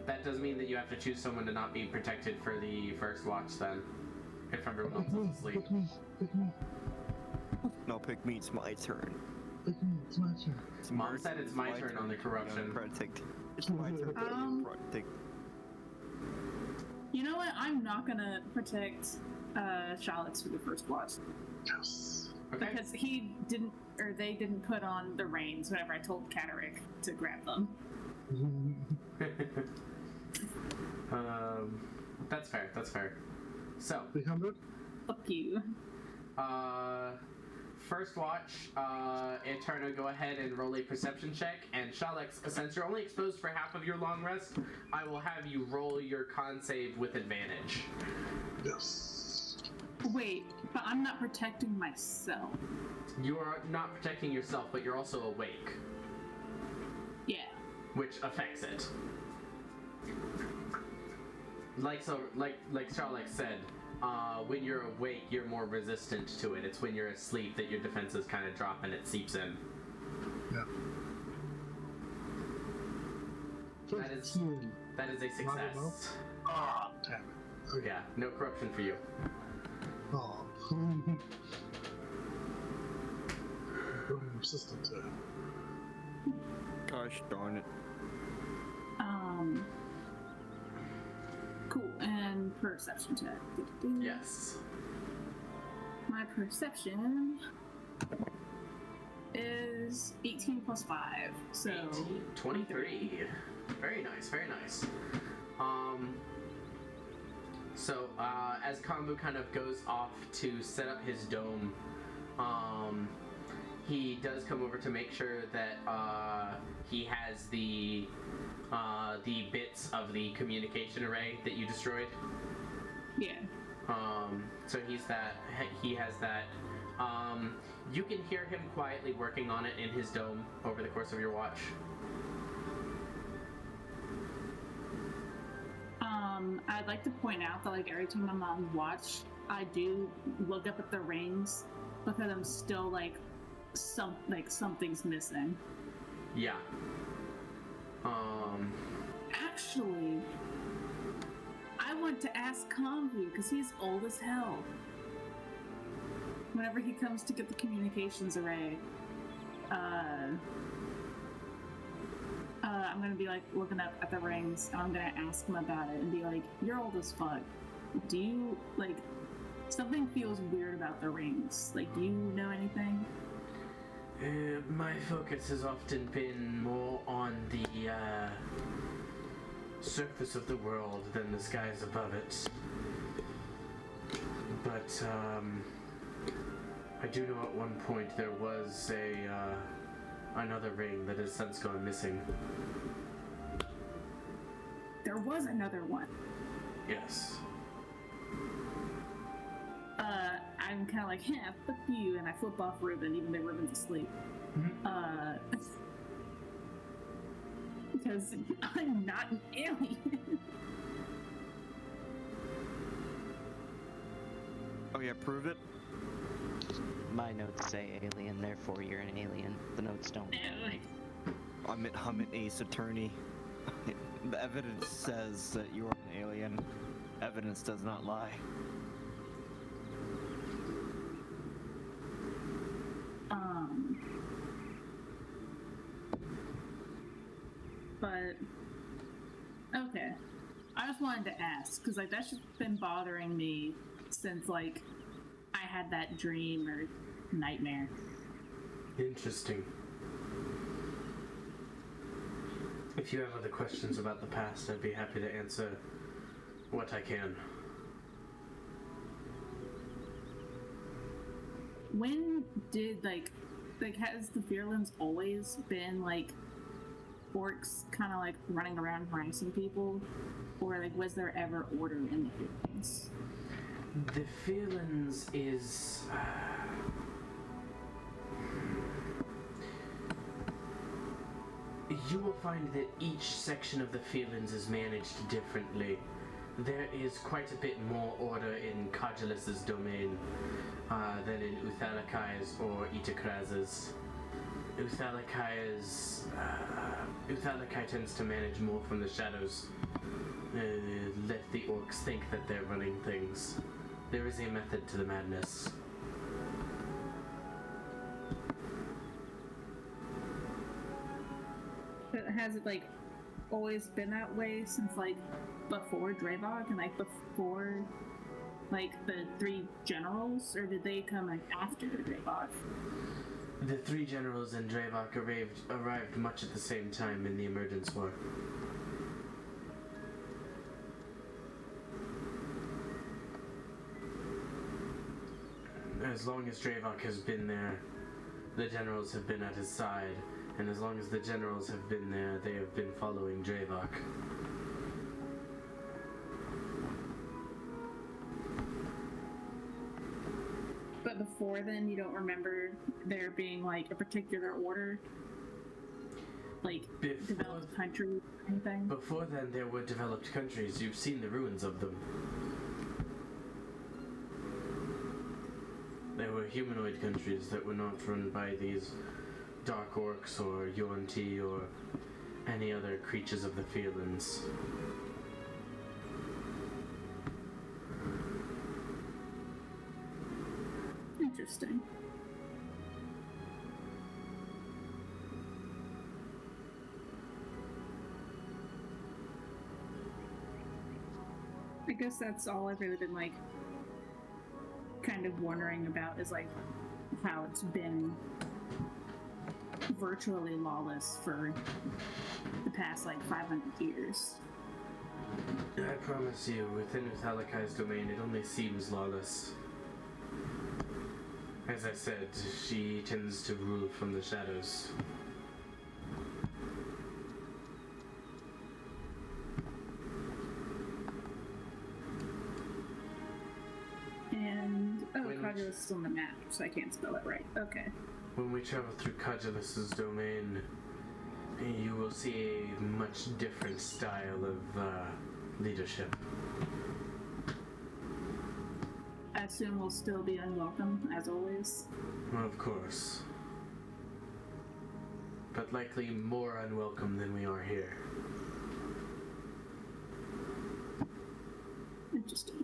That does mean that you have to choose someone to not be protected for the first watch then. If everyone else Pick me, is asleep. pick me, pick me, No, pick me. It's my turn. pick me. It's my turn. It's Mom said it's my turn on the corruption. Protect. It's my turn. Protect. You know what? I'm not gonna protect Shalex for the first watch. Yes. Okay. Because they didn't put on the reins whenever I told Catterick to grab them. That's fair. That's fair. So, 300? Fuck you. first watch, Eterna, go ahead and roll a perception check, and Shalex, since you're only exposed for half of your long rest, I will have you roll your con save with advantage. Yes. Wait, but I'm not protecting myself. You are not protecting yourself, but you're also awake, Yeah. which affects it. Like Shalex said, when you're awake, you're more resistant to it. It's when you're asleep that your defenses kind of drop and it seeps in. Yeah. That is 15. a Not enough? success. Ah, damn it. Okay. Yeah, no corruption for you. Oh. Very resistant to it. Gosh darn it. Cool. And perception check. Yes. My perception is 18 plus 5, so 23. Very nice, very nice. So, as Kambu kind of goes off to set up his dome, he does come over to make sure that he has the bits of the communication array that you destroyed. yeah. So he has that. You can hear him quietly working on it in his dome over the course of your watch. I'd like to point out that like every time I'm on watch, I do look up at the rings because I'm still like something's missing. Yeah. Actually, I want to ask Convu because he's old as hell. Whenever he comes to get the communications array, I'm gonna be like looking up at the rings, and I'm gonna ask him about it and be like, "You're old as fuck. Do you like something feels weird about the rings? Like, do you know anything?" My focus has often been more on the surface of the world than the skies above it. But I do know at one point there was another ring that has since gone missing. There was another one. Yes. I'm kind of like, "Yeah, fuck you," and I flip off Ruben, even though Ruben's asleep. Because I'm not an alien. Oh yeah, prove it. My notes say alien, therefore you're an alien. The notes don't. I'm an ace attorney. The evidence says that you are an alien. Evidence does not lie. But okay, I just wanted to ask because like that's just been bothering me since like I had that dream or nightmare. Interesting. If you have other questions about the past, I'd be happy to answer what I can. When did like has the Fearlands always been like orcs kind of like running around harassing people, or like was there ever order in the Fearlands? The Fearlands is you will find that each section of the Fearlands is managed differently. There is quite a bit more order in Kajalus's domain than in Uthalakai's or Itakraz's. Uthalakai tends to manage more from the shadows. Let the orcs think that they're running things. There is a method to the madness. But has it like always been that way since like before Draevok and like before like the three generals, or did they come like after Draevok? The three generals and Draevok arrived much at the same time in the Emergence War. As long as Draevok has been there, the generals have been at his side, and as long as the generals have been there, they have been following Draevok. But before then, you don't remember there being like a particular order, like developed country or anything? Before then, there were developed countries. You've seen the ruins of them. There were humanoid countries that were not run by these dark orcs or Yuan-Ti or any other creatures of the Fearlands. Interesting. I guess that's all I've really been like kind of wondering about is like how it's been virtually lawless for the past like 500 years. I promise you, within Uthalakai's domain, it only seems lawless. As I said, she tends to rule from the shadows. And Kagura is still on the map, so I can't spell it right. Okay. When we travel through Kajalus's domain, you will see a much different style of leadership. I assume we'll still be unwelcome, as always. Well, of course. but likely more unwelcome than we are here. Interesting.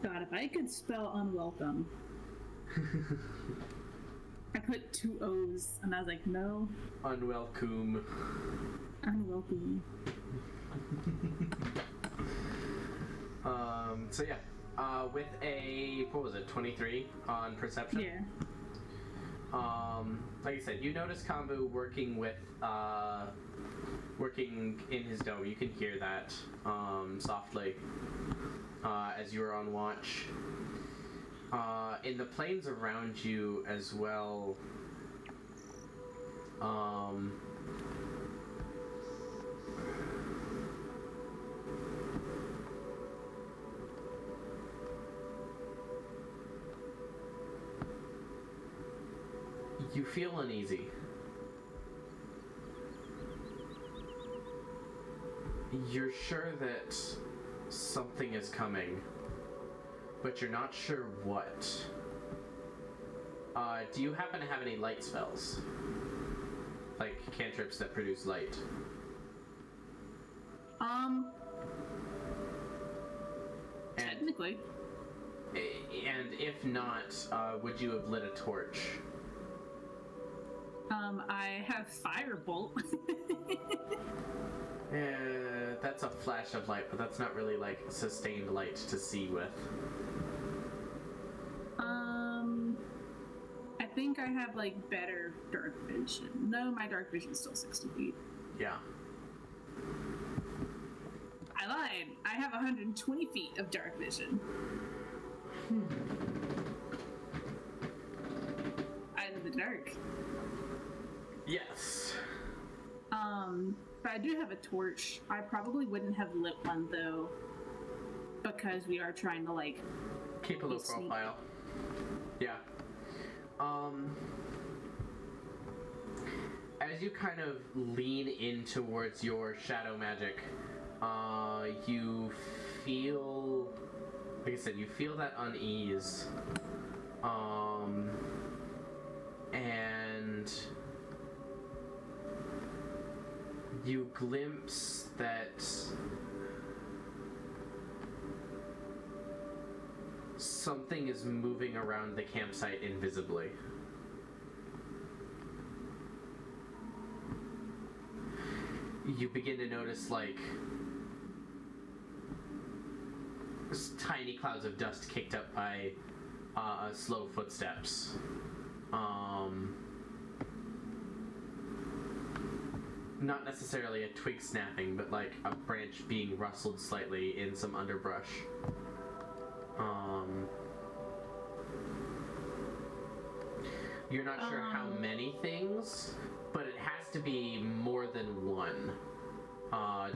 God, if I could spell unwelcome. I put 2 O's and I was like, no. Unwelcome. Unwelcome. So yeah, with a, what was it, 23 on perception? Yeah. Like I said, you notice Kambu working in his dome. You can hear that, softly, as you are on watch. In the plains around you as well, you feel uneasy. You're sure that something is coming, but you're not sure what. Do you happen to have any light spells? Like cantrips that produce light? Technically. And if not, would you have lit a torch? I have Firebolt. That's a flash of light, but that's not really like sustained light to see with. I think I have like better dark vision. No, my dark vision's still 60 feet. Yeah. I lied. I have 120 feet of dark vision. Eye of the dark. Yes. But I do have a torch. I probably wouldn't have lit one though, because we are trying to like keep a low profile. Yeah. As you kind of lean in towards your shadow magic, you feel, like I said, you feel that unease, and you glimpse that something is moving around the campsite invisibly. You begin to notice like tiny clouds of dust kicked up by slow footsteps. Not necessarily a twig snapping, but like a branch being rustled slightly in some underbrush. You're not sure how many things, but it has to be more than one.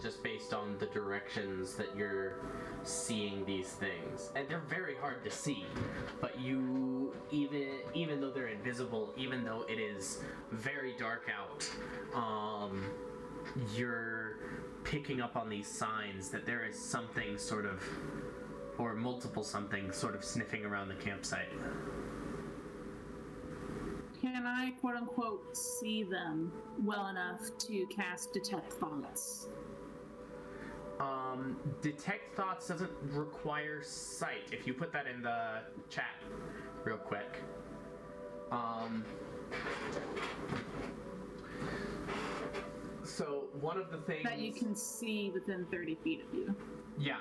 Just based on the directions that you're seeing these things. And they're very hard to see, but you, even though they're invisible, even though it is very dark out, you're picking up on these signs that there is something sort of, or multiple something sort of sniffing around the campsite. Can I, quote unquote, see them well enough to cast Detect Thoughts? Detect Thoughts doesn't require sight. If you put that in the chat real quick. So one of the things that you can see within 30 feet of you. Yeah.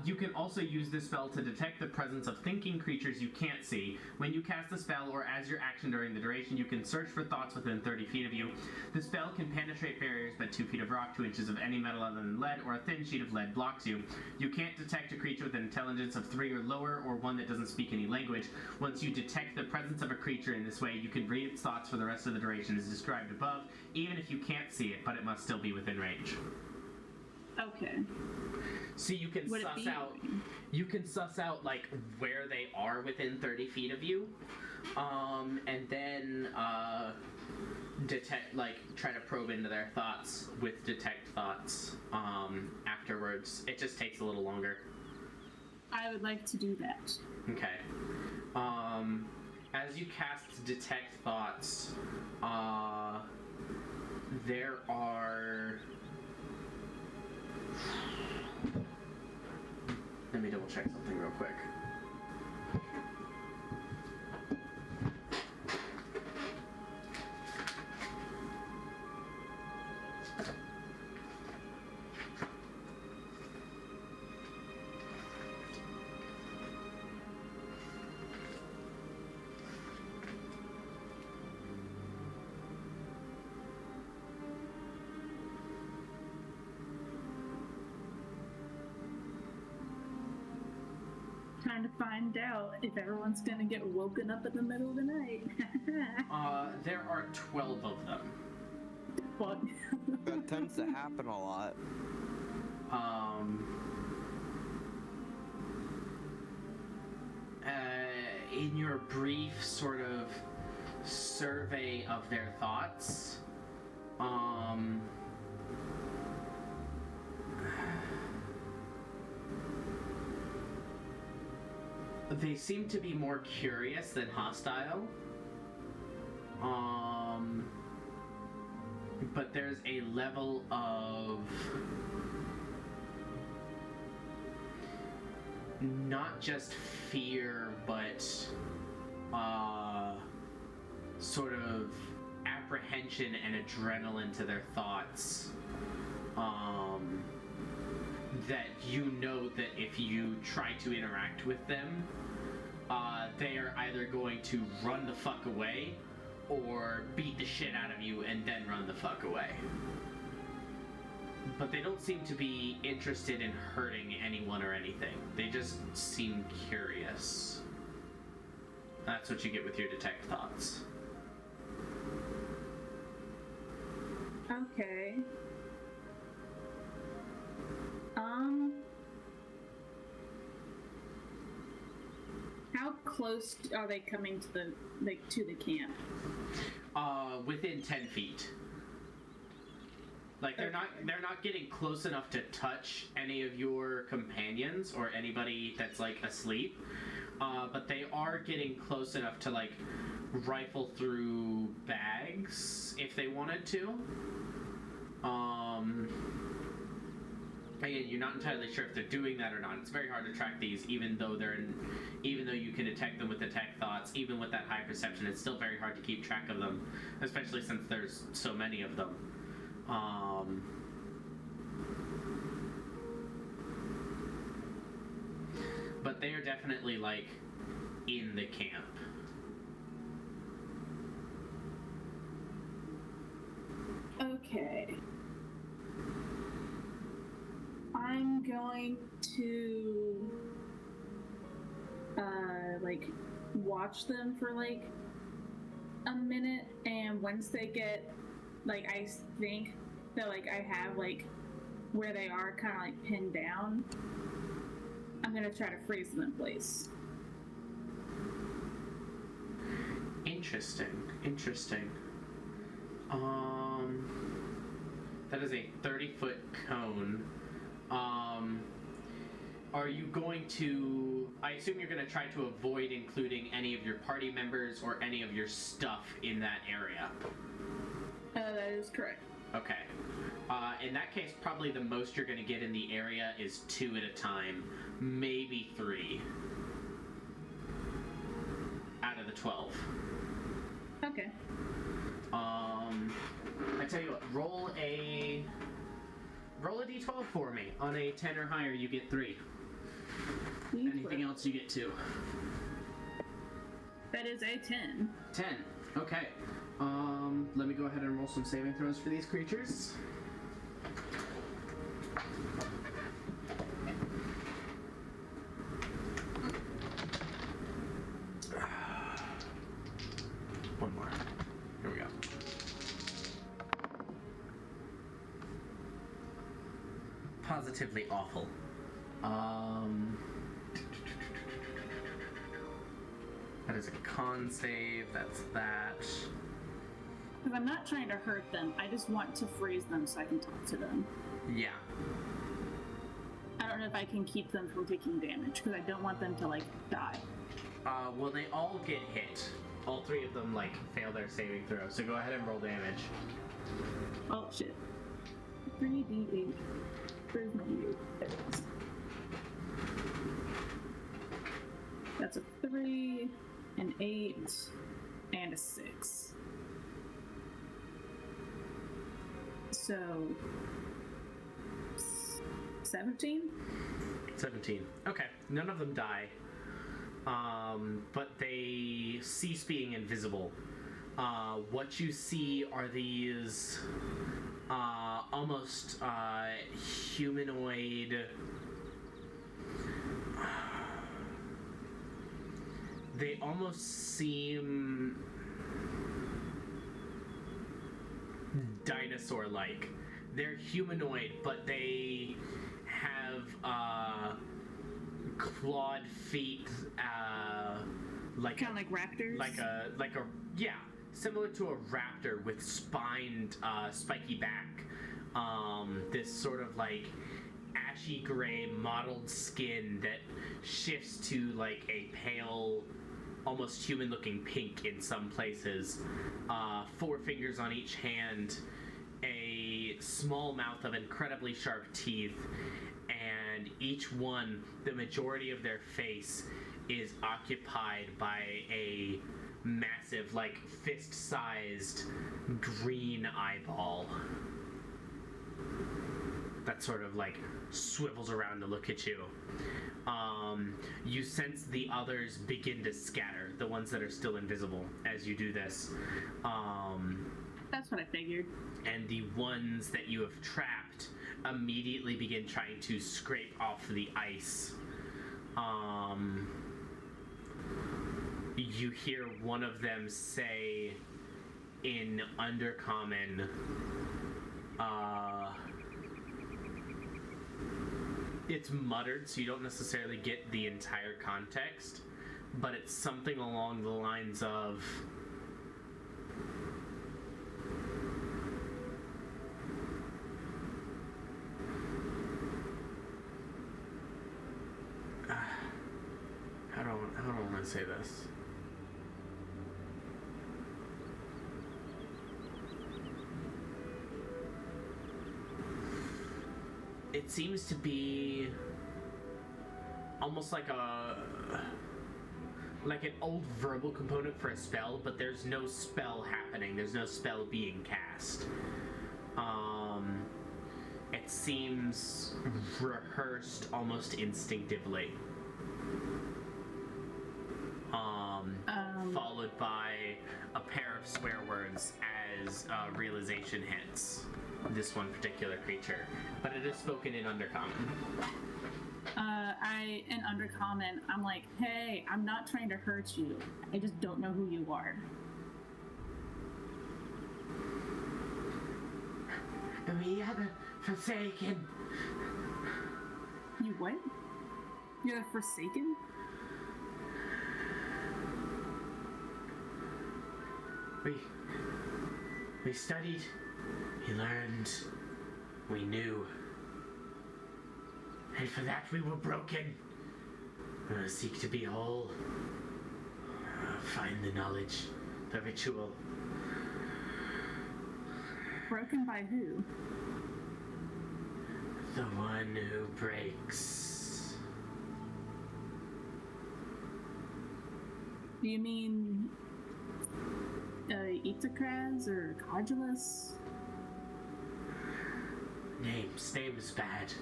You can also use this spell to detect the presence of thinking creatures you can't see. When you cast the spell or as your action during the duration, you can search for thoughts within 30 feet of you. The spell can penetrate barriers, but 2 feet of rock, 2 inches of any metal other than lead, or a thin sheet of lead blocks you. You can't detect a creature with an intelligence of 3 or lower, or one that doesn't speak any language. Once you detect the presence of a creature in this way, you can read its thoughts for the rest of the duration as described above, even if you can't see it, but it must still be within range. Okay. So you can suss out like where they are within 30 feet of you, and then detect, like try to probe into their thoughts with Detect Thoughts after afterwards. It just takes a little longer. I would like to do that. Okay. As you cast Detect Thoughts, there are... Let me double check something real quick. Trying to find out if everyone's gonna get woken up in the middle of the night. There are 12 of them. Fuck. That tends to happen a lot. In your brief sort of survey of their thoughts, they seem to be more curious than hostile. But there's a level of not just fear, but sort of apprehension and adrenaline to their thoughts. That you know that if you try to interact with them, they are either going to run the fuck away or beat the shit out of you and then run the fuck away. But they don't seem to be interested in hurting anyone or anything. They just seem curious. That's what you get with your Detect Thoughts. Okay. How close are they coming to the camp? Within 10 feet. Like they're not getting close enough to touch any of your companions or anybody that's like asleep. But they are getting close enough to like rifle through bags if they wanted to. Again, you're not entirely sure if they're doing that or not. It's very hard to track these, even though you can detect them with Detect Thoughts, even with that high perception, it's still very hard to keep track of them, especially since there's so many of them. But they are definitely like in the camp. Okay. I'm going to like watch them for like a minute, and once they get like, I think that like I have like where they are kind of like pinned down, I'm gonna try to freeze them in place. Interesting. That is a 30-foot cone. Are you going to... I assume you're going to try to avoid including any of your party members or any of your stuff in that area. That is correct. Okay. In that case, probably the most you're going to get in the area is 2 at a time. Maybe 3. Out of the 12. Okay. I tell you what, roll a d12 for me. On a 10 or higher, you get 3. Anything else, you get 2. That is a 10. 10. Okay. Let me go ahead and roll some saving throws for these creatures. One more. Here we go. Positively awful. That is a con save. That's that. Because I'm not trying to hurt them. I just want to freeze them so I can talk to them. Yeah. I can keep them from taking damage, because I don't want them to, like, die. Well, they all get hit. All three of them, like, fail their saving throw, so go ahead and roll damage. Oh, shit. 3d8. Where's my d8? There it is. That's a 3, an 8, and a 6. So... 17? 17. Okay, none of them die. But they cease being invisible. What you see are these almost humanoid. They almost seem dinosaur-like. They're humanoid, but they have clawed feet, like kind of like raptors. like a yeah, similar to a raptor with spined, spiky back. This sort of like ashy gray mottled skin that shifts to like a pale, almost human-looking pink in some places. 4 fingers on each hand, a small mouth of incredibly sharp teeth, and each one, the majority of their face is occupied by a massive, like, fist-sized green eyeball that sort of, like, swivels around to look at you. You sense the others begin to scatter, the ones that are still invisible, as you do this. That's what I figured. And the ones that you have trapped immediately begin trying to scrape off the ice. You hear one of them say in Undercommon, it's muttered, so you don't necessarily get the entire context, but it's something along the lines of, how do I want to say this? It seems to be almost like an old verbal component for a spell, but there's no spell happening. There's no spell being cast. It seems rehearsed almost instinctively. Followed by a pair of swear words as realization hits this one particular creature, but it is spoken in Undercommon. In Undercommon, I'm like, hey, I'm not trying to hurt you. I just don't know who you are. We are the Forsaken. You what? You're the Forsaken? We studied, we learned, we knew. And for that we were broken. We will seek to be whole. Find the knowledge, the ritual. Broken by who? The one who breaks. Do you mean Itacraz or Codulus? Names bad.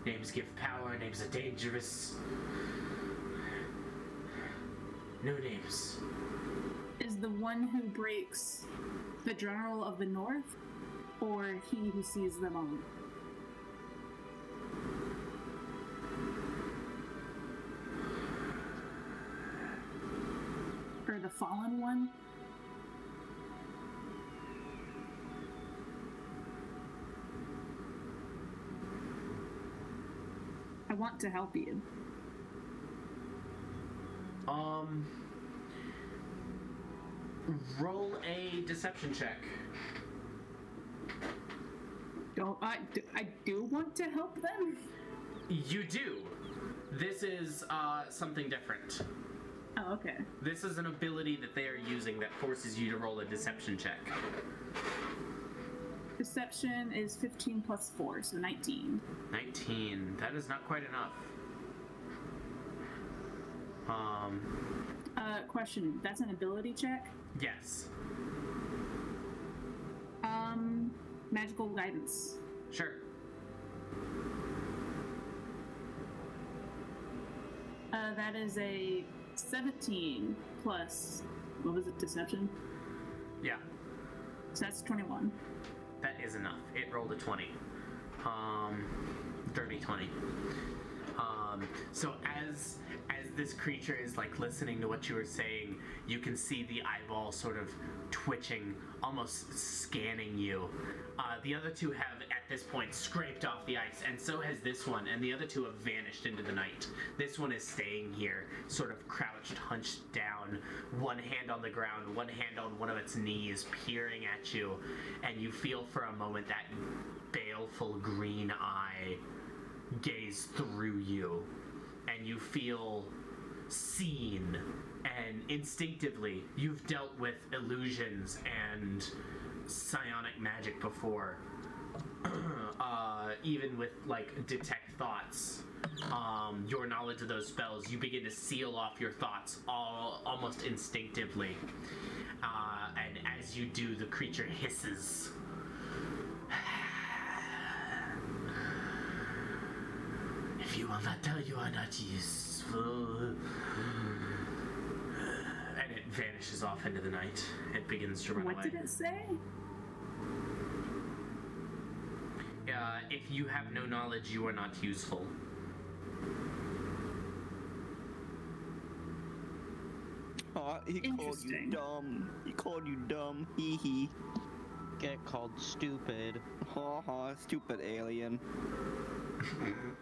Names give power, names are dangerous. No names. Is the one who breaks the General of the North, or he who sees them all? Or the Fallen One? I want to help you. Roll a deception check. I do want to help them. You do. This is something different. Oh, okay. This is an ability that they are using that forces you to roll a deception check. Deception is 15 plus 4, so 19. 19. That is not quite enough. Question. That's an ability check? Yes. Magical guidance. Sure. That is a 17 plus, what was it, deception? Yeah. So that's 21. That is enough. It rolled a 20. Dirty 20. So as this creature is like listening to what you were saying, you can see the eyeball sort of twitching, almost scanning you. The other two have at this point scraped off the ice, and so has this one, and the other two have vanished into the night. This one is staying here, sort of crouched, hunched down, one hand on the ground, one hand on one of its knees, peering at you, and you feel for a moment that baleful green eye gaze through you, and you feel seen, and instinctively you've dealt with illusions and psionic magic before. Even with like detect thoughts, your knowledge of those spells, you begin to seal off your thoughts almost instinctively, and as you do, the creature hisses. If you will not tell, you are not useful. And it vanishes off into the night. It begins to run away. What did it say? If you have no knowledge, you are not useful. He called you dumb. He called you dumb. Hee hee. Get called stupid. Ha ha, stupid alien.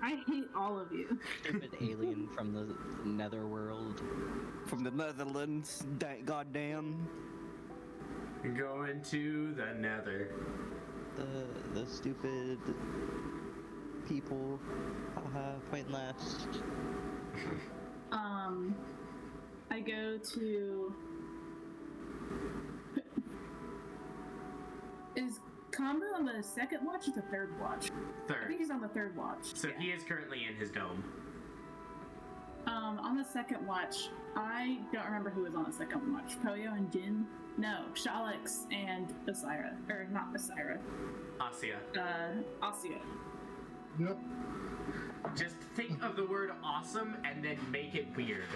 I hate all of you. Stupid alien from the netherworld. From the Netherlands, goddamn. Go into the nether. The stupid people. Haha, point last. I go to... Is Combo on the second watch or the third watch? I Third. think he's on the third watch. So he is currently in his dome. On the second watch, I don't remember who was on the second watch. Poyo and Jin? No, Shalix and Osira. Or not Osira. Asia. Asia. Yep. Just think of the word awesome and then make it weird.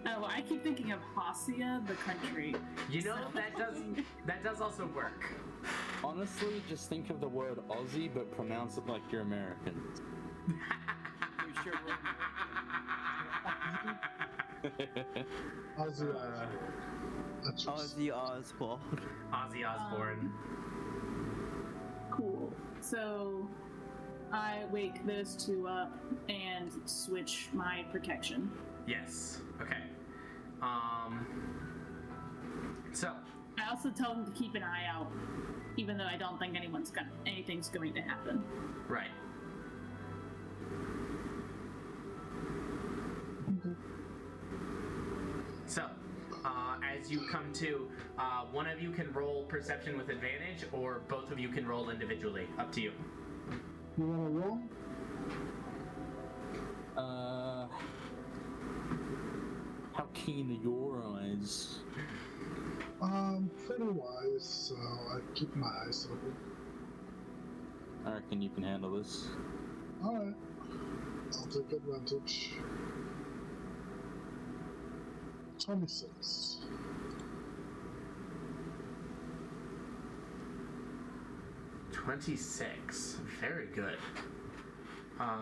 Oh, I keep thinking of Hasia, the country. You know, that does also work. Honestly, just think of the word Aussie, but pronounce it like you're American. Ozzy Oswald. Ozzy Osbourne. Cool. So, I wake those two up and switch my protection. Yes. Okay. So. I also tell them to keep an eye out, even though I don't think anything's going to happen. Right. So, as you come to, one of you can roll perception with advantage, or both of you can roll individually. Up to you. You wanna roll? How keen are your eyes? Pretty wise, so I keep my eyes open. I reckon you can handle this. Alright. I'll take advantage. 26. $26. Very good.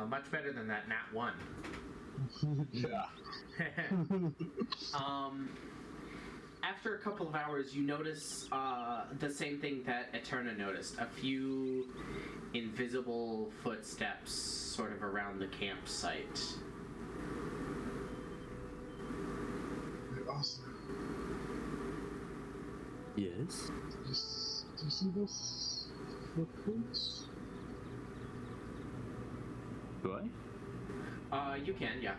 Much better than that nat 1. Yeah. After a couple of hours, you notice the same thing that Eterna noticed. A few invisible footsteps sort of around the campsite. Hey, awesome. Yes? Do you see this footprints? Do I? You can, yeah.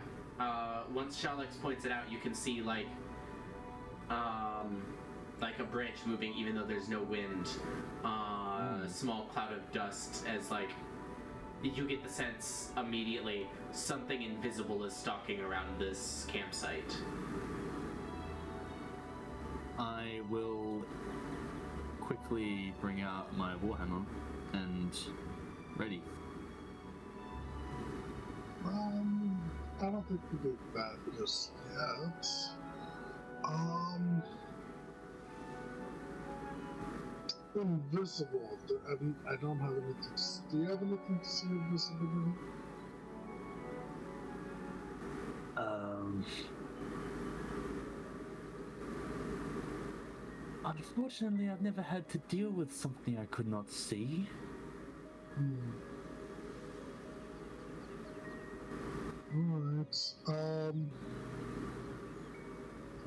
Once Shalix points it out, you can see like a bridge moving, even though there's no wind. Small cloud of dust, as like you get the sense immediately something invisible is stalking around this campsite. I will quickly bring out my warhammer and ready. I don't think we did that just yet. Invisible. I don't have anything. Do you have anything to see invisibility? Unfortunately, I've never had to deal with something I could not see. Alright.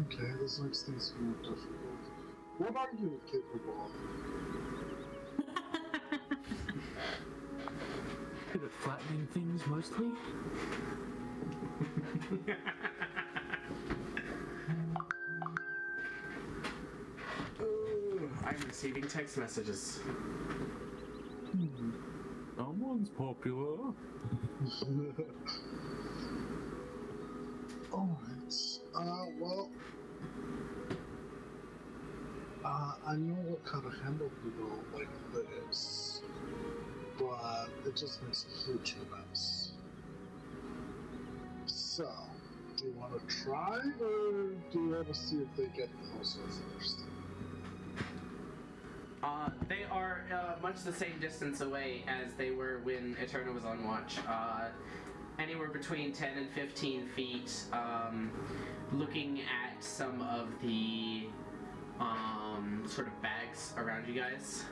Okay, this makes things more difficult. What are you capable of? Good at flattening things, mostly. I'm receiving text messages. Someone's popular. Alright. Well. I know what kind of handle to go like this, but it just makes a huge mess. So, do you want to try, or do you want to see if they get closer first? They are much the same distance away as they were when Eterna was on watch. Anywhere between 10 and 15 feet. Looking at some of the sort of bags around you guys.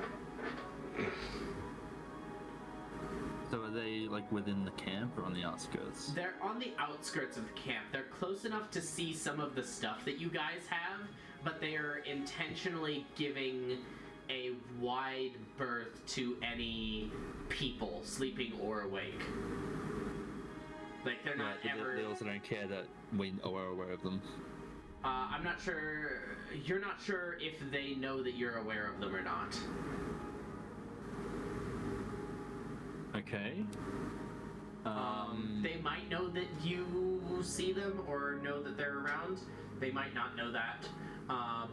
So are they like within the camp or on the outskirts? They're on the outskirts of the camp. They're close enough to see some of the stuff that you guys have, but they are intentionally giving a wide berth to any people, sleeping or awake. Like, they're not ever... They also don't care that we are aware of them. I'm not sure... You're not sure if they know that you're aware of them or not. Okay. They might know that you see them or know that they're around. They might not know that.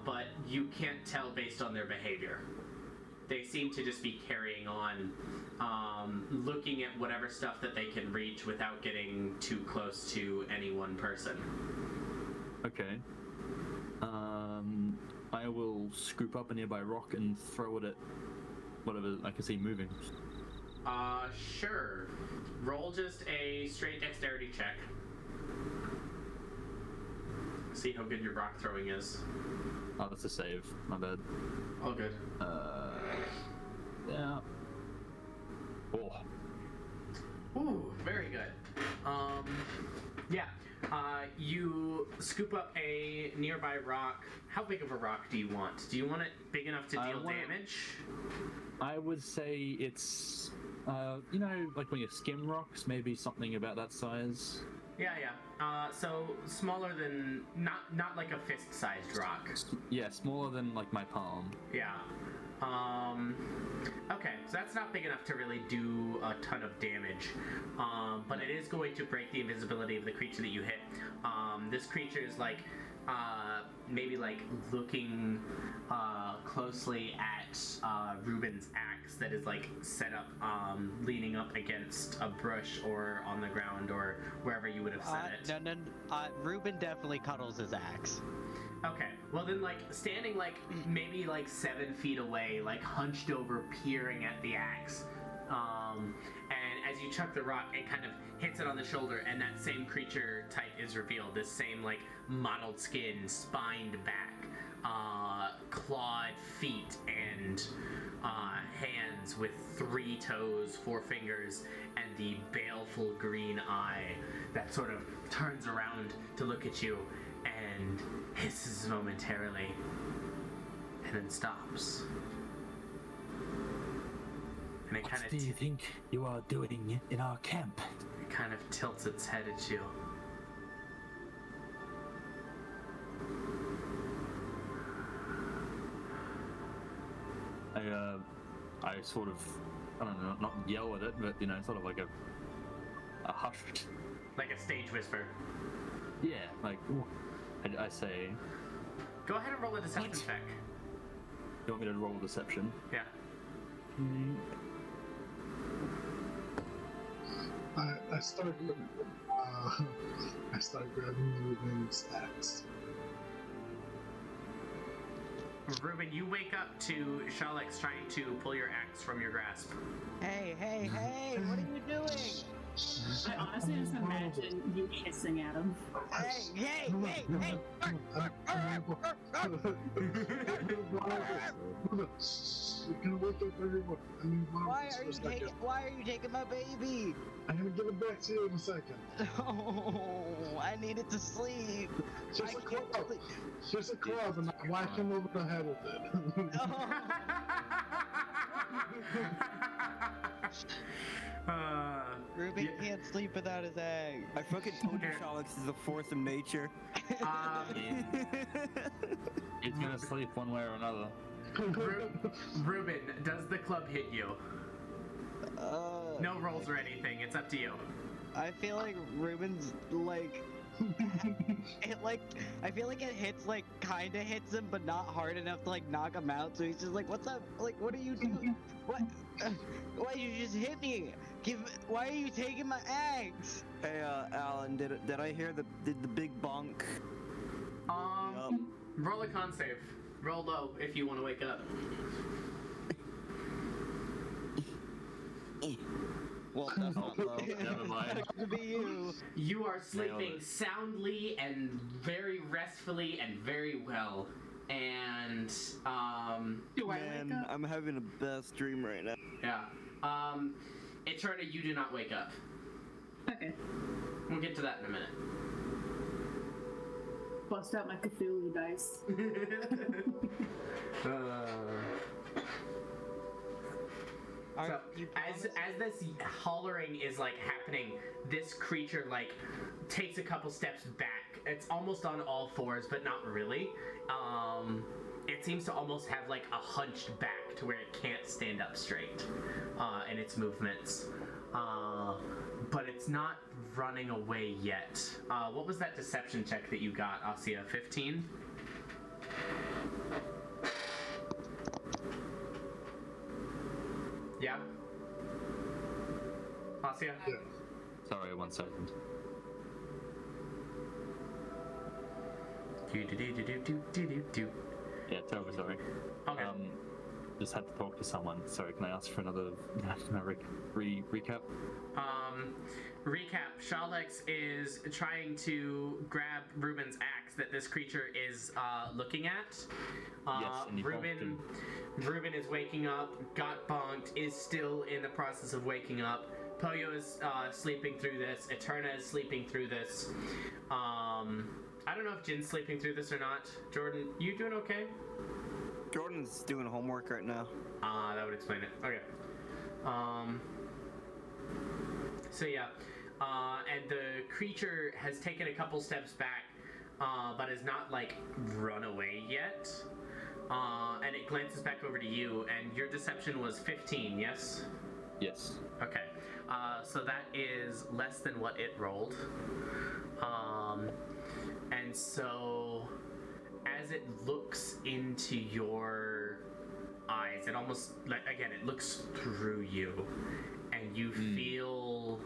But you can't tell based on their behavior. They seem to just be carrying on, looking at whatever stuff that they can reach without getting too close to any one person. Okay. I will scoop up a nearby rock and throw it at whatever I can see moving. Sure. Roll just a straight dexterity check. See how good your rock throwing is. Oh, that's a save. My bad. All good. Yeah. Oh. Ooh, very good. Yeah. You scoop up a nearby rock. How big of a rock do you want? Do you want it big enough to deal damage? I would say it's, you know, like when you skim rocks, maybe something about that size. Yeah. So smaller than, not like a fist-sized rock. Yeah, smaller than like my palm. Yeah. Okay, so that's not big enough to really do a ton of damage, but it is going to break the invisibility of the creature that you hit. This creature is like, maybe like looking closely at Ruben's axe that is like set up, leaning up against a bush or on the ground or wherever you would have set it. No, Ruben definitely cuddles his axe. Okay, well then, like, standing, like, maybe, like, 7 feet away, like, hunched over, peering at the axe. And as you chuck the rock, it kind of hits it on the shoulder, and that same creature type is revealed. This same, like, mottled skin, spined back, clawed feet, and hands with 3 toes, 4 fingers, and the baleful green eye that sort of turns around to look at you and hisses momentarily, and then stops. And it What kind of. do you think you are doing in our camp? kind of tilts its head at you. I sort of, I don't know, not yell at it, but sort of like a hushed. Like a stage whisper. Yeah, like I say. Go ahead and roll a deception check. You want me to roll deception? Yeah. I start grabbing Ruben's axe. Ruben, you wake up to Shalix trying to pull your axe from your grasp. Hey, what are you doing? I honestly just imagine you hissing at him. Hey! You can wake up everyone. I need Why are you taking my baby? I'm gonna give it back to you in a second. Oh, I needed to sleep. Just a club. Just a club, and I whack him over the head with it. Ruben can't sleep without his egg. I fucking told you Shalix is a force of nature. It's gonna sleep one way or another. Ruben, does the club hit you? No rolls or anything. It's up to you. I feel like Ruben's like I feel like it hits kinda hits him but not hard enough to knock him out, so he's just like, what's up? What are you doing? What? Why you just hit me? Why are you taking my eggs? Hey, Alan, did I hear the big bonk? Roll a con save. Roll low if you want to wake up. Well, that's not low. Never mind. To be you. You are sleeping soundly and very restfully and very well. And Do I wake up? I'm having the best dream right now. yeah. Eterna, you do not wake up. Okay. We'll get to that in a minute. Bust out my Cthulhu dice. So, as this hollering is happening, this creature takes a couple steps back. It's almost on all fours, but not really. It seems to almost have a hunched back to where it can't stand up straight in its movements. But it's not running away yet. What was that deception check that you got, Asia? 15? Yeah? Asia? Yeah. Sorry, 1 second. Yeah, terribly sorry. Okay. Just had to talk to someone. Sorry, can I ask for another recap? Recap. Shalix is trying to grab Ruben's axe that this creature is looking at. Yes, and you bonked him. Ruben is waking up, got bonked, is still in the process of waking up. Poyo is sleeping through this. Eterna is sleeping through this. I don't know if Jin's sleeping through this or not. Jordan, you doing okay? Jordan's doing homework right now. That would explain it. Okay. So yeah, and the creature has taken a couple steps back, but has not run away yet. And it glances back over to you, and your deception was 15, yes? Yes. Okay. So that is less than what it rolled. And so as it looks into your eyes, it almost again, it looks through you, and you feel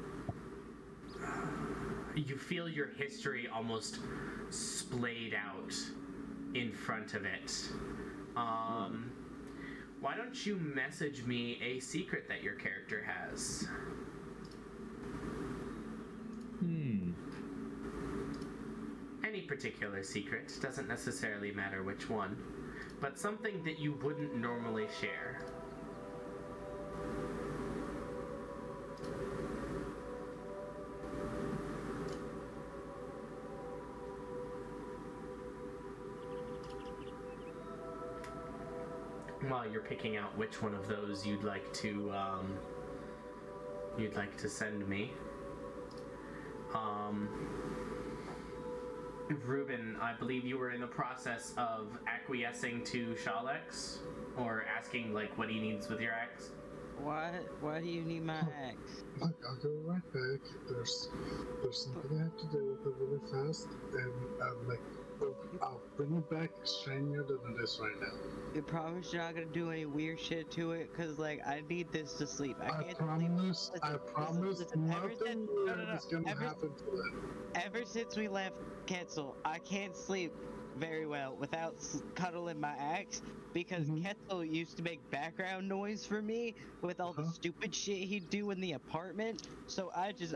your history almost splayed out in front of it. Why don't you message me a secret that your character has? Any particular secret, doesn't necessarily matter which one, but something that you wouldn't normally share. While you're picking out which one of those you'd like to send me. Ruben, I believe you were in the process of acquiescing to Shalex, or asking like what he needs with your axe. Why do you need my axe? Look, I'll go right back. There's something I have to do with it really fast, and I'll bring it back shinier than it is right now. You promise you're not gonna do any weird shit to it? Cause like I need this to sleep. I can't promise. sleep. I promise. Listen, Nothing weird is gonna happen to it. Ever since we left Ketzel, I can't sleep very well without cuddling my axe because Ketzel used to make background noise for me with all the stupid shit he'd do in the apartment. So I just,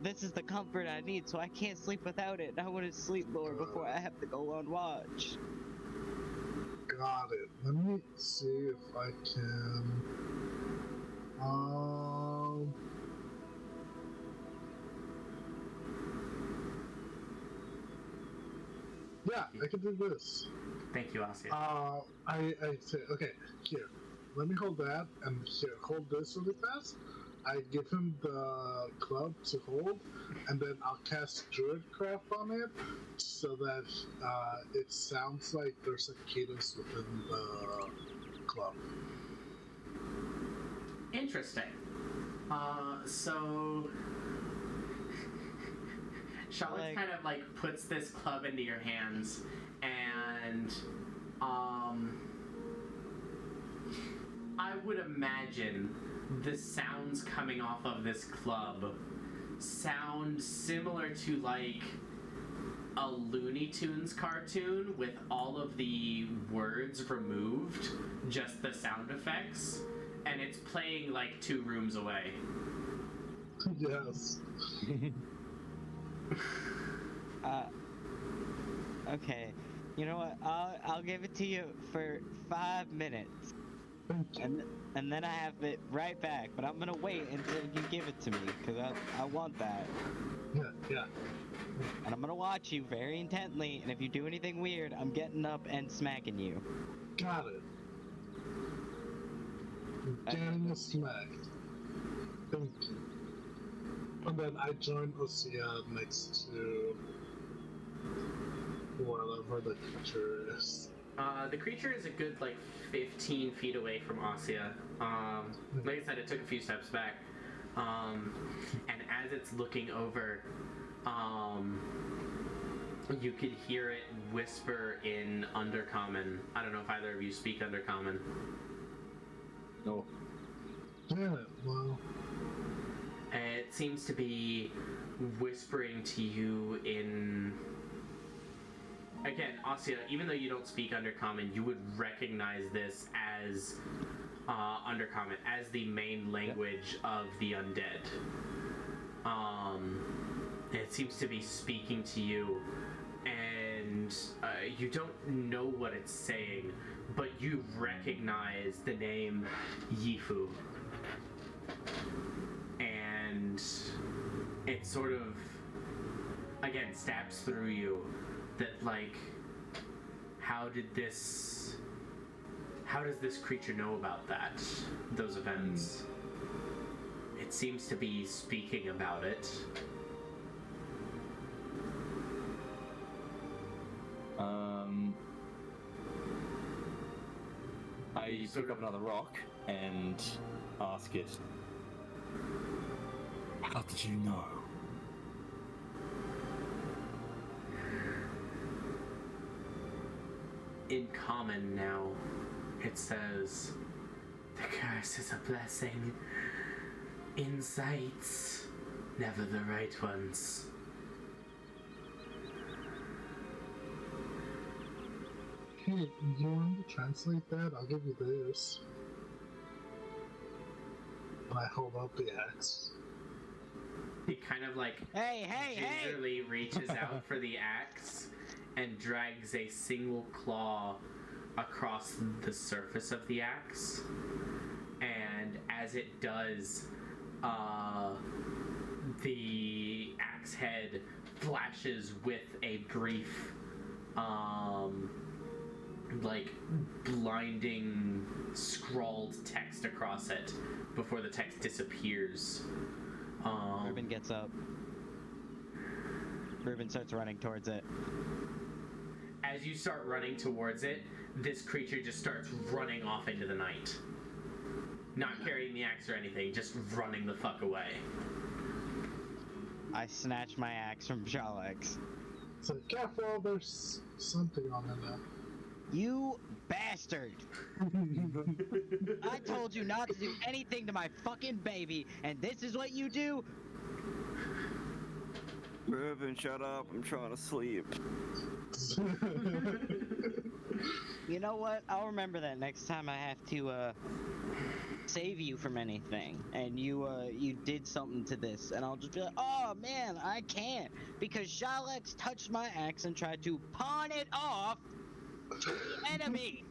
this is the comfort I need. So I can't sleep without it. I want to sleep more before I have to go on watch. Got it. Let me see if I can. Yeah, I can do this. Thank you, Asia. I say, okay, here, let me hold that, and here, hold this really fast. I give him the club to hold, and then I'll cast Druidcraft on it, so that it sounds like there's a cadence within the club. Interesting. So Charlotte kind of like puts this club into your hands, and I would imagine the sounds coming off of this club sound similar to like a Looney Tunes cartoon with all of the words removed, just the sound effects, and it's playing like 2 rooms away. Yes. Okay. You know what? I'll give it to you for 5 minutes. And then I have it right back, but I'm gonna wait until you give it to me, because I want that. Yeah. And I'm gonna watch you very intently, and if you do anything weird, I'm getting up and smacking you. Got it. Getting smacked. Thank you. And then I join Osea next to whatever the creature is. The creature is a good like 15 feet away from Osea. Like I said, it took a few steps back. And as it's looking over, you could hear it whisper in Undercommon. I don't know if either of you speak Undercommon. No. Damn it, well. It seems to be whispering to you in... Again, Osea, even though you don't speak Undercommon, you would recognize this as Undercommon, as the main language of the undead. It seems to be speaking to you, and you don't know what it's saying, but you recognize the name Yifu. And it sort of, again, stabs through you that, like, how does this creature know about those events? It seems to be speaking about it. I pick up another rock and ask it, how did you know? In common now, it says, the curse is a blessing. Insights, never the right ones. Hey, you want to translate that? I'll give you this. And I hold up the axe. He kind of like gingerly reaches out for the axe and drags a single claw across the surface of the axe. And as it does, the axe head flashes with a brief, like, blinding scrawled text across it before the text disappears. Ruben gets up. Ruben starts running towards it. As you start running towards it, this creature just starts running off into the night. Not carrying the axe or anything, just running the fuck away. I snatch my axe from Jalex. So careful, there's something on it now. You bastard! I told you not to do anything to my fucking baby, and this is what you do? Ruben, shut up. I'm trying to sleep. You know what? I'll remember that next time I have to, save you from anything, and you did something to this, and I'll just be like, oh man, I can't, because Jalex touched my axe and tried to pawn it off to the enemy!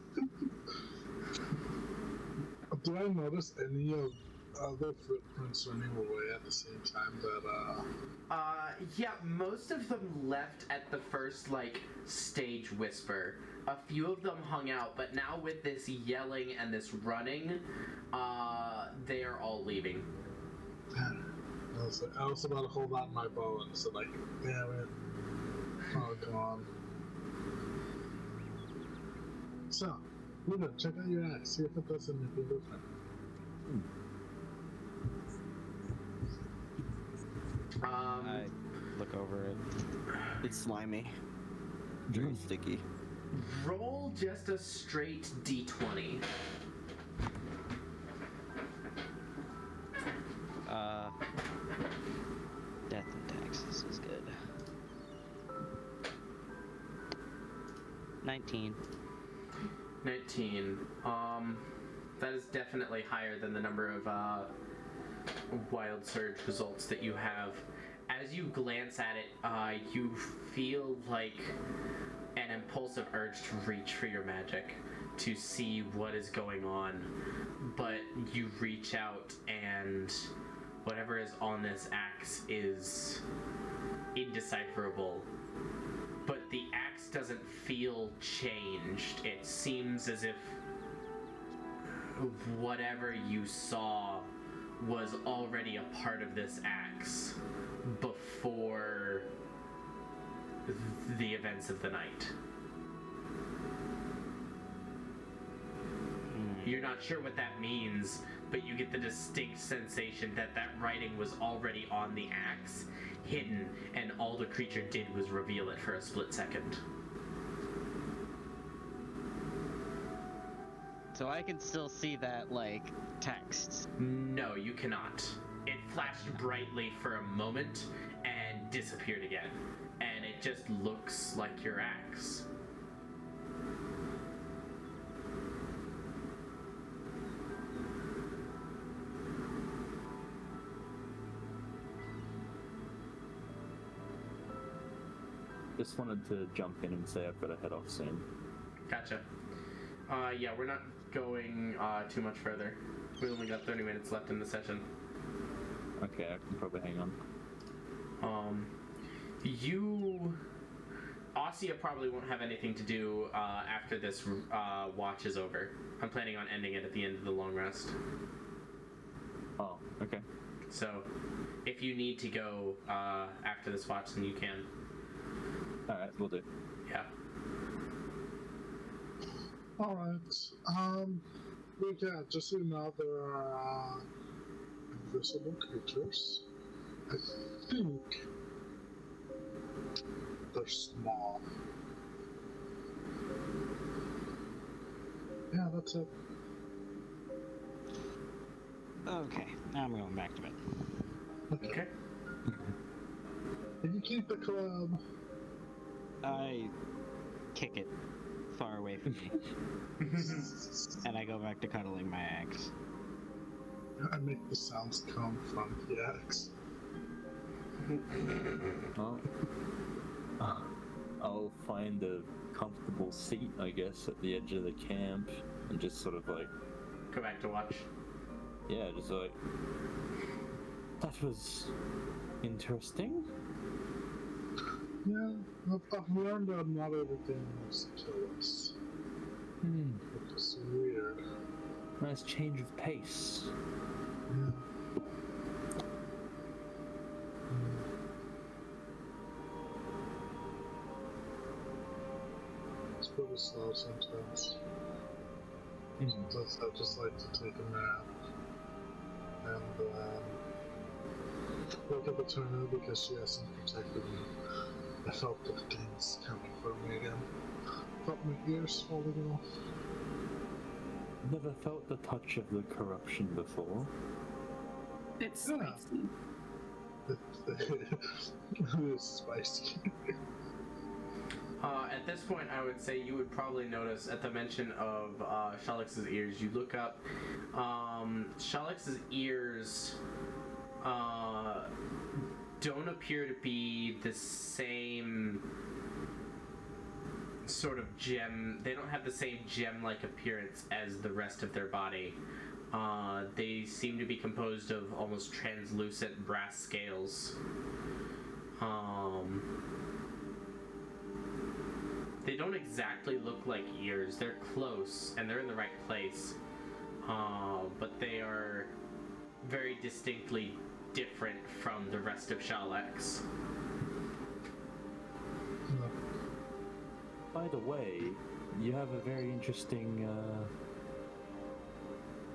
Do I notice any of other footprints running away at the same time that, yeah, most of them left at the first, like, stage whisper. A few of them hung out, but now with this yelling and this running, they are all leaving. I was about to hold out my bow and said, like, damn it. Oh, come on. So, Luna, check out your axe, see if it does anything different. I look over it. It's slimy. Very sticky. Roll just a straight d20. Death and taxes is good. 19. 19. That is definitely higher than the number of wild surge results that you have. As you glance at it, you feel like an impulsive urge to reach for your magic to see what is going on, but you reach out and whatever is on this axe is indecipherable. But the axe doesn't feel changed. It seems as if whatever you saw was already a part of this axe before the events of the night. You're not sure what that means, but you get the distinct sensation that that writing was already on the axe, hidden, and all the creature did was reveal it for a split second. So I can still see that, like, text. No, you cannot. It flashed brightly for a moment and disappeared again. And it just looks like your axe. Just wanted to jump in and say I've got to head off soon. Gotcha. Yeah, we're not going too much further. We only got 30 minutes left in the session. Okay, I can probably hang on. Ossia probably won't have anything to do after this watch is over. I'm planning on ending it at the end of the long rest. Oh, okay. So, if you need to go after this watch, then you can. Alright, we'll do. Yeah. Alright, yeah, just so you know, there are invisible creatures. I think they're small. Yeah, that's it. Okay, now I'm going back to bed. Okay. If you keep the club. I kick it far away from me. And I go back to cuddling my axe. I make the sounds come from the axe. Well, I'll find a comfortable seat, I guess, at the edge of the camp and just sort of like... Go back to watch. Yeah, just like... That was... interesting. Yeah, I've learned that not everything must kill us. It's weird. Nice change of pace. Yeah. it's pretty slow sometimes. Hmm. Sometimes I just like to take a nap and look at the tornado because she hasn't protected me. I felt the things coming for me again. Felt my ears falling off. Never felt the touch of the corruption before. It's Yeah. spicy. It's spicy. At this point, I would say you would probably notice at the mention of Shalix's ears, you look up. Shalix's ears don't appear to be the same sort of gem. They don't have the same gem-like appearance as the rest of their body. They seem to be composed of almost translucent brass scales. They don't exactly look like ears. They're close, and they're in the right place. But they are very distinctly different from the rest of Shalix. By the way, you have a very interesting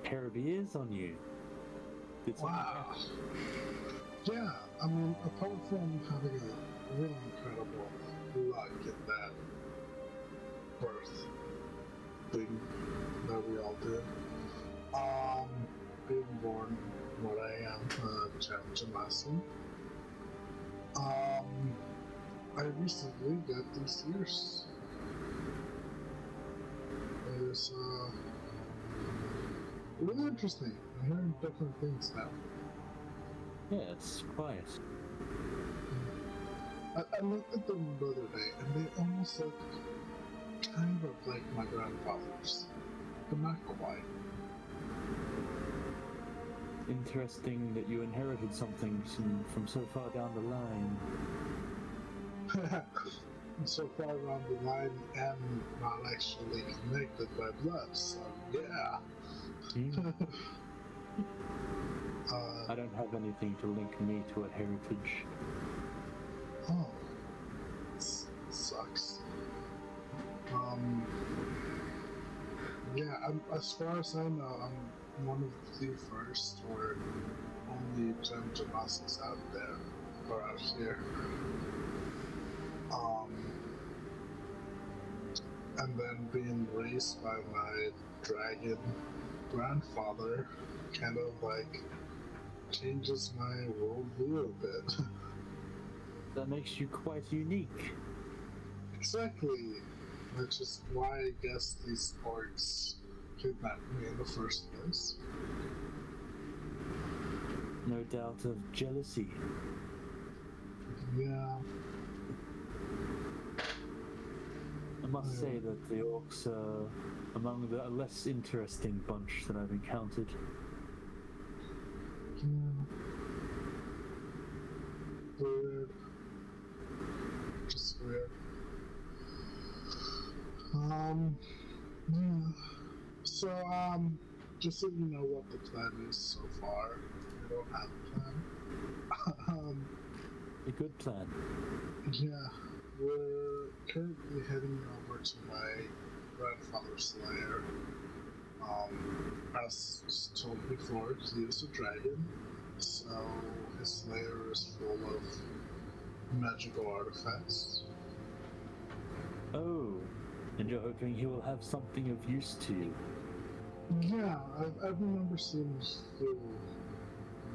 pair of ears on you. Did something Wow. happen? Yeah, I mean, apart from having a really incredible luck in that birth thing that we all did, being born what I am, Jamasi, I recently got these ears. It's really interesting. I'm hearing different things now. Yeah, it's quiet. I looked at them the other day, and they almost look kind of like my grandfather's, but not quite. Interesting that you inherited something from so far down the line. So far around the line, and not actually connected by blood, so yeah. I don't have anything to link me to a heritage. Oh, sucks. Yeah, as far as I know, I'm one of the first or only Jamasis out there, or out here. And then being raised by my dragon grandfather kind of like changes my worldview a bit. That makes you quite unique. Exactly. Which is why I guess these orcs kidnapped me in the first place. No doubt of jealousy. Yeah. I must say that the orcs are among the less interesting bunch that I've encountered. Yeah. Weird. Just weird. Yeah. So, just so you know what the plan is so far. We don't have a plan. A good plan. Yeah. We're currently heading over to my grandfather's lair. As told before, he is a dragon, so his lair is full of magical artifacts. Oh, and you're hoping he will have something of use to you. Yeah, I remember seeing him do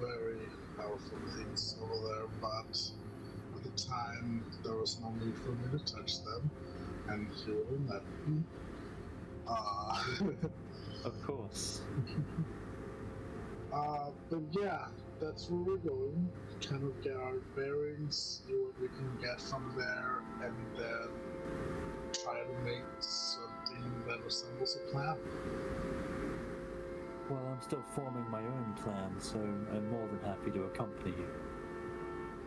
very powerful things over there, but at the time there was no need for me to touch them, and he wouldn't let me. Of course. But yeah, that's where we're going. Kind of get our bearings, see what we can get from there, and then try to make something that resembles a plan. Well, I'm still forming my own plan, so I'm more than happy to accompany you.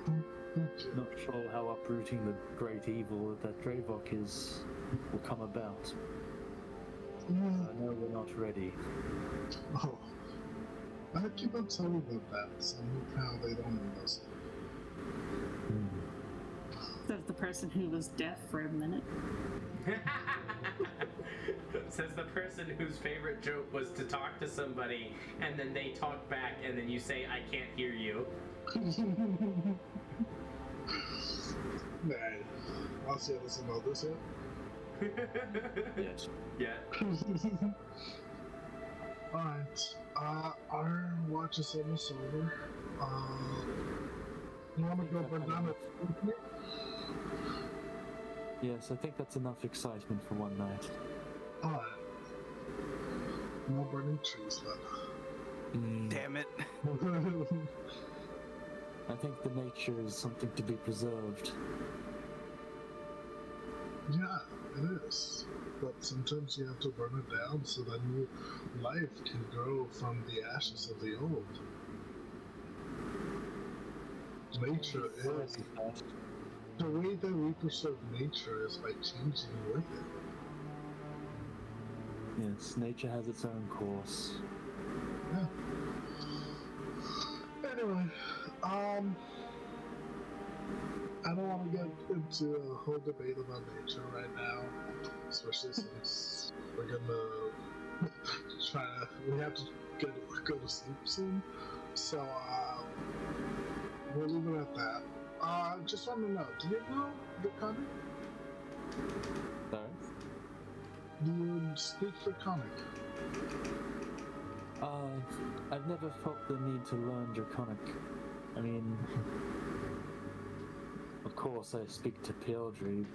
Thank you. Not sure how uprooting the great evil that Draevok is will come about. Yeah. I know we're not ready. Oh. I keep on telling them that, somehow they don't listen. There's the person who was deaf for a minute. Says the person whose favorite joke was to talk to somebody and then they talk back and then you say, I can't hear you. Nah, I'll see how this about this yet. Yes. Yeah. Alright, our watch is almost over. You wanna go burn down the Yes, I think that's enough excitement for one night. Alright. No burning trees then. Damn it. I think the nature is something to be preserved. Yeah, it is. But sometimes you have to burn it down so that new life can grow from the ashes of the old. Nature is. The way that we preserve nature is by changing with it. Yes, nature has its own course. Yeah. Anyway, I don't want to get into a whole debate about nature right now, especially since we're gonna we have to go to sleep soon. So, we'll leave it at that. Just want to know, do you know the comic? Sorry? Do you speak for comic? I've never felt the need to learn Draconic. I mean, of course I speak to Pildry.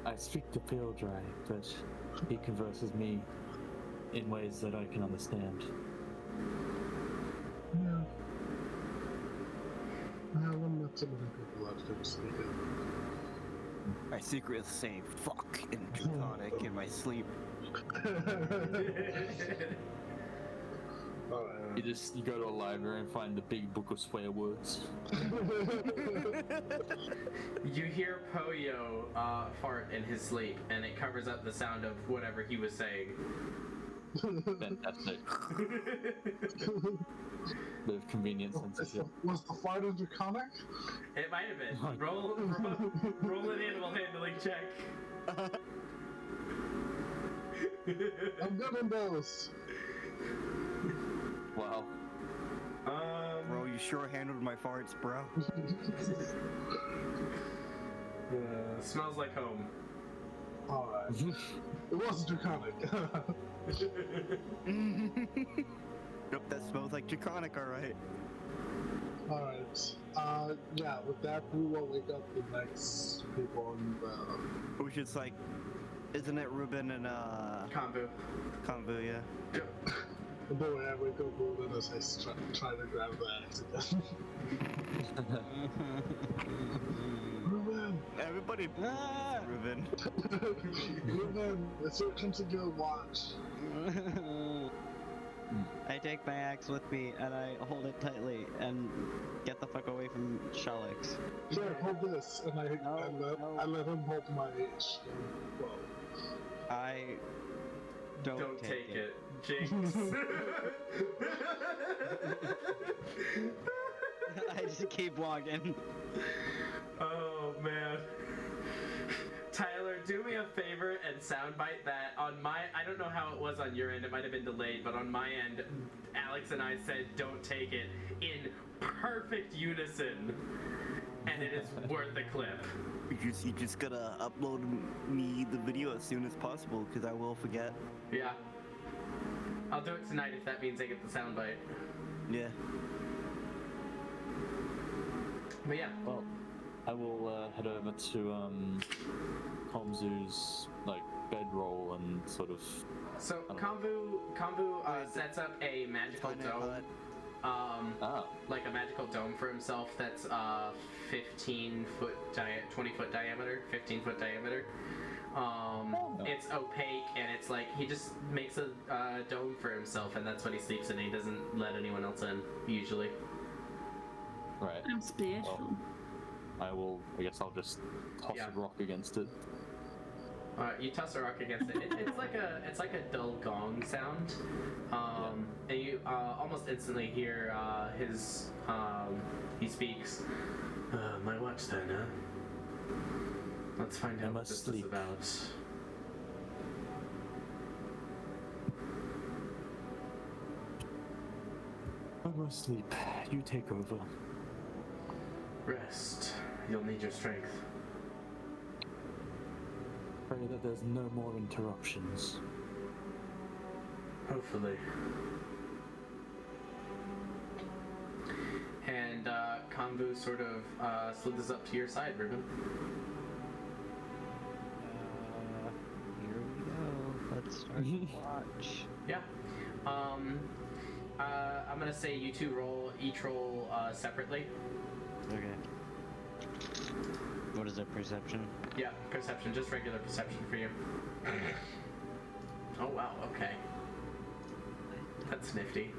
I speak to Pildry, but he converses me in ways that I can understand. Yeah. I haven't met too many people that can speak it. My secret is saying fuck in Draconic in my sleep. You go to a library and find the big book of swear words. You hear Poyo fart in his sleep, and it covers up the sound of whatever he was saying. Fantastic. Bit of convenient censorship. Was the fart in Draconic? It might have been. Roll an animal handling check. I'm good in those. Wow. Bro, you sure handled my farts, bro. Smells like home. Alright. It wasn't Draconic. Nope, that smells like Draconic, alright. Alright. Yeah, with that, we will wake up the next people on the... Which is like, isn't it Ruben and, Convo. Convo, yeah. Yep. The way I wake up Ruben as I try to grab the axe again. Ruben! Everybody, Ruben. Ruben, it's your turn to go watch. I take my axe with me and I hold it tightly and get the fuck away from Shalix. Here, hold this, and I let him hold my bow. I don't take it. Jinx. I just keep walking. Oh man. Tyler, do me a favor and soundbite that on my, I don't know how it was on your end, it might have been delayed, but on my end, Alex and I said don't take it in perfect unison. And it is worth a clip. You just gotta upload me the video as soon as possible, because I will forget. Yeah. I'll do it tonight if that means I get the soundbite. Yeah. But yeah. Well, I will head over to Komzu's bedroll and sort of. So Kombu sets up a magical dome. Like a magical dome for himself that's 20 foot diameter. It's opaque and it's like he just makes a dome for himself and that's what he sleeps in. He doesn't let anyone else in usually. Right. I'm special. Well, I guess I'll just toss a rock against it. You toss a rock against it. It's like a dull gong sound, and you almost instantly hear he speaks. My watch then, huh? Let's find out what this is about. asleep. You take over. Rest. You'll need your strength. Pray that there's no more interruptions. Hopefully. And Kambu sort of slithers up to your side, Ruben. Here we go. Let's start the watch. Yeah. I'm gonna say you two each roll separately. Okay. What is it, perception? Yeah, perception, just regular perception for you. Oh wow, okay. That's nifty.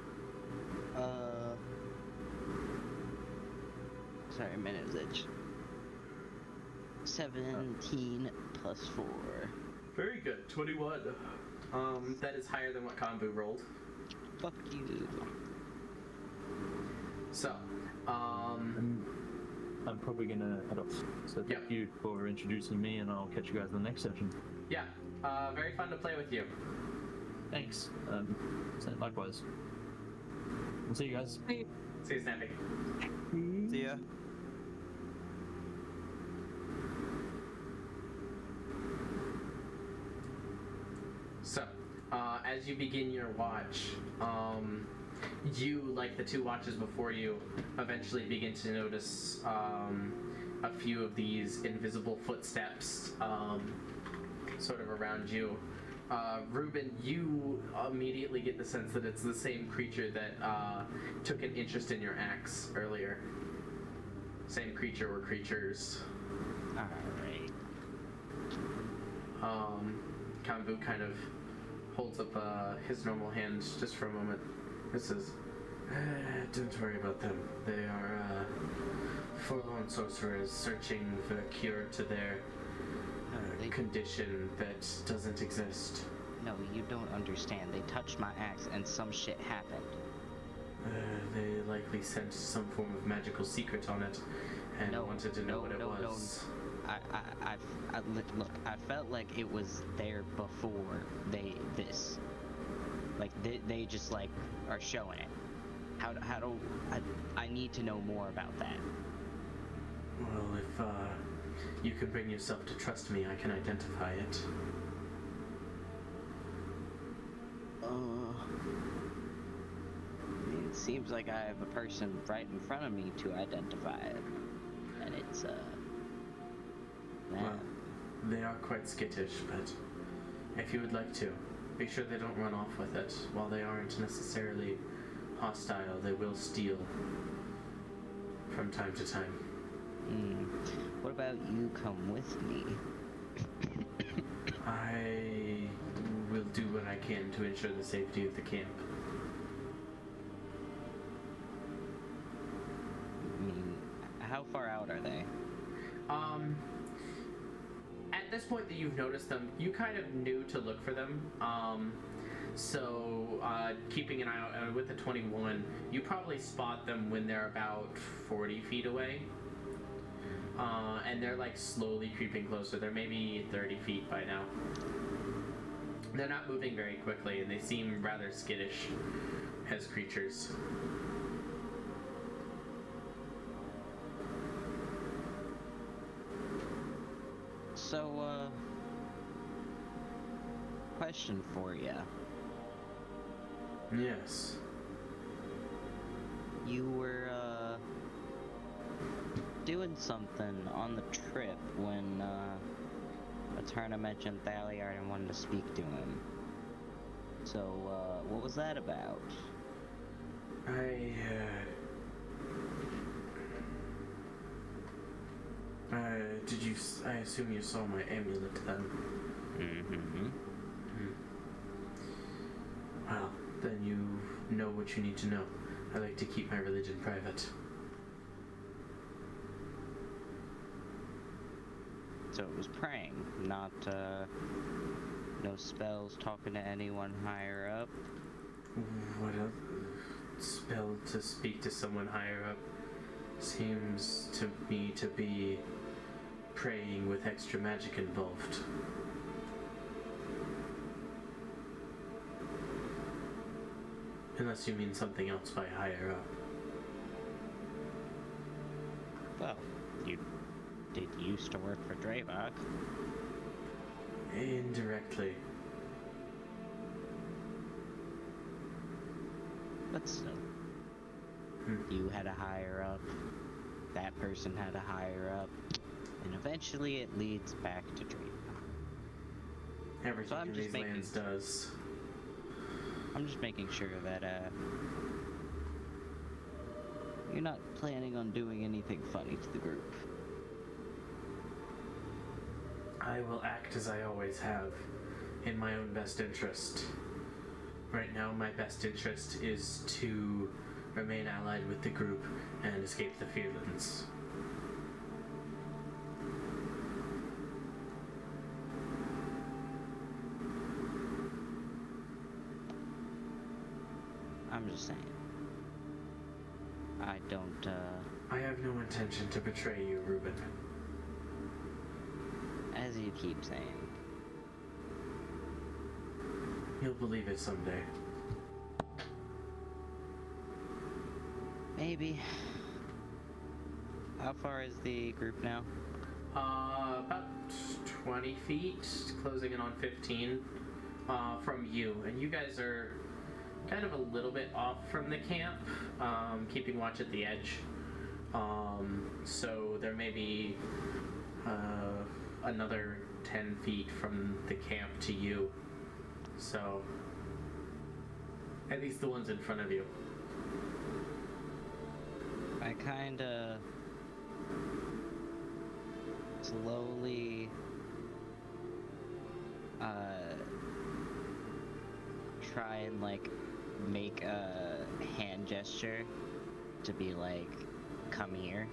Sorry, minute's itch. 17 plus 4. Very good, 21. That is higher than what Kambu rolled. Fuck you. So, I'm probably gonna head off. So thank you for introducing me, and I'll catch you guys in the next session. yeah, very fun to play with you. Thanks. Likewise. We'll see you guys. See you, Snappy. See ya. So, as you begin your watch, you, like the two watches before you, eventually begin to notice a few of these invisible footsteps sort of around you. Ruben, you immediately get the sense that it's the same creature that took an interest in your axe earlier. Same creature or creatures. Alright. Kambu kind of holds up his normal hand just for a moment. This is... don't worry about them. They are forlorn sorcerers searching for a cure to their condition that doesn't exist. No, you don't understand. They touched my axe and some shit happened. They likely sensed some form of magical secret on it and wanted to know what it was. Look, I felt like it was there before this. Like, they just, like, are showing it. How do... I need to know more about that. Well, if, you can bring yourself to trust me, I can identify it. I mean, it seems like I have a person right in front of me to identify it. And it's, Well, they are quite skittish, but if you would like to, be sure they don't run off with it. While they aren't necessarily hostile, they will steal from time to time. What about you come with me? I will do what I can to ensure the safety of the camp. I mean, how far out are they? At this point that you've noticed them, you kind of knew to look for them. So keeping an eye out with the 21, you probably spot them when they're about 40 feet away. And they're like slowly creeping closer. They're maybe 30 feet by now. They're not moving very quickly, and they seem rather skittish as creatures. So, question for you. Yes. You were, doing something on the trip when, Eterna mentioned Thaliard and wanted to speak to him. So, what was that about? I assume you saw my amulet then? Mm-hmm. Well, then you know what you need to know. I like to keep my religion private. So it was praying, not, no spells, talking to anyone higher up? What a spell to speak to someone higher up seems to me to be praying with extra magic involved. Unless you mean something else by higher up. Well, you did used to work for Draevok. Indirectly. But still. You had a higher up, that person had a higher up, and eventually it leads back to Draevok. Everything in these lands does. I'm just making sure that, you're not planning on doing anything funny to the group. I will act as I always have, in my own best interest. Right now, my best interest is to remain allied with the group and escape the Fearlands. I'm just saying. I don't, I have no intention to betray you, Reuben. as you keep saying. You'll believe it someday. Maybe. How far is the group now? About 20 feet, closing in on 15, from you. And you guys are kind of a little bit off from the camp, keeping watch at the edge. So there may be another 10 feet from the camp to you. So, at least the ones in front of you. I kinda slowly try and like make a hand gesture to be like, come here,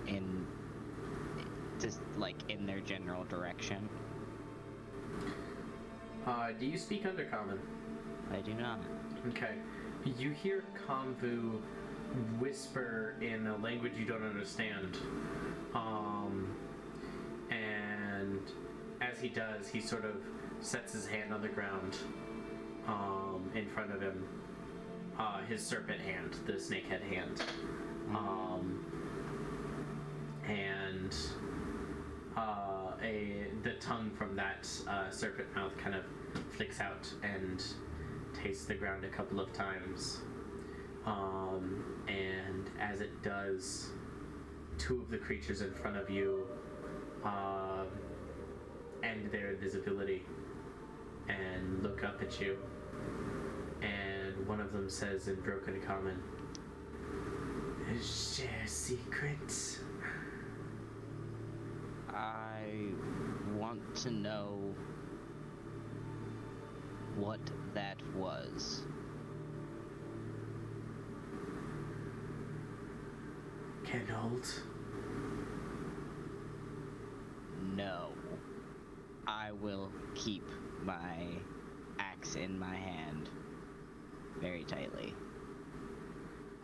in just like in their general direction. Do you speak Undercommon? I do not. Okay. You hear Konvu whisper in a language you don't understand. And as he does, he sort of sets his hand on the ground in front of him. His serpent hand, the snakehead hand. And the tongue from that serpent mouth kind of flicks out and tastes the ground a couple of times. And as it does, two of the creatures in front of you end their invisibility and look up at you. And one of them says in broken common, "Share secrets." I want to know what that was. Kenold? No. I will keep my axe in my hand very tightly.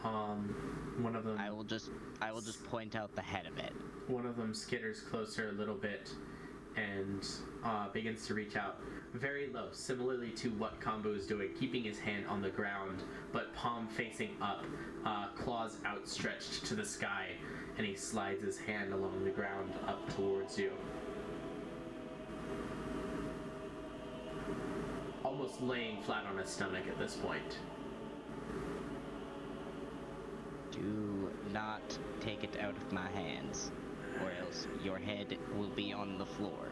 One of them... I will just point out the head of it. One of them skitters closer a little bit and begins to reach out very low, similarly to what Combo is doing, keeping his hand on the ground, but palm facing up, claws outstretched to the sky, and he slides his hand along the ground up towards you. Almost laying flat on his stomach at this point. Do not take it out of my hands, or else your head will be on the floor.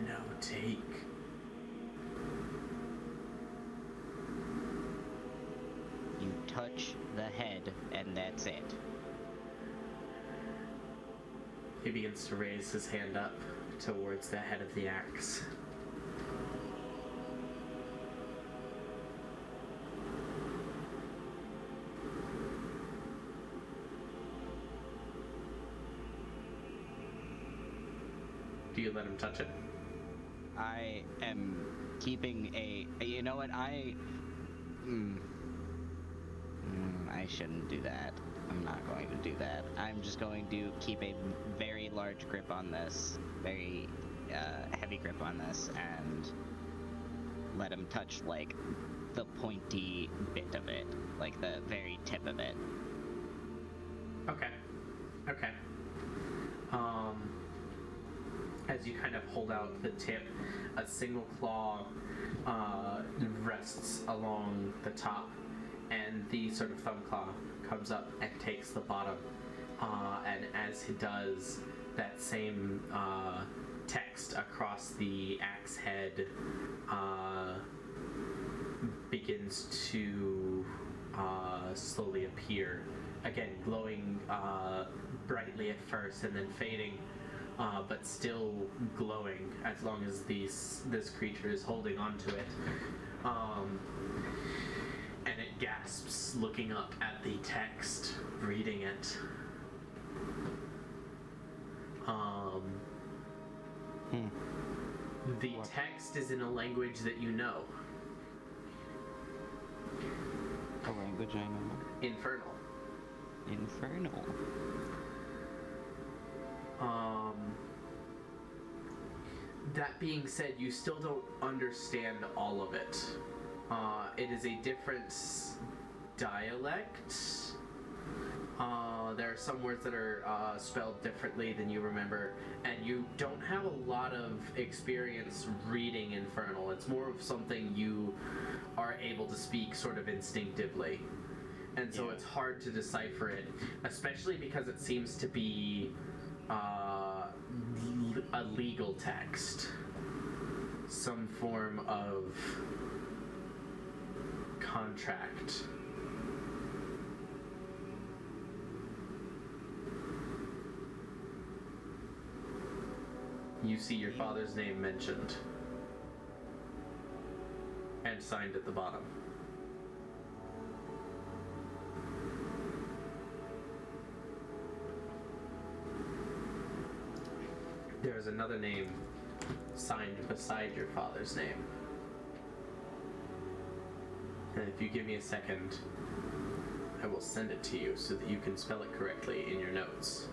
No take. You touch the head, and that's it. He begins to raise his hand up towards the head of the axe. Do you let him touch it? I am keeping a... You know what, I shouldn't do that. I'm not going to do that. I'm just going to keep a very large grip on this, very heavy grip on this, and let him touch, like, the pointy bit of it, like the very tip of it. hold out the tip, a single claw rests along the top, and the sort of thumb claw comes up and takes the bottom. And as it does, that same text across the axe head begins to slowly appear. Again, glowing brightly at first and then fading, but still glowing as long as this creature is holding onto it. And it gasps, looking up at the text, reading it. The text is in a language that you know. A language I know. Infernal. Infernal. That being said, you still don't understand all of it. It is a different dialect. There are some words that are spelled differently than you remember, and you don't have a lot of experience reading Infernal. It's more of something you are able to speak sort of instinctively. And so it's hard to decipher it, especially because it seems to be a legal text. Some form of contract. You see your father's name mentioned and signed at the bottom. There's another name signed beside your father's name. And if you give me a second, I will send it to you so that you can spell it correctly in your notes.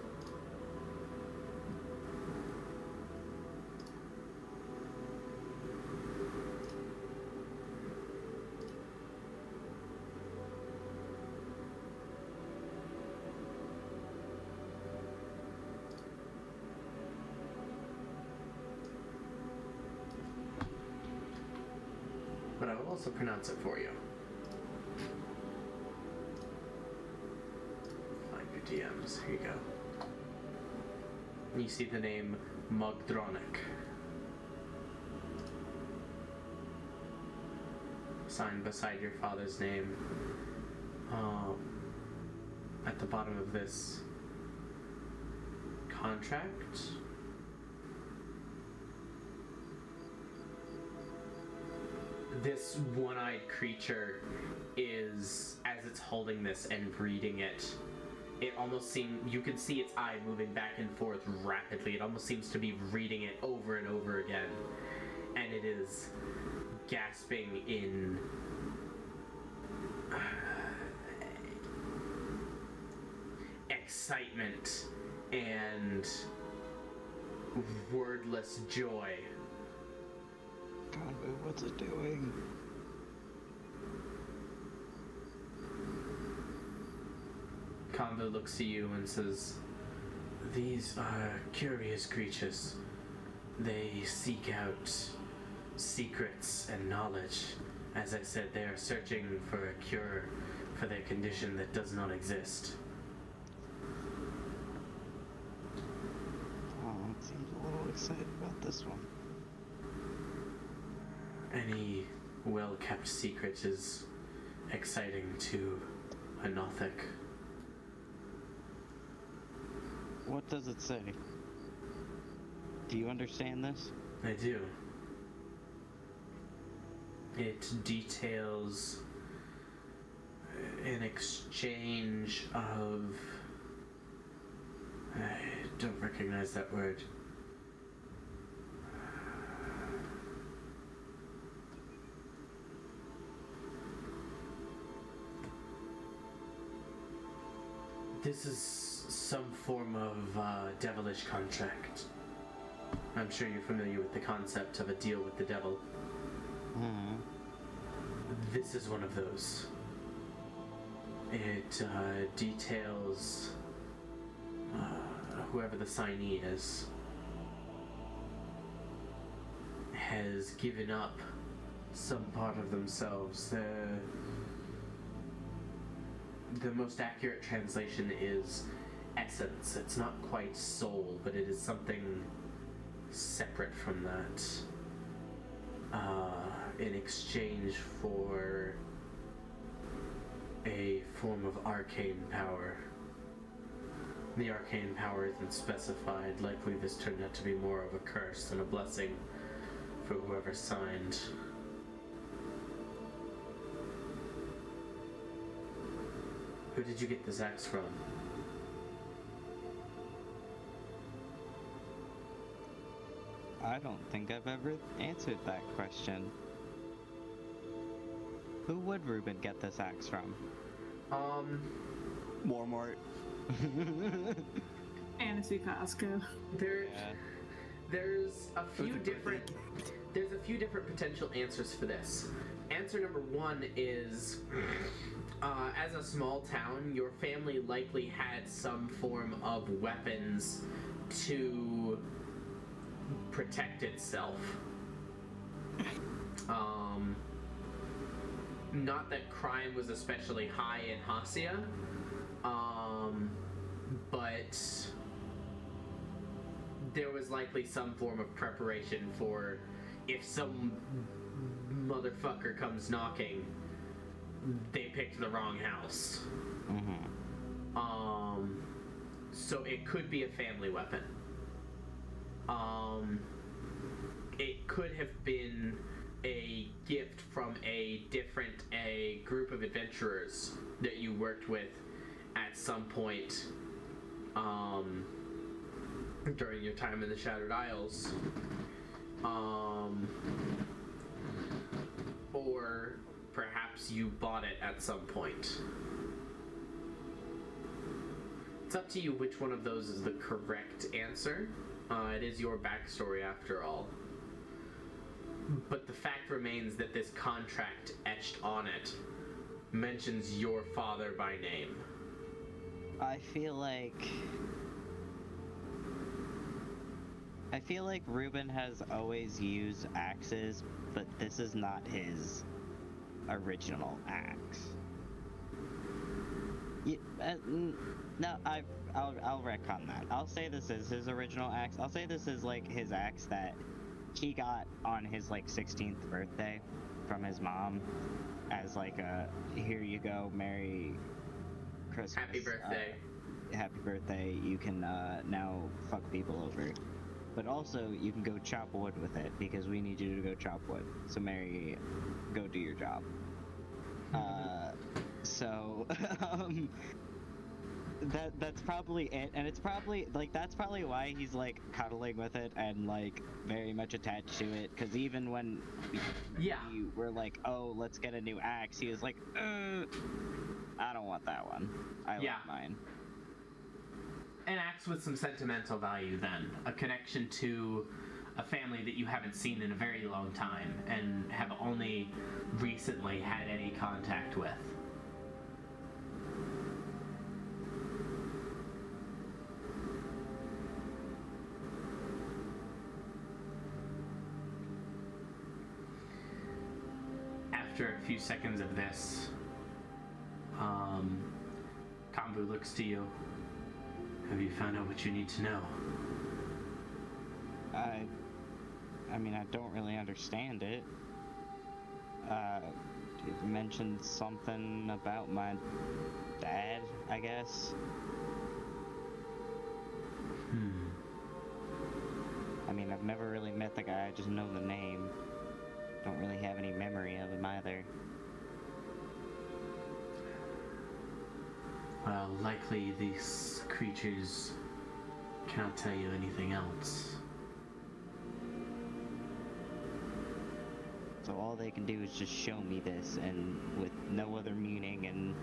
But I will also pronounce it for you. Find your DMs. Here you go. You see the name Mugdronic. Signed beside your father's name. At the bottom of this contract. This one-eyed creature is, as it's holding this and reading it, it almost seems, you can see its eye moving back and forth rapidly. It almost seems to be reading it over and over again. And it is gasping in excitement and wordless joy. Convo, what's it doing? Convo looks at you and says, "These are curious creatures. They seek out secrets and knowledge. As I said, they are searching for a cure for their condition that does not exist." Oh, it seems a little excited about this one. Any well-kept secret is exciting to a Nothic. What does it say? Do you understand this? I do. It details an exchange of... I don't recognize that word. This is some form of devilish contract. I'm sure you're familiar with the concept of a deal with the devil. Hmm. This is one of those. It details whoever the signee is. has given up some part of themselves. The most accurate translation is essence. It's not quite soul, but it is something separate from that. In exchange for a form of arcane power. The arcane power isn't specified. Likely this turned out to be more of a curse than a blessing for whoever signed. Who did you get this axe from? I don't think I've ever answered that question. Who would Ruben get this axe from? Walmart. Fantasy Costco. There's a few different potential answers for this. Answer number one is, as a small town, your family likely had some form of weapons to protect itself. Not that crime was especially high in Hacia, but there was likely some form of preparation for if some motherfucker comes knocking, they picked the wrong house. So it could be a family weapon. It could have been a gift from a group of adventurers that you worked with at some point during your time in the Shattered Isles. Or perhaps you bought it at some point. It's up to you which one of those is the correct answer. It is your backstory after all. But the fact remains that this contract etched on it mentions your father by name. I feel like Ruben has always used axes, but this is not his original axe. No, I'll retcon that. I'll say this is his original axe. I'll say this is like his axe that he got on his like 16th birthday from his mom as like a here you go, Merry Christmas. Happy birthday. Happy birthday. You can now fuck people over. But also you can go chop wood with it because we need you to go chop wood. So Mary, go do your job. That's probably it, and it's probably like that's probably why he's like cuddling with it and like very much attached to it. Because even when we were like, oh, let's get a new axe, he was like, I don't want that one. I like mine. An axe with some sentimental value, then a connection to a family that you haven't seen in a very long time and have only recently had any contact with. After a few seconds of this, Kambu looks to you. Have you found out what you need to know? I mean, I don't really understand it. It mentioned something about my dad, I guess. I mean, I've never really met the guy, I just know the name. Don't really have any memory of him either. Well, likely these creatures cannot tell you anything else. So all they can do is just show me this, and with no other meaning in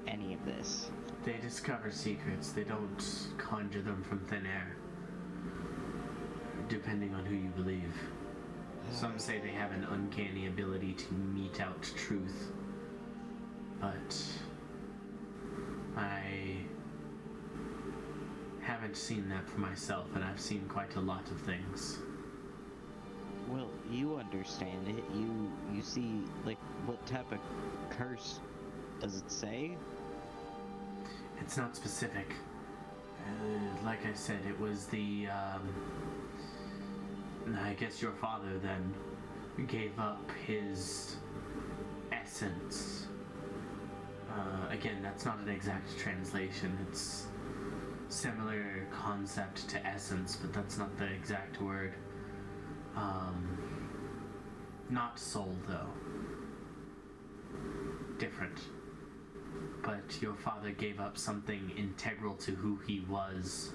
any of this. They discover secrets, they don't conjure them from thin air. Depending on who you believe. Some say they have an uncanny ability to mete out truth. But I haven't seen that for myself, and I've seen quite a lot of things. Well, you understand it. You see, like, what type of curse does it say? It's not specific. Like I said, it was the, I guess your father then gave up his essence. Again, that's not an exact translation. It's similar concept to essence, but that's not the exact word. Not soul, though. Different. But your father gave up something integral to who he was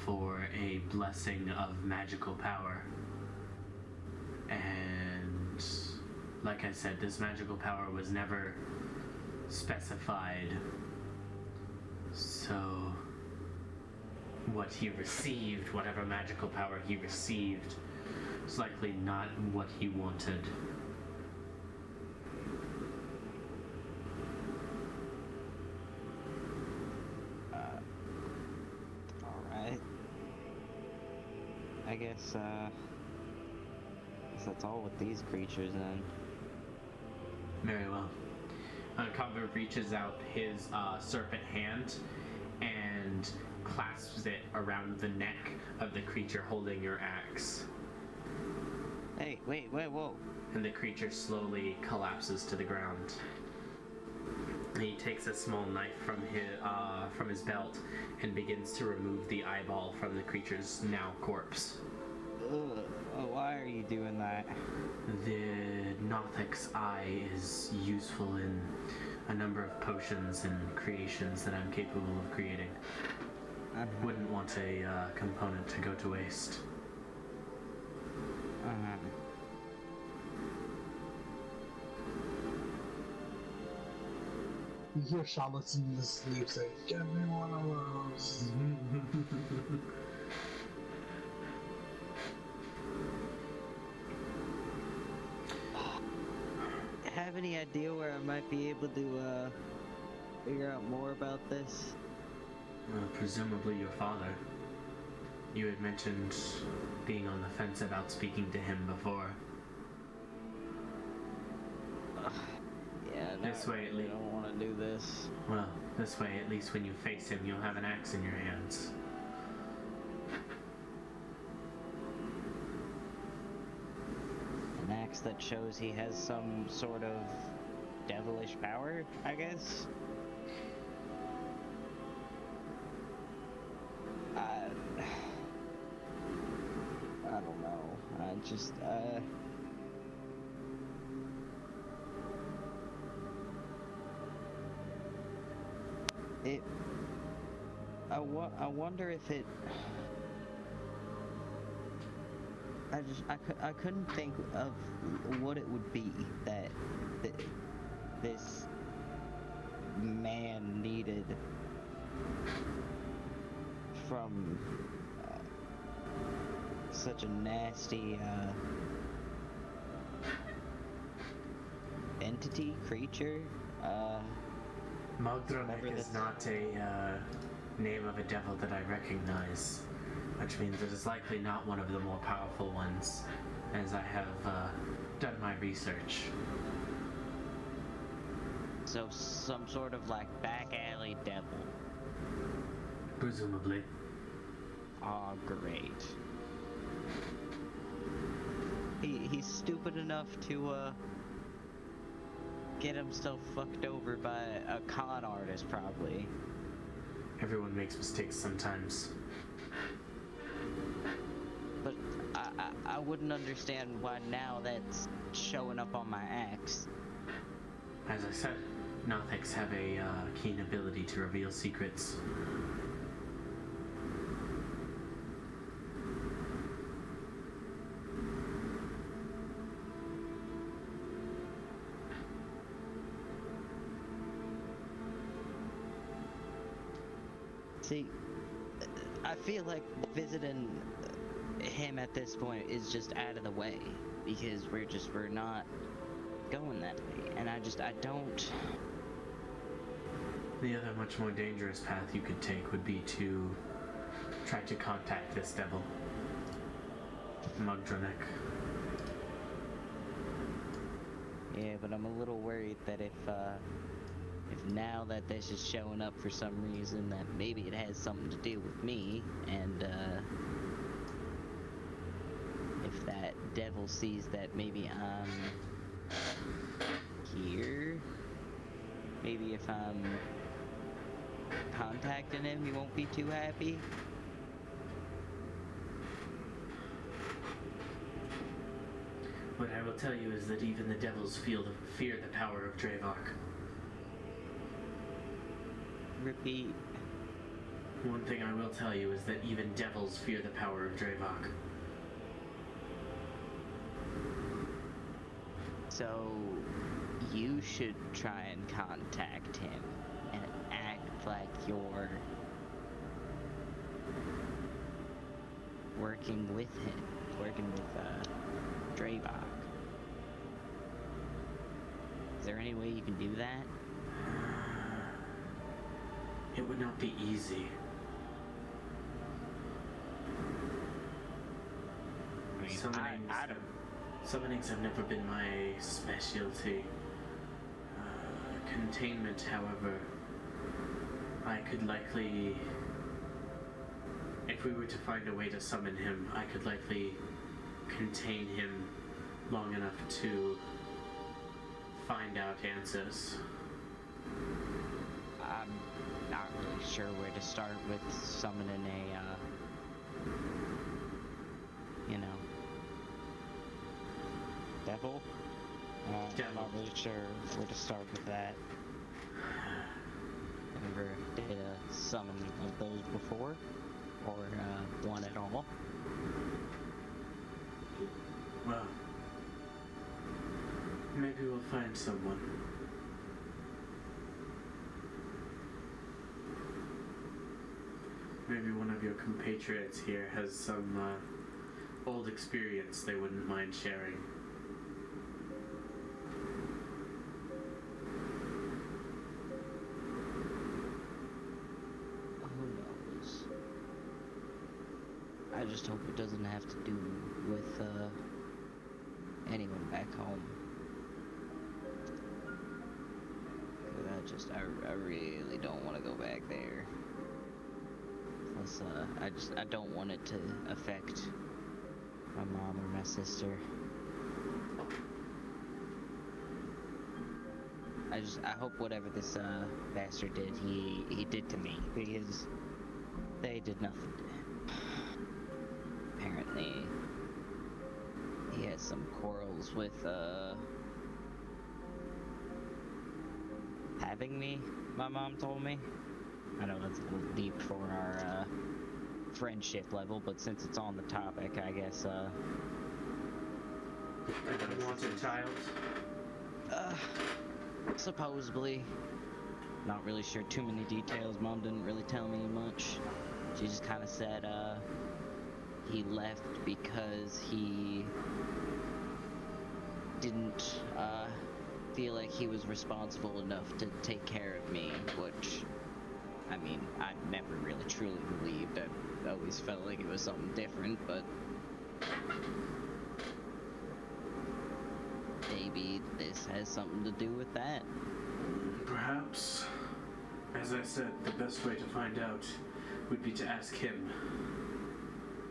for a blessing of magical power. And like I said, this magical power was never specified. So what he received, whatever magical power he received, is likely not what he wanted. Alright. I guess that's all with these creatures then. Very well. Kavir reaches out his serpent hand and clasps it around the neck of the creature holding your axe. Hey, wait, whoa. And the creature slowly collapses to the ground. He takes a small knife from his belt and begins to remove the eyeball from the creature's now corpse. Ugh, why are you doing that? The Nothic's eye is useful in a number of potions and creations that I'm capable of creating. Wouldn't want a component to go to waste. You hear Charlotte's in the sleep say, "Get me one of those." Have any idea where I might be able to figure out more about this? Presumably your father. You had mentioned being on the fence about speaking to him before. Yeah, no, This way, I really don't want to do this. Well, this way, at least when you face him, you'll have an axe in your hands. An axe that shows he has some sort of devilish power, I guess? I don't know. I just, I wonder if it... I couldn't think of what it would be that this man needed from such a nasty entity, creature. Mogdronik is not a name of a devil that I recognize, which means it is likely not one of the more powerful ones, as I have done my research. So some sort of like back alley devil. Presumably. Oh, great. He's stupid enough to get himself fucked over by a con artist, probably. Everyone makes mistakes sometimes. But I wouldn't understand why now that's showing up on my axe. As I said, Nothics have a keen ability to reveal secrets. See, I feel like visiting him at this point is just out of the way, because we're not going that way, and I don't... The other much more dangerous path you could take would be to try to contact this devil. Mugdranek. Yeah, but I'm a little worried that if now that this is showing up for some reason, that maybe it has something to do with me, and if that devil sees that maybe I'm here, maybe if I'm contacting him, he won't be too happy. What I will tell you is that even the devils fear the power of Draevok. Repeat. One thing I will tell you is that even devils fear the power of Draevok. So, you should try and contact him and act like you're working with him, working with Draevok. Is there any way you can do that? It would not be easy. I mean, Summonings have never been my specialty. Containment, however, I could likely... If we were to find a way to summon him, I could likely contain him long enough to find out answers. I'm not really sure where to start with summoning a, devil. I'm not really sure where to start with that. Never did a summon of those before, or one at all. Well, maybe we'll find someone. Maybe one of your compatriots here has some old experience they wouldn't mind sharing. Who knows? I just hope it doesn't have to do with anyone back home. 'Cause I really don't want to go back there. Plus, I don't want it to affect my mom or my sister. I hope whatever this bastard did, he did to me, because they did nothing to him. Apparently, he has some quarrels with having me, my mom told me. I know that's a little deep for our friendship level, but since it's on the topic, I guess An unwanted child? Supposedly. Not really sure too many details. Mom didn't really tell me much. She just kind of said he left because he didn't feel like he was responsible enough to take care of me, which, I mean, I never really truly believed. I always felt like it was something different, but maybe this has something to do with that. Perhaps. As I said, the best way to find out would be to ask him.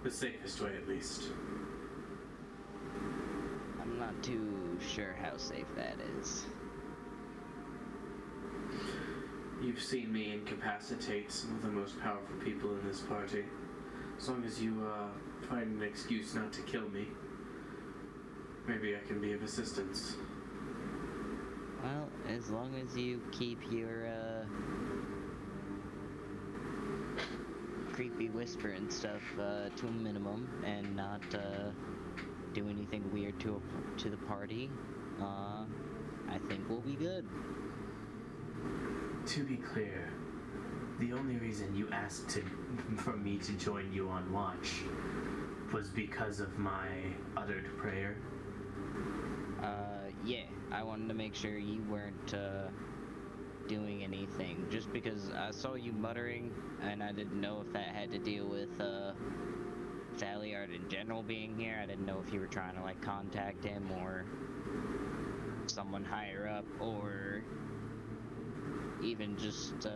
The safest way, at least. I'm not too sure how safe that is. You've seen me incapacitate some of the most powerful people in this party. As long as you find an excuse not to kill me, maybe I can be of assistance. Well, as long as you keep your creepy whisper and stuff to a minimum, and not do anything weird to the party, I think we'll be good. To be clear, the only reason you asked for me to join you on watch was because of my uttered prayer. Yeah, I wanted to make sure you weren't doing anything, just because I saw you muttering, and I didn't know if that had to deal with Thaliard in general being here. I didn't know if you were trying to like contact him or someone higher up, or even just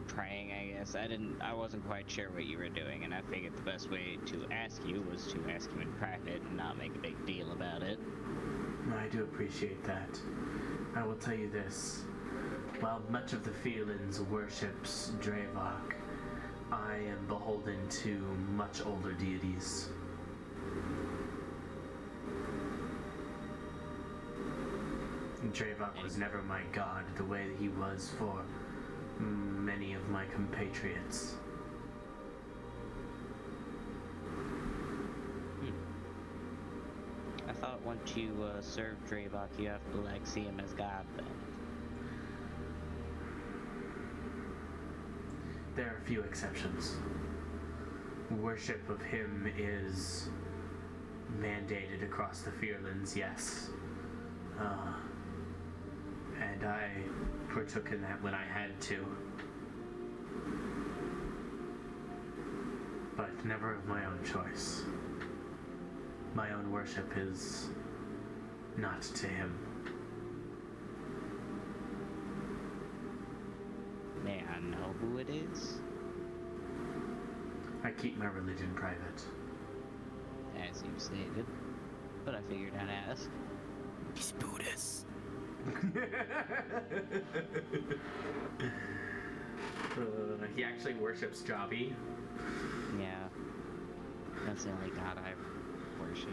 praying, I guess. I wasn't quite sure what you were doing, and I figured the best way to ask you was to ask you in private and not make a big deal about it. I do appreciate that. I will tell you this. While much of the Feelings worships Draevok, I am beholden to much older deities. Draevok was never my god the way that he was for many of my compatriots. I thought once you serve Draevok, you have to like see him as God then. There are a few exceptions. Worship of him is mandated across the Fearlands, yes. And I partook in that when I had to. But never of my own choice. My own worship is not to him. May I know who it is? I keep my religion private. As you stated. But I figured I'd ask. He's Buddhist. He actually worships Jobby. Yeah. That's the only god I worship.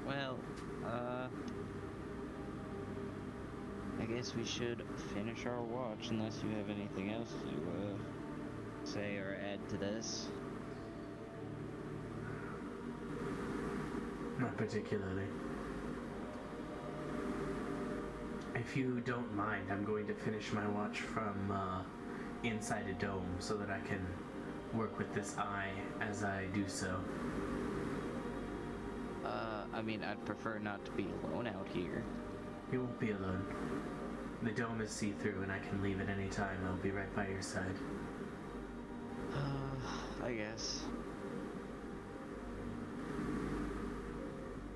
Well, I guess we should finish our watch unless you have anything else to say or add to this. Not particularly. If you don't mind, I'm going to finish my watch from inside a dome so that I can work with this eye as I do so. I mean, I'd prefer not to be alone out here. You won't be alone. The dome is see-through and I can leave at any time. I'll be right by your side. I guess.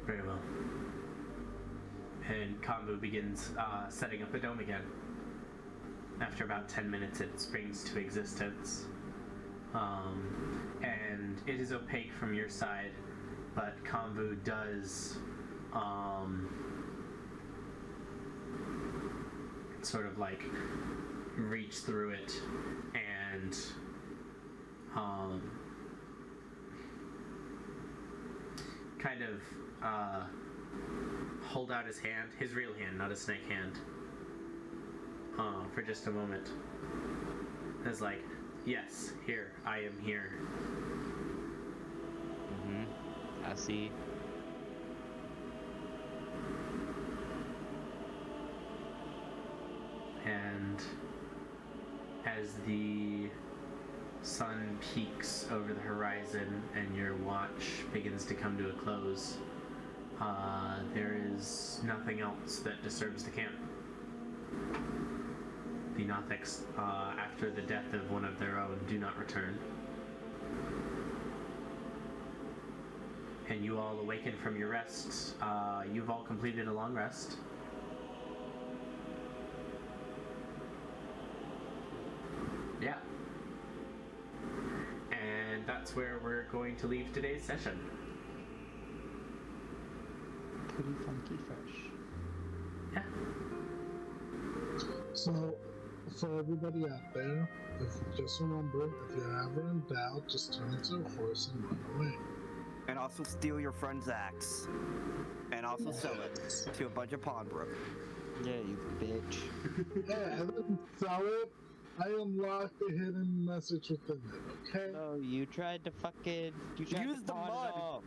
Very well. And Kambu begins setting up the dome again. After about 10 minutes, it springs to existence. And it is opaque from your side, but Kambu does sort of like reach through it and kind of hold out his hand, his real hand, not a snake hand, for just a moment. It's like, yes, here, I am here. I see. And as the sun peaks over the horizon and your watch begins to come to a close, there is nothing else that disturbs the camp. The Nothics, after the death of one of their own, do not return. And you all awaken from your rest. You've all completed a long rest. Yeah. And that's where we're going to leave today's session. Pretty funky fresh. Yeah. So, for everybody out there, just remember, if you're ever in doubt, just turn into a horse and run away. And also steal your friend's axe. And also sell it to a bunch of pawnbrook. Yeah, you bitch. Yeah, and then sell it. I unlocked the hidden message within it, okay? So you tried to fucking... You tried Use to the pawn mud. it off.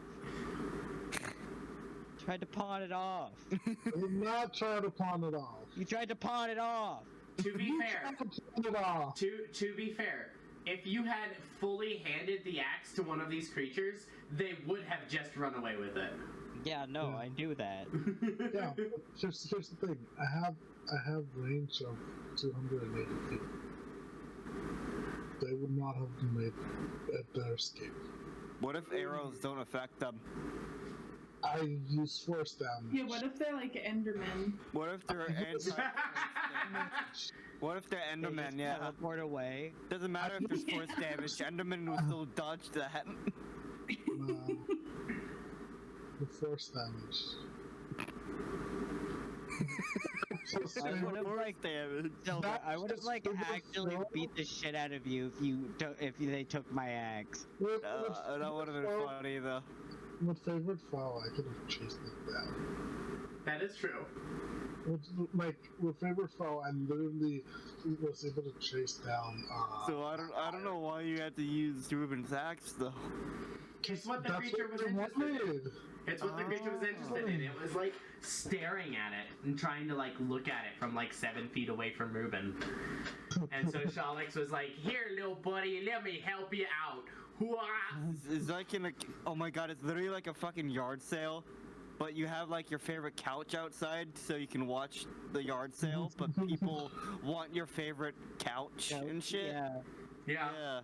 Tried to pawn it off. I did not try to pawn it off. You tried to pawn it off. To be fair, Tried to pawn it off. to be fair, if you had fully handed the axe to one of these creatures, they would have just run away with it. Yeah, no, I knew that. Yeah, here's the thing. I have range of 280 feet. They would not have made their escape. What if arrows don't affect them? I use force damage. Yeah, what if they're like Endermen? What if they're What if they're They Endermen? just Yeah. teleport away. Doesn't matter if there's force damage. Enderman will still dodge that. The force damage. I would have like damage. I would have like actually beat the shit out of you if they took my axe. That would have been funny though. With favorite foul, I could have chased it down. That is true. With favorite foul, I literally was able to chase down. So I don't know why you had to use Ruben's axe though. It's what the creature was interested in. It's what the creature was interested in. It was like staring at it and trying to like look at it from like 7 feet away from Ruben. And so Shalix was like, "Here, little buddy, let me help you out." It's like in a, oh my god, it's literally like a fucking yard sale, but you have like your favorite couch outside so you can watch the yard sale, but people want your favorite couch and shit. Yeah.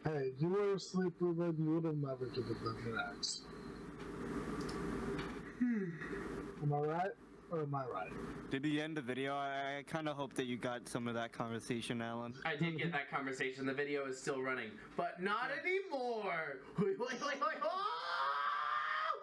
Hey, you were asleep, Ruben. You would have never given them your axe. Am I right? Or am I right? Did you end the video? I kind of hope that you got some of that conversation, Alan. I did get that conversation. The video is still running, but not anymore.